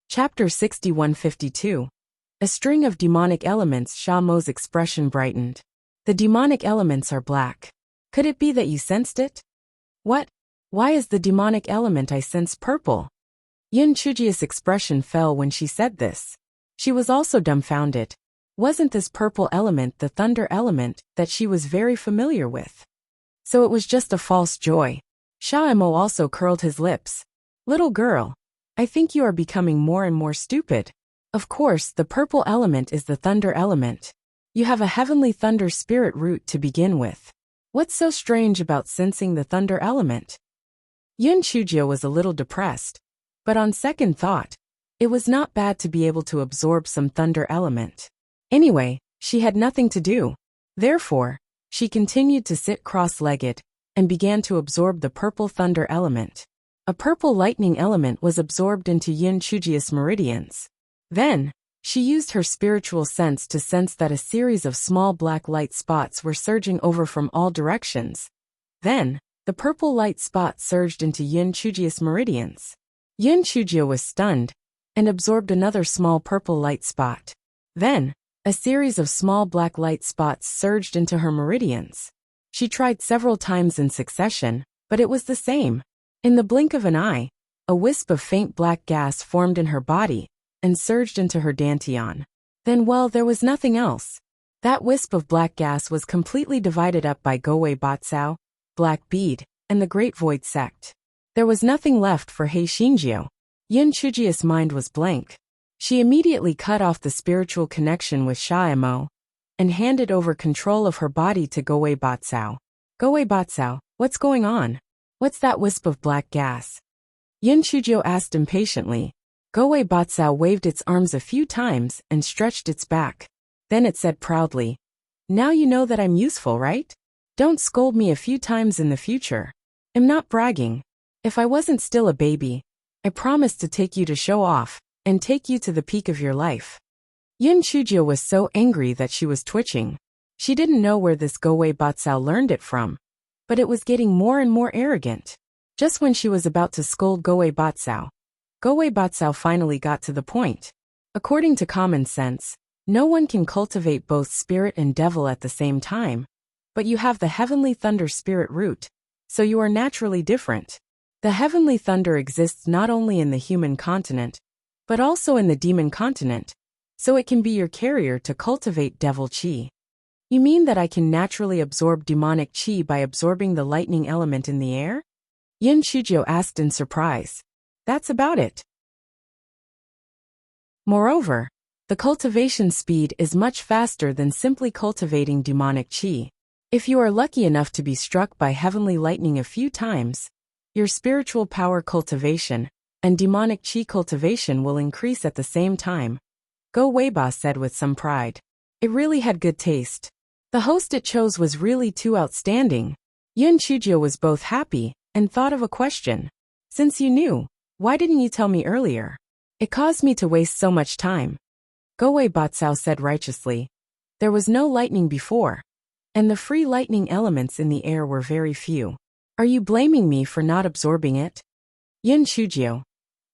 Chapter 6152. A string of demonic elements. Shaimo's expression brightened. The demonic elements are black. Could it be that you sensed it? What? Why is the demonic element I sense purple? Yun Chujio's expression fell when she said this. She was also dumbfounded. Wasn't this purple element the thunder element that she was very familiar with? So it was just a false joy. Shaimo also curled his lips. Little girl, I think you are becoming more and more stupid. Of course, the purple element is the thunder element. You have a heavenly thunder spirit root to begin with. What's so strange about sensing the thunder element? Yun Chujio was a little depressed, but on second thought, it was not bad to be able to absorb some thunder element. Anyway, she had nothing to do. Therefore, she continued to sit cross-legged and began to absorb the purple thunder element. A purple lightning element was absorbed into Yun Chujio's meridians. Then, she used her spiritual sense to sense that a series of small black light spots were surging over from all directions. Then, the purple light spot surged into Yun Chujio's meridians. Yun Chujio was stunned and absorbed another small purple light spot. Then, a series of small black light spots surged into her meridians. She tried several times in succession, but it was the same. In the blink of an eye, a wisp of faint black gas formed in her body and surged into her dantian. Then, well, there was nothing else. That wisp of black gas was completely divided up by Gowei Batsao, Black Bead, and the Great Void Sect. There was nothing left for He Xinjiu. Yun Chujio's mind was blank. She immediately cut off the spiritual connection with Shaimo and handed over control of her body to Gowei Batsao. Gowei Batsao, what's going on? What's that wisp of black gas? Yun Chujio asked impatiently. Gowei Batsao waved its arms a few times and stretched its back. Then it said proudly, "Now you know that I'm useful, right? Don't scold me a few times in the future. I'm not bragging. If I wasn't still a baby, I promised to take you to show off and take you to the peak of your life." Yun Chujio was so angry that she was twitching. She didn't know where this Gowei Batsao learned it from, but it was getting more and more arrogant. Just when she was about to scold Gowei Batsao finally got to the point. According to common sense, no one can cultivate both spirit and devil at the same time, but you have the heavenly thunder spirit root, so you are naturally different. The heavenly thunder exists not only in the human continent, but also in the demon continent, so it can be your carrier to cultivate devil chi. You mean that I can naturally absorb demonic chi by absorbing the lightning element in the air? Yun Chujio asked in surprise. That's about it. Moreover, The cultivation speed is much faster than simply cultivating demonic chi. If you are lucky enough to be struck by heavenly lightning a few times, your spiritual power cultivation and demonic chi cultivation will increase at the same time, Go Weiba said with some pride. It really had good taste. The host it chose was really too outstanding. Yun Chujio was both happy and thought of a question. Since you knew, why didn't you tell me earlier? It caused me to waste so much time. Goei Batsao said righteously. There was no lightning before, and the free lightning elements in the air were very few. Are you blaming me for not absorbing it? Yun Chujio.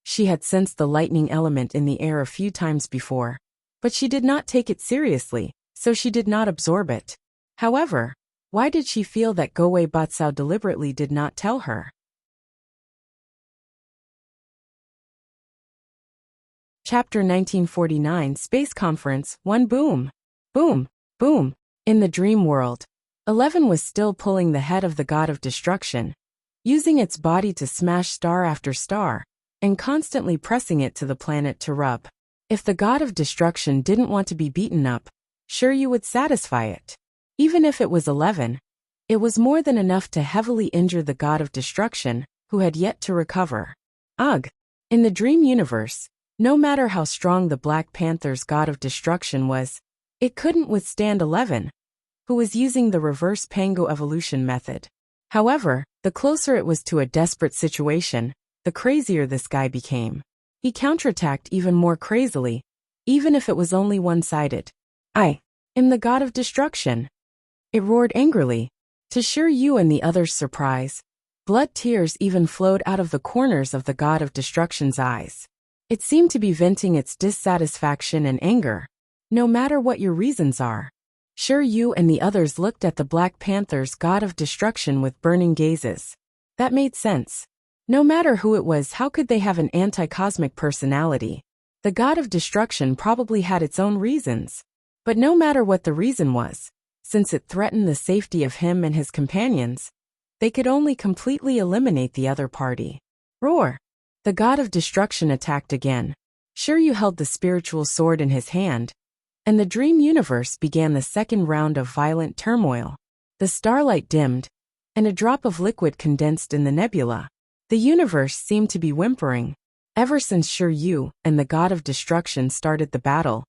She had sensed the lightning element in the air a few times before, but she did not take it seriously, so she did not absorb it. However, why did she feel that Goei Batsao deliberately did not tell her? Chapter 1949 Space Conference 1 Boom! Boom! Boom! In the dream world, 11 was still pulling the head of the god of destruction, using its body to smash star after star, and constantly pressing it to the planet to rub. If the god of destruction didn't want to be beaten up, sure you would satisfy it. Even if it was 11, it was more than enough to heavily injure the god of destruction, who had yet to recover. Ugh! In the dream universe, no matter how strong the Black Panther's god of destruction was, it couldn't withstand 11, who was using the reverse Pango evolution method. However, the closer it was to a desperate situation, the crazier this guy became. He counterattacked even more crazily, even if it was only one-sided. I am the god of destruction. It roared angrily. To Shiryu and the others' surprise, blood tears even flowed out of the corners of the god of destruction's eyes. It seemed to be venting its dissatisfaction and anger. No matter what your reasons are. Shiryu and the others looked at the Black Panther's god of destruction with burning gazes. That made sense. No matter who it was, how could they have an anti-cosmic personality? The god of destruction probably had its own reasons. But no matter what the reason was, since it threatened the safety of him and his companions, they could only completely eliminate the other party. Roar! The god of destruction attacked again. Shiryu held the spiritual sword in his hand, and the dream universe began the second round of violent turmoil. The starlight dimmed, and a drop of liquid condensed in the nebula. The universe seemed to be whimpering. Ever since Shiryu and the god of destruction started the battle,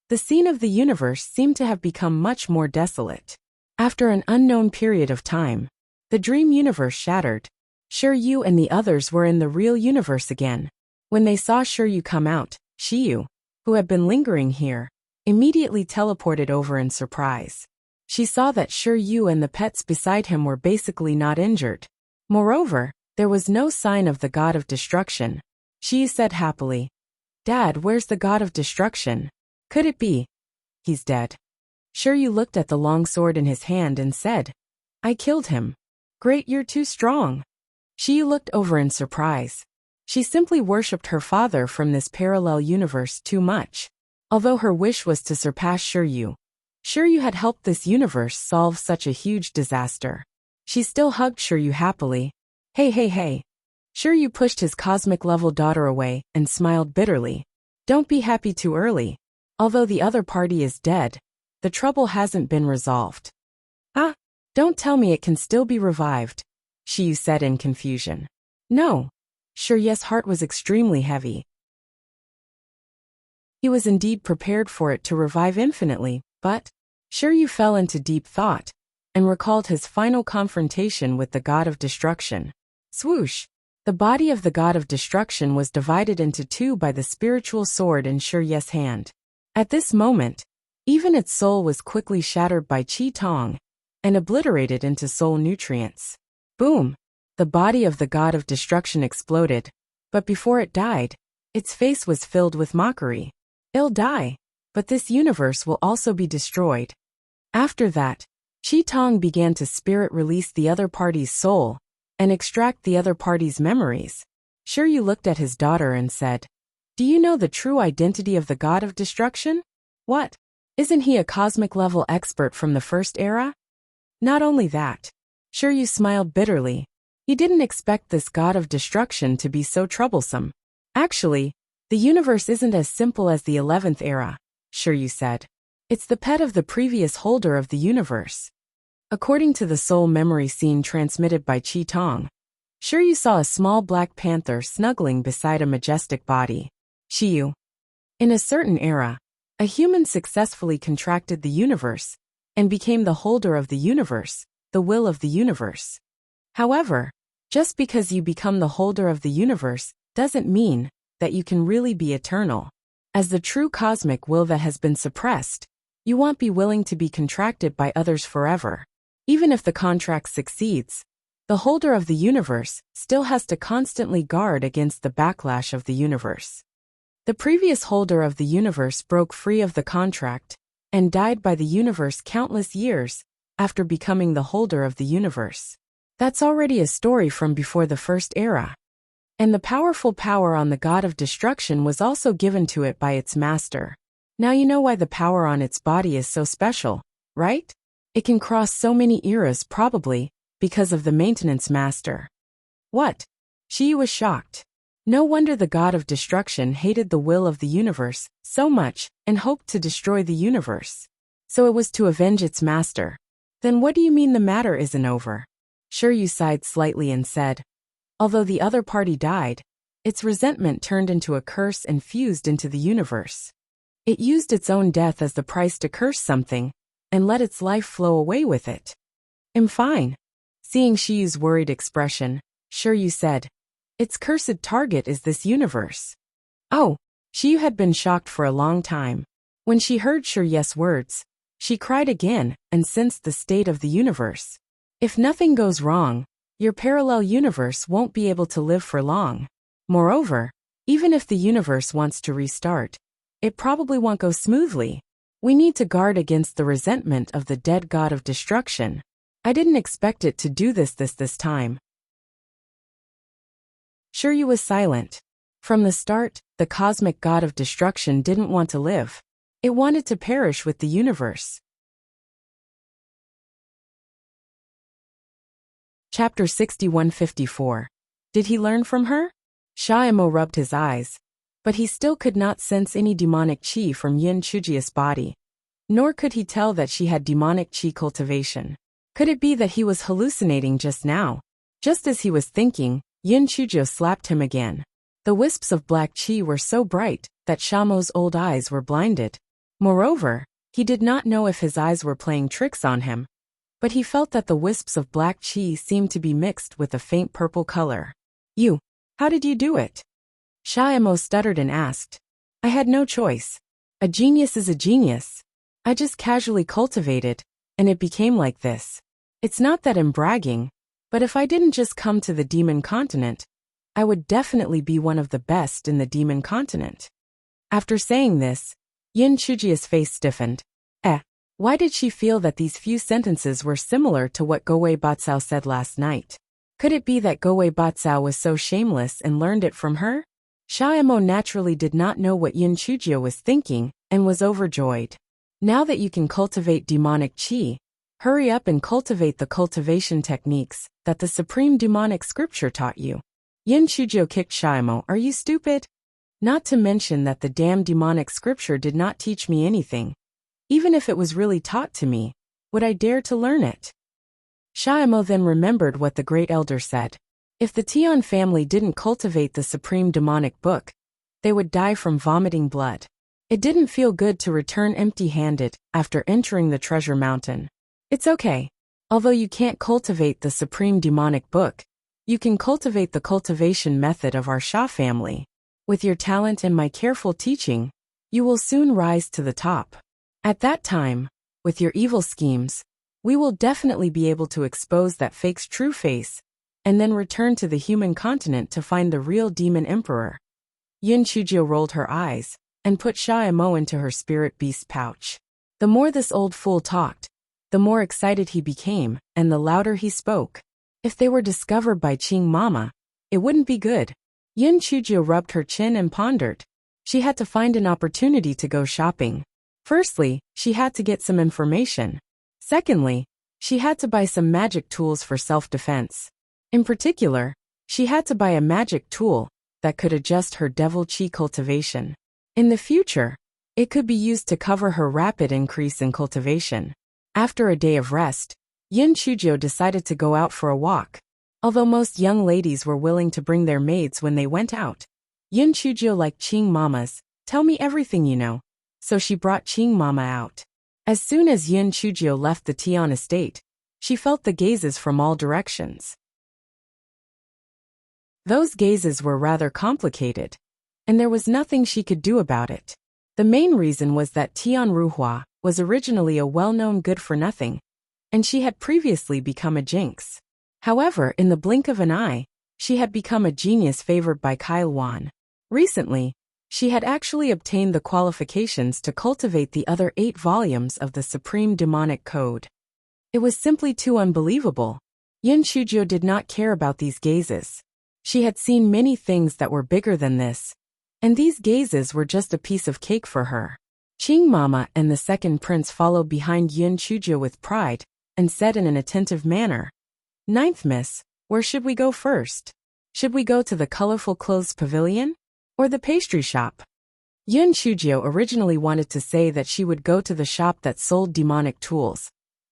the scene of the universe seemed to have become much more desolate. After an unknown period of time, the dream universe shattered. Shiryu and the others were in the real universe again. When they saw Shiryu come out, Shiyu, who had been lingering here, immediately teleported over in surprise. She saw that Shiryu and the pets beside him were basically not injured. Moreover, there was no sign of the god of destruction. She said happily, "Dad, where's the god of destruction? Could it be? He's dead." Shiryu looked at the long sword in his hand and said, "I killed him." "Great, you're too strong." She looked over in surprise. She simply worshipped her father from this parallel universe too much. Although her wish was to surpass Shiryu had helped this universe solve such a huge disaster. She still hugged Shiryu happily. Hey. Shiryu pushed his cosmic-level daughter away and smiled bitterly. Don't be happy too early. Although the other party is dead, the trouble hasn't been resolved. Ah, don't tell me it can still be revived, Shiyu said in confusion. No. Shiryu's heart was extremely heavy. He was indeed prepared for it to revive infinitely, but Shiryu fell into deep thought and recalled his final confrontation with the god of destruction. Swoosh! The body of the god of destruction was divided into two by the spiritual sword in Shiryu's hand. At this moment, even its soul was quickly shattered by Qi Tong and obliterated into soul nutrients. Boom! The body of the god of destruction exploded, but before it died, its face was filled with mockery. It'll die, but this universe will also be destroyed. After that, Qi Tong began to spirit release the other party's soul and extract the other party's memories. Shiryu looked at his daughter and said, "Do you know the true identity of the god of destruction? What? Isn't he a cosmic-level expert from the first era?" Not only that. Shiryu smiled bitterly. He didn't expect this god of destruction to be so troublesome. Actually, the universe isn't as simple as the 11th era. Shiryu said. It's the pet of the previous holder of the universe. According to the soul memory scene transmitted by Qi Tong, Shiryu saw a small black panther snuggling beside a majestic body. Shiryu. In a certain era, a human successfully contracted the universe and became the holder of the universe, the will of the universe. However, just because you become the holder of the universe doesn't mean that you can really be eternal. As the true cosmic will that has been suppressed, you won't be willing to be contracted by others forever. Even if the contract succeeds, the holder of the universe still has to constantly guard against the backlash of the universe. The previous holder of the universe broke free of the contract and died by the universe countless years after becoming the holder of the universe. That's already a story from before the first era. And the powerful power on the god of destruction was also given to it by its master. Now you know why the power on its body is so special, right? It can cross so many eras probably because of the maintenance master. What? She was shocked. No wonder the god of destruction hated the will of the universe so much and hoped to destroy the universe. So it was to avenge its master. Then what do you mean the matter isn't over? Shiryu sighed slightly and said, although the other party died, its resentment turned into a curse and fused into the universe. It used its own death as the price to curse something and let its life flow away with it. I'm fine. Seeing Shiyu's worried expression, Shiryu said, its cursed target is this universe. Oh, Shiyu had been shocked for a long time. When she heard Shiryu's words, she cried again and sensed the state of the universe. If nothing goes wrong, your parallel universe won't be able to live for long. Moreover, even if the universe wants to restart, it probably won't go smoothly. We need to guard against the resentment of the dead god of destruction. I didn't expect it to do this time. Shiryu was silent. From the start, the cosmic god of destruction didn't want to live. It wanted to perish with the universe. Chapter 6154. Did he learn from her? Shaimo rubbed his eyes, but he still could not sense any demonic chi from Yin Chujia's body, nor could he tell that she had demonic chi cultivation. Could it be that he was hallucinating just now? Just as he was thinking, Yin Chujio slapped him again. The wisps of black chi were so bright that Shamo's old eyes were blinded. Moreover, he did not know if his eyes were playing tricks on him, but he felt that the wisps of black chi seemed to be mixed with a faint purple color. How did you do it? Shaimo stuttered and asked. I had no choice. A genius is a genius. I just casually cultivated, and it became like this. It's not that I'm bragging, but if I didn't just come to the demon continent, I would definitely be one of the best in the demon continent. After saying this, Yin Chujia's face stiffened. Why did she feel that these few sentences were similar to what Gowei Batsao said last night? Could it be that Gowei Batsao was so shameless and learned it from her? Shaimo naturally did not know what Yin Chujio was thinking and was overjoyed. Now that you can cultivate demonic chi, hurry up and cultivate the cultivation techniques that the supreme demonic scripture taught you. Yin Chujio kicked Shaimo. Are you stupid? Not to mention that the damn demonic scripture did not teach me anything. Even if it was really taught to me, would I dare to learn it? Shaimo then remembered what the great elder said. If the Tian family didn't cultivate the supreme demonic book, they would die from vomiting blood. It didn't feel good to return empty-handed after entering the treasure mountain. It's okay. Although you can't cultivate the supreme demonic book, you can cultivate the cultivation method of our Sha family. With your talent and my careful teaching, you will soon rise to the top. At that time, with your evil schemes, we will definitely be able to expose that fake's true face, and then return to the human continent to find the real demon emperor. Yin Chujio rolled her eyes and put Shaimo into her spirit beast pouch. The more this old fool talked, the more excited he became, and the louder he spoke. If they were discovered by Qing Mama, it wouldn't be good. Yin Chujio rubbed her chin and pondered. She had to find an opportunity to go shopping. Firstly, she had to get some information. Secondly, she had to buy some magic tools for self-defense. In particular, she had to buy a magic tool that could adjust her devil chi cultivation. In the future, It could be used to cover her rapid increase in cultivation. After a day of rest, Yin Chujio decided to go out for a walk. Although most young ladies were willing to bring their maids when they went out, Yin Chujio liked Qing mamas. Tell me everything you know. So she brought Qing mama out. As soon as Yin Chujio left the Tian estate, she felt the gazes from all directions. Those gazes were rather complicated, and there was nothing she could do about it. The main reason was that Tian Ruhua was originally a well-known good-for-nothing, and she had previously become a jinx. However, in the blink of an eye, she had become a genius favored by Kyle Wan. Recently, she had actually obtained the qualifications to cultivate the other 8 volumes of the Supreme Demonic Code. It was simply too unbelievable. Yin Chujio did not care about these gazes. She had seen many things that were bigger than this, and these gazes were just a piece of cake for her. Qing Mama and the second prince followed behind Yin Chujio with pride, and said in an attentive manner, "Ninth miss, where should we go first? Should we go to the colorful clothes pavilion? Or the pastry shop?" Yin Chujio originally wanted to say that she would go to the shop that sold demonic tools,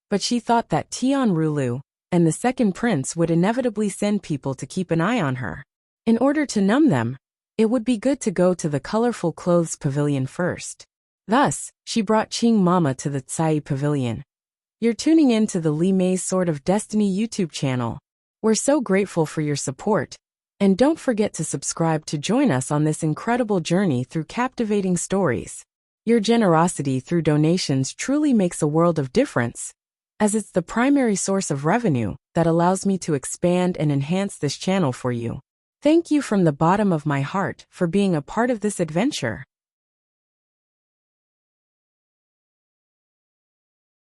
but she thought that Tian Rulu and the second prince would inevitably send people to keep an eye on her. In order to numb them, it would be good to go to the colorful clothes pavilion first. Thus, she brought Qing Mama to the Tsai Pavilion. You're tuning in to the Li Mei's Sword of Destiny YouTube channel. We're so grateful for your support, and don't forget to subscribe to join us on this incredible journey through captivating stories. Your generosity through donations truly makes a world of difference, as it's the primary source of revenue that allows me to expand and enhance this channel for you. Thank you from the bottom of my heart for being a part of this adventure.